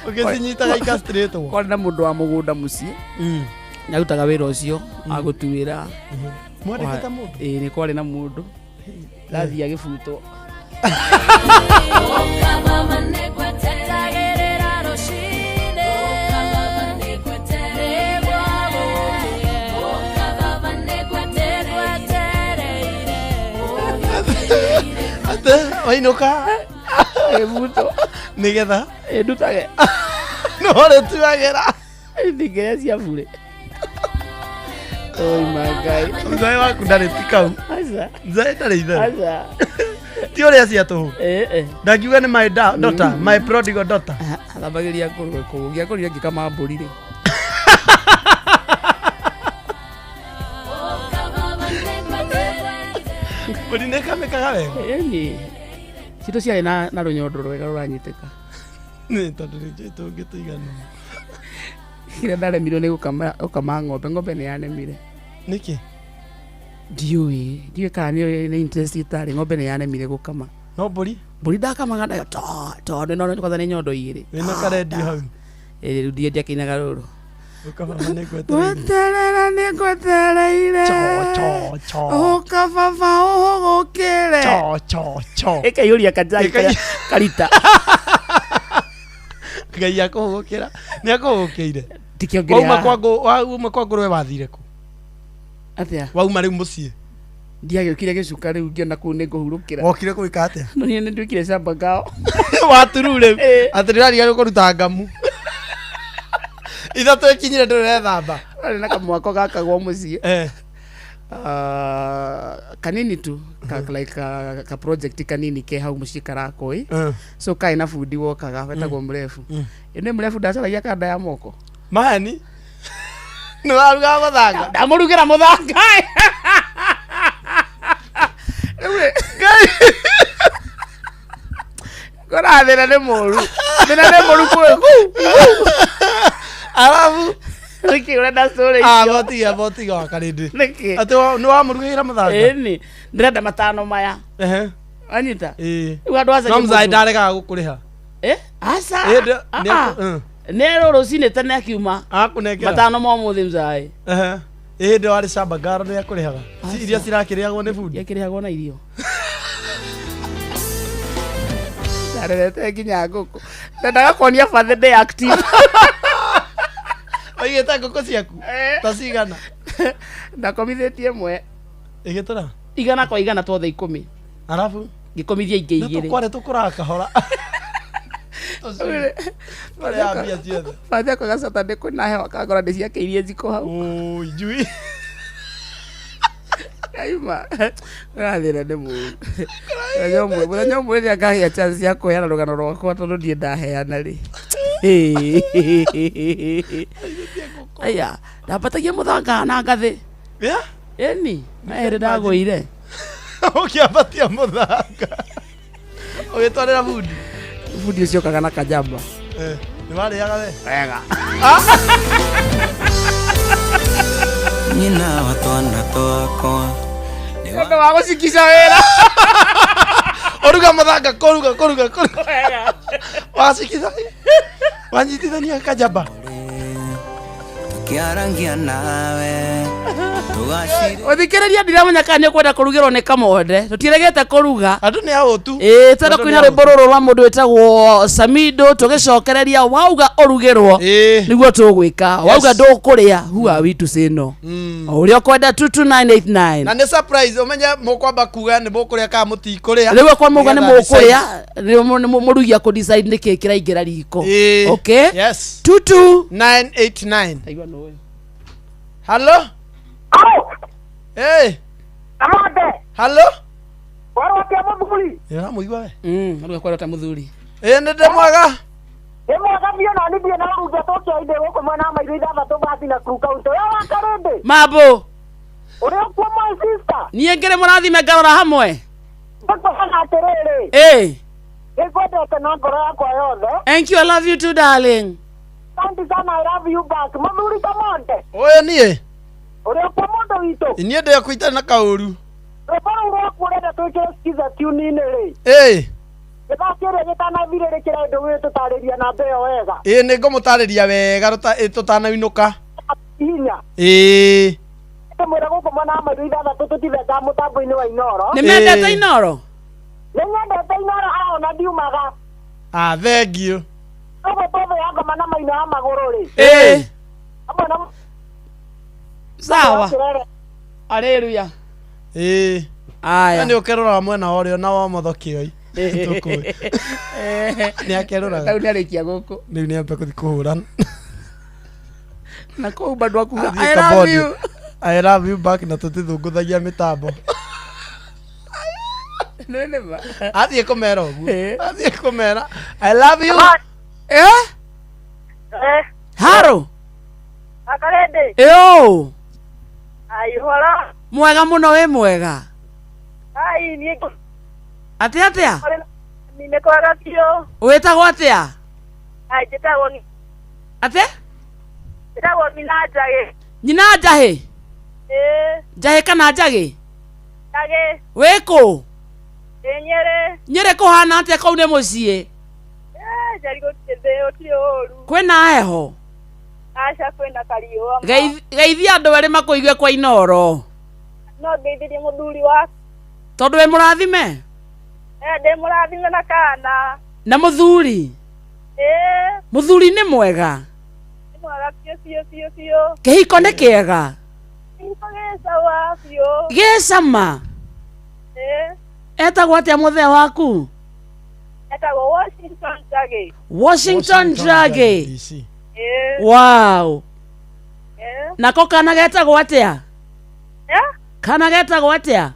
Ukisinyita gaikastreta. Kwana mundu wa mugunda mucie. Nyarutaga wira ucio agutuwira. Mwandikita mundu. Ni kwari na mundu. Lathia gibuto. Ate oinoka ebuto nigetha ndutage no re tuagera ndigere cia bure. Oh my god. Nzai waku ndari tikau. Aza. Nzai ndari ithe. Aza. Ti ore acia tu. Ndakiuga ni my daughter, my prodigal daughter. Alabagiria kurwe kugia kuria ngikama mburi ri. Mburi ne kamekaga wega. Ni. Cito ciarĩ na rũnyondo rwega rũranyitĩka. Nĩ tondũ rĩngĩ tũngĩtũigana. Kĩrĩa ndaremirwo nĩ gũkama ng'ombe nĩ yanemire. Nĩkĩ? Ndiũĩ kana nĩ interest itarĩ ng'ombe nĩ yanemire gũkama. No mbũri? Mbũri ndakamaga ndayo tondũ no kwanza nĩ nyondo igĩrĩ. Wĩna karendio hau. Rĩu ndiendia kĩinaga rũrũ. Ũkababa nĩ ngwetereire. Gweterera nĩ ngwetereire. Ũkababa ũhũgũkĩre. Ĩkaiyũria kanjai karita. Ngai akũhũgũkĩra. Nĩ akũhũgũkĩire. Tikĩongerea. Wauma kwa ngũrwe wathire kũ? Atĩa? Wauma rĩu mũciĩ. Ndiagĩũkire gĩcuka rĩu ngĩona kũu nĩ ngũhurũkĩra. Wokire gwĩka atĩa? No niĩ nĩ nduĩkire camba ngao. Waturu rĩu. Atĩ ndĩrariga kũruta ngamu. Ithatũ ikinyire ndĩrethamba. Arĩ na kamwako gakagwo mũciĩ. Kanini tu like ka project kanini ke hau mũciĩ karakoi. So kai na fundi wokaga wetagwo mrefu. Ĩno mrefu ndacaragia kanda ya moko. Mahani? Nĩ waruga mũthanga? Ndamũrugĩra mũthanga. Kora thĩna nĩ mũru. Thĩna nĩ mũru kwĩgu. Alafu Niki urenda story hiyo. Botiga wa karindi. Niki. Ati ni wa murugira muthanga. Ni. Ndirenda matano maya. Anita. Uga ndwaza. No mzai ndarega gukuriha. Asa. Nero rocine tene akiuma. Akunekera. Matano mo muthi mzai. Ndo ari shamba garo ni akurihaga. Iria cirakiriagwo ni food. Yakiriagwo na irio. Ndarete nginya ngũkũ. Ndendaga kuonia birthday active. Oigĩte ngũkũ ciaku ta cigana? Ndakomithĩtie ĩmwe. Ĩgĩtũra? Igana kwa igana tuothe 10. Arabu? Ngĩkomithia ingĩ igĩrĩ. Tũkware tũkũraga kahora. Mbia ciothe. Baada kwa Saturday kwĩna hewa kagora ndĩciakĩirie njiko hau. Njui. Kaima. Rathĩra nĩ mũru. Mũthenya ũmwe rĩrĩa ngagĩa chance ya kũheana rũgano rwakwa tondũ ndiĩ ndaheana rĩ. Aya, ndapatagia mũthanga na ngathĩ. Eni, maere ndagũire. Ũkĩambatia mũthanga. Ũgĩtwarĩra bundi. Bundi ũcio kaga na kajamba. Nĩ warĩaga we? Wega. Nyina wa twana twakwa. Nĩ wa gũcikisha wĩra. Oruga mũthanga kũruga. Wacikitha. Wanyitithania kajamba. tukiarangia nawe tugashire Uthikiriria ndiramenya kana nĩ kwenda kũrugĩrwo nĩ Kamonde tũtiregete kũruga andũ nĩ aũtu tena kwĩna rwĩmbo rũrũ rwa mũndũ wĩtagwo Samido tũgĩcokereria wauga ũrugĩrwo nĩguo tũgwĩka wauga ndũkũrĩa who are we to say no ũrĩa ũkwenda 22989 na nĩ surprise umenye mũkwamba kuga nĩ mũkũrĩa ka mũtikũrĩa rĩu kwa mũga nĩ mũkũrĩa mũrugia kũ decide nĩkĩ kĩraingĩra riko okay yes 22989 hello hey Amade hello warotia muthuri ya muigwa we ndio kwa rota muthuri nĩ ndĩmwaga Emwaga bio na nithie na ruga tokyo inde gũkũ mwena maitho ithathatũ bathi na kuru kaunti ya Wakarende mambo ũrĩa kwa my sister niĩ ngĩrĩ mũrathime ngarora hamwe ngũkũhana atĩrĩrĩ nĩngwendete na ngoro yakwa yothe thank you I love you too darling asante sana I love you back muthuri Kamonde ũyũ niĩ ũrĩa kwa mũndũ witũ niĩ ndĩakũita na kaũru rũbara ũrĩa kũrenda twĩkĩre skiza tune-inĩ rĩ gĩthakĩrĩa gĩtanathirĩrĩkĩra indo gĩtũtarĩria na mbeo wega nĩ ngũmũtarĩria wega tũtanainũka hinya mwĩra gũkũ mwena wa maitho ithathatũ tũtithenga mũtambo-inĩ wa Inoro nĩ mendete Inoro nĩ nyendete Inoro ona ndiumaga thank you ũguo tũthĩ ngoma na maino ya magũrũ rĩ hamwe na sawa haleluya aya nĩ ũkerũraga mwena ũrĩa na wa motho kĩoi nĩ akerũraga rĩu nĩ arĩkia gũkũ rĩu nĩ ambe gũthiĩ kũhũrana na kũu bado akuga I love you back na tũtithũngũthagia mĩtambo athiĩ kũmera ũguo athiĩ kũmera I love you haro Akarende ai hora mwega mũno wĩ mwega ai niĩ atĩa nimekwaga kio wĩtagwo atĩa ai njĩtagwo atĩ njĩtagwo nyina Njagĩ nyina Njahĩ Njahĩ kana Njagĩ Njagĩ wĩkũ Nyĩrĩ kũhana atĩa kũu nĩ mũciĩ njari gũtirĩ ũtirĩ ũru kwĩna heho aca kwĩna kariũa geithia andũ erĩ makũigue kwa Inoro no ngeithĩrie mũthuri waku tondũ wĩ mũrathime ndĩ mũrathime na kana na mũthuri mũthuri nĩ mwega nĩ mwega biũ kĩhiko nĩ kĩega kĩhiko gĩ sawa biũ gĩ cama etagwo atĩa mũthee waku etagwo Washington Njagĩ Washington Njagĩ wow nako kana getagwo atĩa kana getagwo atĩa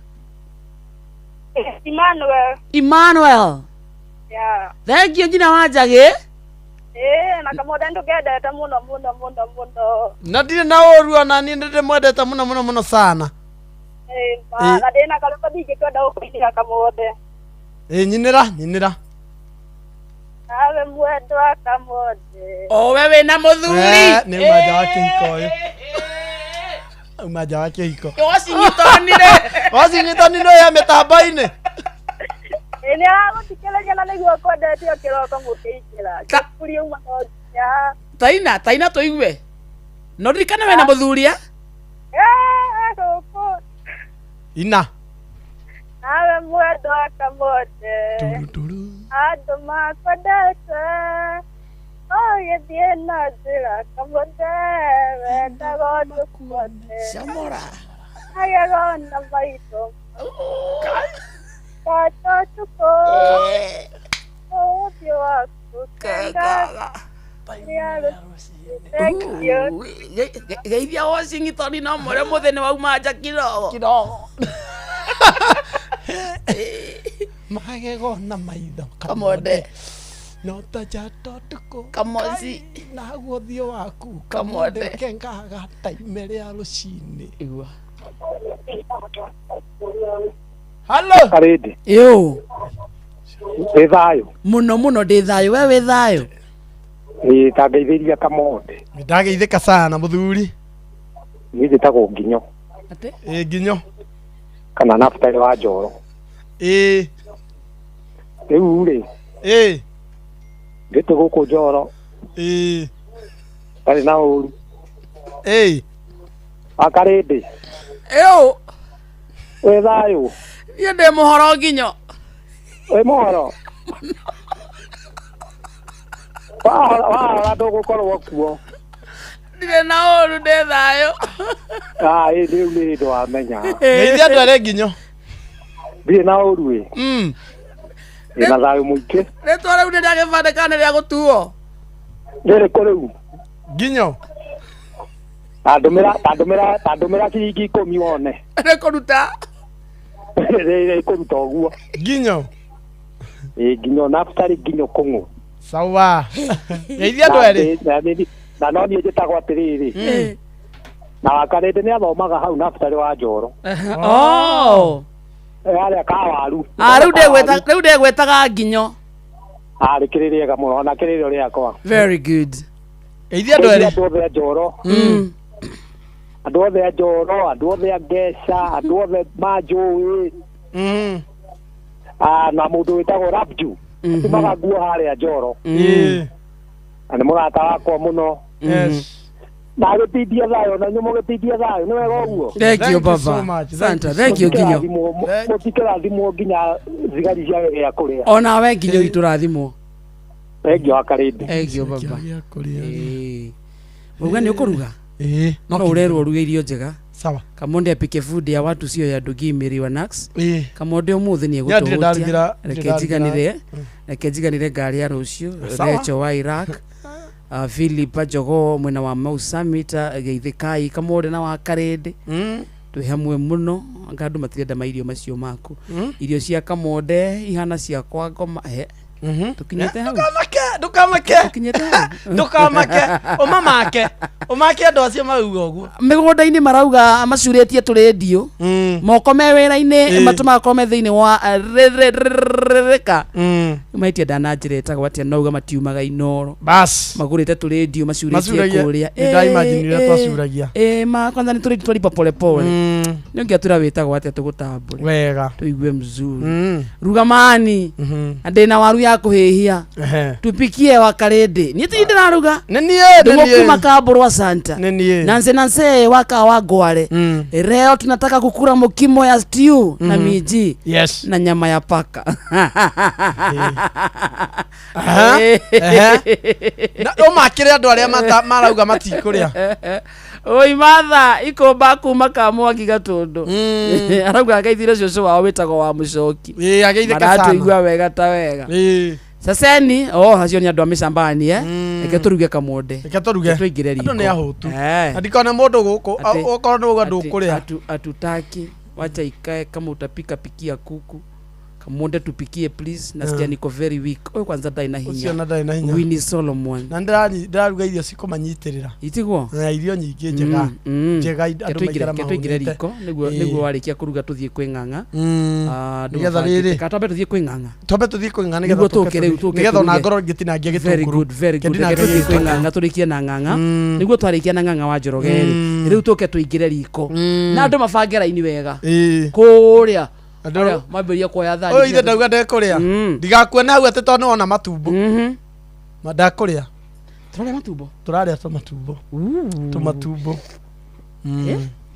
Emmanuel thank you nyina wa Njagĩ na Kamonde ndũkendete mũno na ndirĩ na ũru ona niĩ ndĩmwendete mũno sana na ndĩna karũko ndingĩkwenda gũkũinĩra Kamonde nyinĩra nawe mwendwa Kamonde we wĩna mũthuri nĩ manja wa kĩhiko ũyũ manja wa kĩhiko wacinyitanire ya mĩtambo-inĩ nĩ aragũthikĩrĩria na nĩguo kwendete o kĩroko mũkĩingĩra kũri uma no nginya taina tũigue no ndirikane wĩna mũthuri gũkũ ina nawe mwendwa Kamonde andũ makwendete gĩthiĩ na njĩra Kamonde wendaga ũndũ kuothe agego na maitho gatotukũ ũthiũ waku kengaga geithia Washington no mwĩre mũthĩ nĩ wauma nja kidogo magego na maitho Kamonde no tajato tuko kamozi naguo thiũ waku Kamonde kengaga taime rĩa rũcinĩ igua Hello Karidi yo wĩ thayũ mũno ndĩ thayũ we wĩ thayũ tangeithĩria Kamonde ndageithĩka sana mũthuri niĩ njĩtagwo Nginyo Nginyo kana Naftali wa Njoro rĩu rĩ ndĩtũ gũkũ Njoro ndarĩ na ũru Akarindi. Eyo. We thayo. Ye de mohoro nginyo. We mohoro. Wa ndugukorwo kuo. Ndire na oru de thayo. Riu ni ndo amenya. Geithia andu are nginyo. Ndire na oru we. Ina thayo muike. Retwa riu ni ndagibandikane ria gutuo. Ndire kuriu. Nginyo. Tandumira ciringi 10 wone. Rekuruta. Kuruta uguo. Nginyo. Nginyo naftari nginyo kungu. Sawa. Geithia andu ere. Na no ni njitagwo atiriri. Na Wakarindi ni athomaga hau naftari wa Njoro. Aria kawaru. Riu ndegwetaga nginyo. Rikiririega muno na kiriri riakwa. Very good. Geithia andu ere. Andu othe a Njoro. Andu othe a Njoro, andu othe a Ngeca, andu othe manjui. Na mundu witagwo Rabju. Timaga nguo haria Njoro. Na nĩ mũrata wakwa mũno. Na agĩtindia thayo na nyumo gĩtindia thayo nĩ wega ũguo. Thank you baba. Santa, thank you nginyo. Mũtikĩrathimwo nginya thigari cia gĩa kũrĩa. Ona we nginyo itũrathimwo. Thank you Wakarindi. Thank you baba. Muga nĩ ũkũruga? No ũrerwo ũruge irio njega. Sawa. Kamonde apike food ya watu sio ya Ndugi Miri wa Nax. Kamonde umuthi ni egũtũhutia. Reke njiganire ngari ya rũciũ. Recho wa Iraq. Philip Njogo mwena wa Mau Summit Geithikai Kamonde na Wakarindi. Twi hamwe muno ngandu matirenda mairio macio maku. Irio cia Kamonde ihana cia kwa ngoma tukinyete hau. Ndukamake. Umake andu acio mauga uguo. Migunda-ini marauga macurĩtie tũrĩndio. Moko me wĩra-inĩ matumaga kome thĩinĩ wa rĩrĩka. Maitia ndananjĩra ĩtagwo atĩa nauga matiumaga Inoro. Bas. Magũrĩte tũrĩndio macurĩtie kũrĩa. Ndaimaginire twacuragia. Kwanza nĩ tũrĩtwo pole pole. Nĩũngĩatwĩra wĩtagwo atĩa tũgũtambũre. Wega. Tũigue mzuri. Rugamani. Ndĩna waru ya kuhihia. Tupikie Wakarindi. Ni ti ndiraruga. Ndimokuma Kaburu Santa. Nanse waka wa Gwale. Leo tunataka kukula mokimo ya stew na miji. Yes. Na nyama ya paka. Na umakire andu aria marauga matikuria. Oi matha ikomba kuma Kamwangi Gatundu. Arauga agaithire cioco wao witagwo wa Mucoki. Ageithika sana. Maratuigua wega ta wega. Saseni hacio ni andu a micambani reke turuge Kamonde. Reke turuge. Tuingire riko. Andu ni ahutu. Ndikona mundu guku okorwo ni uga ndukuria. Atutaki wacha ikae kama utapika pikia kuku. Kamonde tupikie please. Nasikia niko very weak. Oyo kwanza dai na hinya. Usiona dai na hinya. Winnie Solomon. Na ndaruga irio cikomanyitirira. Itigwo. Na irio nyingi njega. Njega andu maikara mahũ. Tuingire riko niguo warikia kuruga tuthie kwĩ ng'ang'a. Nigetha riri. Katombe tuthie kwĩ ng'ang'a. Tombe tuthie kwĩ ng'ang'a nigetha tuke riu. Nigetha ona ngoro ngitinangia gĩtũngũrũ. Very good. Tuthie kwĩ ng'ang'a turikie na ng'ang'a. Niguo twarikia na ng'ang'a wa Njorogeri. Riu tuke tuingire riko. Na andu mabange raini wega. Kũrĩa. Aria maberia kuoya thani. Oyo ithe ndauga ndekuria. Ndigakuona hau ati tondũ ona matumbo. Ndakuria. Tũrarĩa matumbo. Tũrarĩa matumbo. Tumatumbo.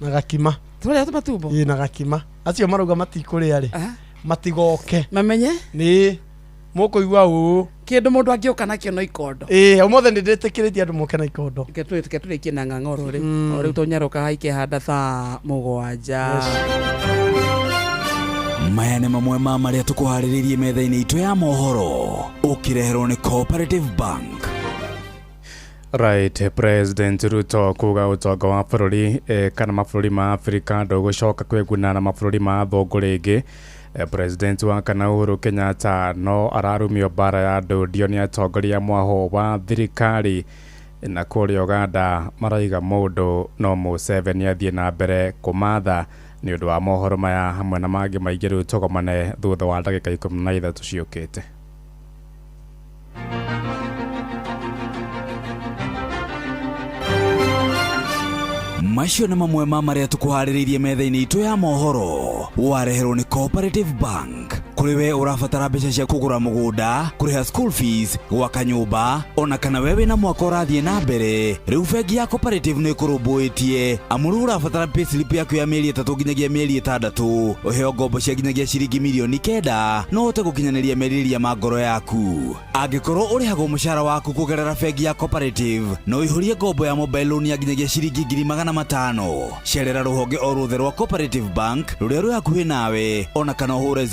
Na gakima. Tũrarĩa matumbo. Na gakima. Acio marauga matikuria ri. Matigoke. Mamenye? Ni mukuigua ũ. Kindu mundu angĩũka nakio no ikondo. Ũmũthĩ ndĩtĩkĩrĩtie andũ moke na ikondo. Reke tũrĩkie na ng'ang'a oro rĩu tũnyaruka haike handa thaa 7. Maya nĩ mamwe ma marĩa tũkũharĩrĩirie metha-inĩ itũ ya mohoro ũkĩreherwo nĩ Cooperative Bank. Right, President Ruto kuga utonga wa bũrũri kana mabũrũri ma Afrika ndũgũcoka kwĩguna na mabũrũri ma thũngũ rĩngĩ. President wa kana Uhuru Kenyatta no ararumio bara ya ndũndio nĩ atongoria mwaho wa thirikari na kũrĩa Uganda maraiga mũndũ no Museveni athiĩ na mbere kũmatha nĩ ũndũ wa mohoro maya hamwe na mangĩ maingĩ rĩu tũgomane thutha wa ndagĩka 13 ciũkĩte. Macio nĩ mamwe ma marĩa tũkũharĩrĩirie metha-inĩ itũ ya mohoro wareherwo nĩ Cooperative Bank kuri we urabatara mbeca cia kugura mugunda kuriha school fees gwaka nyumba ona kana wewe na mwaka ũrathiĩ na mbere rĩu bengi ya Cooperative nĩ kũrũmbũĩtie amuru urabatara payslip yaku ya mĩeri 3 nginyagia mĩeri 6 ũheo ngombo cia nginyagia ciringi mirioni 9 no ũhote gũkinyanĩria merirĩria ma ngoro yaku angĩkorwo ũrĩhagwo mũcara waku kũgerera bengi ya Cooperative no ihũrie ngombo ya mobile loan ya nginyagia ciringi 500,000 cerera rũhonge o rũthe rwa Cooperative Bank rũrĩa rwĩ hakuhĩ nawe ona kana ũhũre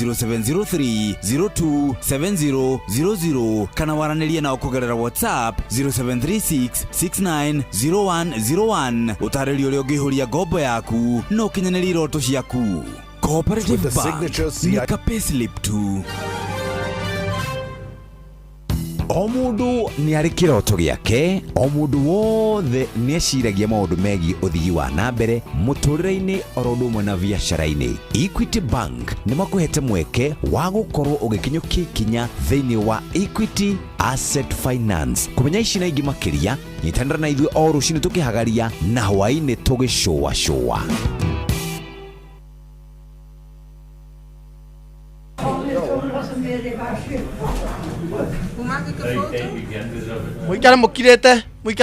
0703027000 kana waranĩrie nao kũgerera WhatsApp 0736690101 ũtarĩrio ũrĩa ũngĩihũria ngombo yaku no ũkinyanĩrie iroto ciaku. Cooperative Bank nĩ ka payslip tu. O mundu nĩ arĩ kĩroto gĩake, o mundu wothe nĩ eciragia maũndũ megiĩ ũthii wa na mbere mũtũrĩre-inĩ oro ũndũ ũmwe na biacara-inĩ. Equity Bank nĩ makũhete mweke wa gũkorwo ũgĩkinyũkia ikinya thĩinĩ wa Equity Asset Finance. Kũmenya ici na ingĩ makĩria, nyitanĩra na ithuĩ o rũciinĩ tũkĩhagaria na hwaĩ-inĩ tũgĩcũa. Muikare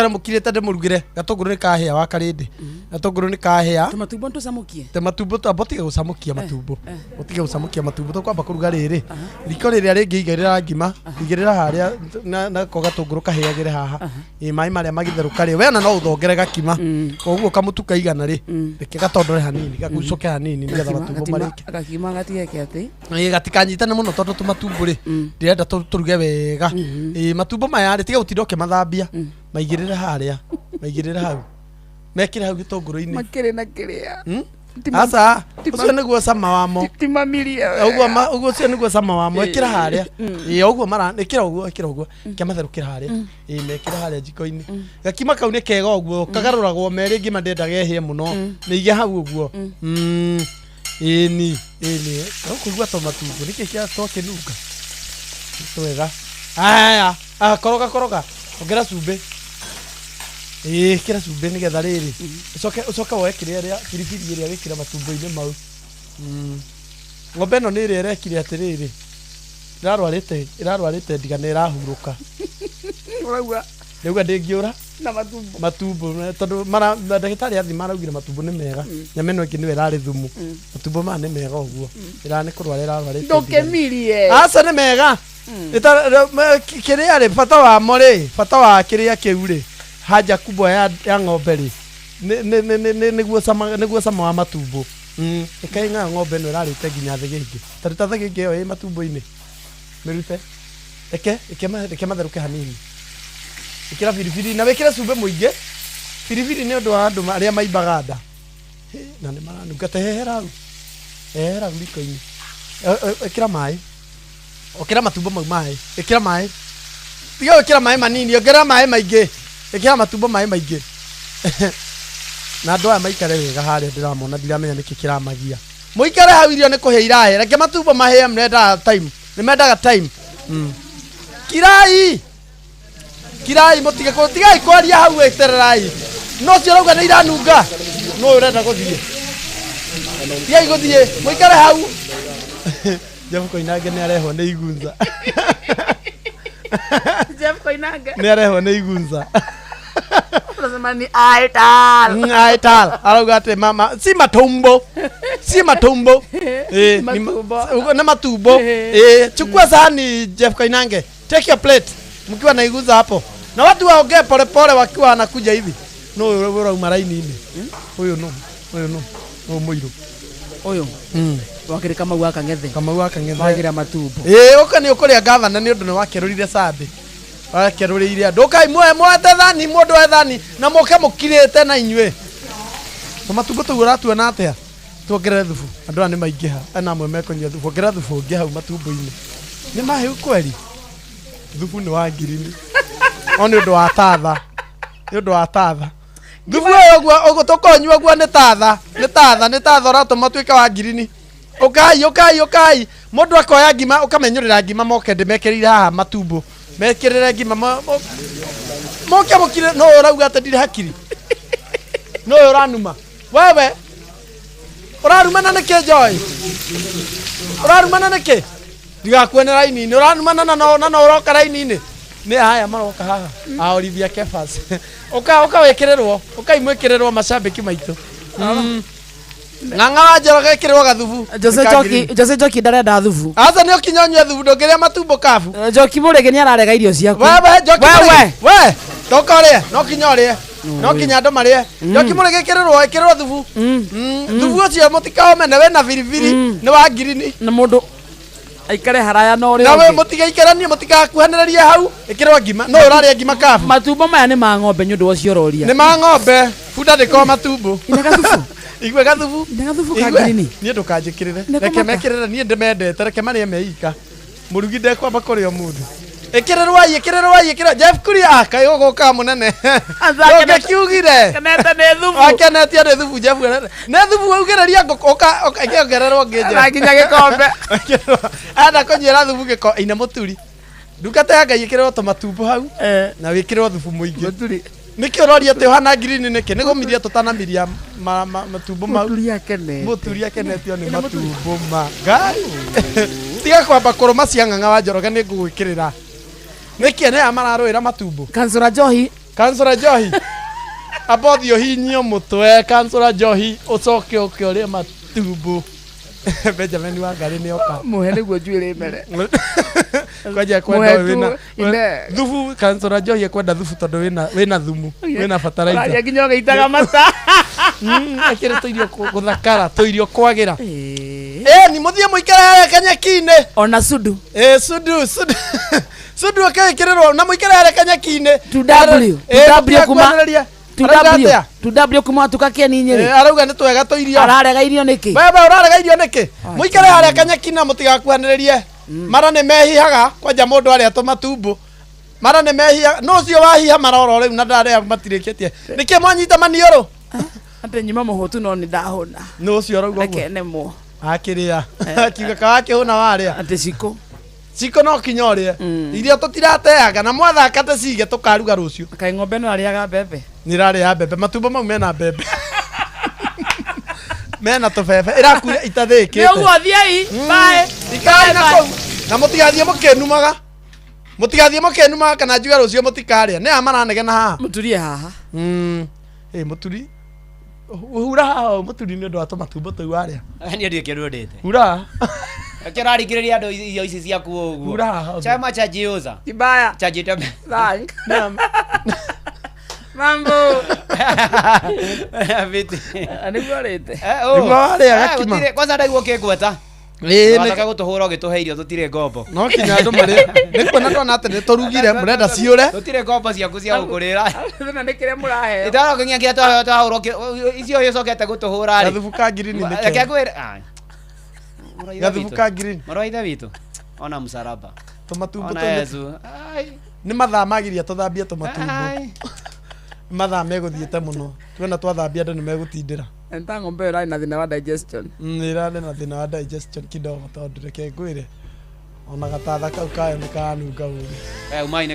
mukirete ndimurugire gatunguru ni kahia wa karindi gatunguru ni kahia matumbo tucamukie matumbo twabotige gucamukia matumbo botige gucamukia matumbo tukwamba kuruga riri riko riria ringi igirira ngima igirira haria na ko gatunguru kahiagire haha mai maria magitheruka ri we na no uthongere gakima koguo kamutu kaigana ri reke gatondore hanini gagucoke hanini nigetha matumbo marike gakima gatigeke ati gatikanyitane muno tondu tumatumbo ri ndirenda turuge wega matumbo maya ri tiga utindoke mathambia maigirira haria maigirira hau mekire hau gitunguru-ini makire na kiria asa ucio niguo cama wamo timamiria uguo ucio niguo cama wamo ekira haria uguo mara ekira uguo kiamatherukira haria mekira haria jiko-ini gakima kau ni kega uguo kagaruragwo meri ngima ndenda gehie muno niige hau uguo ni ukugua tomatumbo niki kia tokenuka twega aya koroga ongera cumbi kira cumbi nigetha riri ucoke woe kiria ria biribiri iria wikira matumbo-ini mau ng'ombe ĩno nĩ ĩrĩa ĩrekire atĩrĩrĩ ĩrarwarĩte ndigana ĩrahuruka urauga rĩuga ndĩngĩũra na matumbo tondũ ndagĩtarĩ athi maraugire matumbo nĩ mega nyama ĩno ĩngĩ nĩwe ĩrarĩ thumu matumbo maya nĩ mega ũguo nĩ kũrwara ĩrarwarĩte ndũkĩmirie aca nĩ mega kĩrĩa rĩ bata wa kĩrĩa kĩu rĩ haja kubwa ya ng'ombe rĩ nĩguo cama wa matumbo ĩkainga ng'ombe ĩno ĩrarĩte nginya thĩgĩngĩ tondũ ta thĩgĩngĩ ĩyo ĩ matumbo-inĩ mĩrute reke matherũke hanini ĩkĩra biribiri na wĩkĩre cumbĩ mũingĩ biribiri nĩ ũndũ wa andũ arĩa maimbaga nda na nĩ maranunga hehera hau riko-inĩ ĩkĩra maĩ okĩra matumbo mau maĩ ĩkĩra maĩ tiga gwĩkĩra maĩ manini ongerera maĩ maingĩ ĩkĩra matumbo maĩ maingĩ na andũ aya maikare wega harĩa ndĩramona ndiramenya nĩkĩ kĩramagia mũikare hau irio nĩ kũhĩa irahĩa reke matumbo mahĩa nĩmendaga time kirai tigai kwaria hau wetererai no cio rauga nĩ iranunga no ũrenda gũthiĩ tigai gũthiĩ mũikare hau Jeff Koinange nĩ arehwo nĩ igunza Jeff Koinange nĩ arehwo nĩ igunza Rosemani aital arauga atĩ mama si matumbo na matumbo chukua sahani Jeff Koinange take your plate mkiwa na igunza hapo na watu waongee pole pole wakiwa wanakuja hivi no urauma raini-inĩ huyo no mũiru huyo wakire kama waka ngethe wagira matumbo oka ni ukuria gavana ni undu ni wakerurire sabe wakerurire andu kai mwete thani mundu ethani na moke mukirite na inywe matumbo tu uratuona atia tuongerere thubu andu ani maingiha ana amwe mekonyia thubu ongerera thubu ungi hau matumbo-ini ni mahiu kweli thubu ni wa ngirini oni undu wa tatha thubu uguo tukonyua guo ni tatha uratuma tuika wa ngirini ukai mundu akoya ngima ukamenyurira ngima moke ndimekerire haha matumbo mekirire ngima moke mukire no urauga ati ndire hakiri no uranuma wewe uraruma na nike joy uraruma na nike ndigakuone raini-inĩ ũranumana na ũroka raini-inĩ nĩ haya maroka haha Olivia Kefas ũkawĩkĩrĩrwo ũkaimwĩkĩrĩrwo macambĩki maitũ ng'ang'a wa Njoroge ĩkĩrĩrwo gathubu Jose Njoki ndarenda thubu aca nĩ ũkinya ũnyue thubu ndũngĩrĩa matumbo kabu Njoki Mũrĩgĩ nĩ ararega irio ciaku we toka ũrĩe no kinya ũrĩe no kinya andũ marĩe Njoki Mũrĩgĩ ĩkĩrĩrwo thubu thubu ũcio mũtikaũmene wĩna biribiri nĩ wa ngirini na mũndũ aikare haraya no rĩo nawe mũtigaikaranie mũtigakuhanĩrĩrie hau ĩkĩrwo ngima no ũrarĩa ngima kabu matumbo maya nĩ ma ng'ombe nĩ ũndũ ũcio ũroria nĩ ma ng'ombe bunda ndĩkorwo matumbo ina gathubu igwe gathubu ka ngirini niĩ ndũkanjĩkĩrĩre reke mekĩrĩre niĩ ndĩmendete reke marĩe meika mũrugi ndekwamba kũrĩa mũndũ ĩkĩrĩrwo Jeff Kuria kaĩ ũgũka mũnene ndũngĩkiugire akenetio nĩ thubu Jeff nĩ thubu waugĩrĩria ũkĩongererwo ngĩnje nginya gĩkombe anda kũnyuĩra thubu gĩko ina mũturi ndungata ya Ngai ĩkĩrĩrwo tũmatumbo hau na wĩkĩrĩrwo thubu mũingĩ nĩkĩ ũroria atĩ ũhana ngirini nĩkĩ nĩ gũmiria tũtanamiria matumbo mau mũturi akenetio nĩ matumbo ma Ngai tiga kwamba kũrũma cia ng'ang'a wa Njoroge nĩ ngũgwĩkĩrĩra nĩkĩ nĩ amararũĩra matumbo Kansura Njohi abothio hinyio mũtwe Kansura Njohi ũcoke ũkĩorie matumbo Benjamin Wangari nĩ oka muhe nĩguo njuĩrĩ mbere kwaja kwenda wĩna thubu Kansura Njohi kwenda thubu tondũ wĩna thumu wĩna bataraitha ya nginya ũgĩitaga mata akĩrĩ tũirio gũthakara tũirio kwagĩra ni mũthie mũikare harĩa kanyeki-inĩ ona Sudu Sudu akĩrĩrwo na mũikare harĩa kanyeki-inĩ tuw kuma tukakia ninyĩrĩ arauga nĩ twega tũirio ararega irio nĩkĩ wewe ũrarega irio nĩkĩ mũikare harĩa kanyeki-inĩ mũtigakuhanĩrĩrie mara nĩ mehihaga kwanja mũndũ arĩa tũmatumbo mara nĩ mehihaga no ũcio wahiha maroro rĩu na ndarĩa matirĩkĩtie nĩkĩ mwanyita maniũrũ atĩ nyuma mũhũtu no nĩ ndahũna no ũcio arauga reke nemwo akĩrĩa akiuga kawakĩhũna warĩa atĩ ciko no kinya ũrĩe irio tũtirateaga na mwathaka ta cige tũkaruga rũciũ kaĩ ng'ombe no arĩaga mbembe nĩrarĩa mbembe matumbo mau mena mbembe mena tũbebe ĩrakura itathĩkĩte nĩ ũguo thiei bye ikai na kũu na mũtigathiĩ mũkĩnumaga kana njuga rũciũ mũtikarĩa nĩ amaranegena haha mũturie haha mũturi hura haha mũturi nĩ ũndũ wa tũmatumbo tũu warĩa niĩ ndirĩ kĩndũ ndĩte hura kĩrarigĩrĩria andũ irio ici ciaku ũguo chama cha jiuza kibaya cha jitome mambo viti anigwarite kwanza ndaigua kĩngweta nĩwataka gũtũhũra ũgĩtũhe irio tũtirĩ ngombo no kinya andũ marĩ nĩ kuona twona atĩ nĩ tũrugire mũrenda ciũre tũtirĩ ngombo ciaku cia gũkũrĩra thĩna nĩ kĩrĩa mũrahe ĩtaro kĩng'ia kĩrĩa twahũrwo icio ĩcokete gũtũhũra rĩ gathubu ka ngirini gathubu ka ngirini marwaithe witũ ona msalaba tũmatumbo ona Yesu nĩ mathaa magiria tũthambie tũmatumbo mathaa megũthiĩte mũno twena twathambia andũ nĩ megũtindĩra enta ng'ombe ĩrarĩ na thĩna wa digestion ĩrarĩ na thĩna wa digestion kidogo tondũ reke ngwĩre ona gatatha kau kayo nĩ kanunga ũru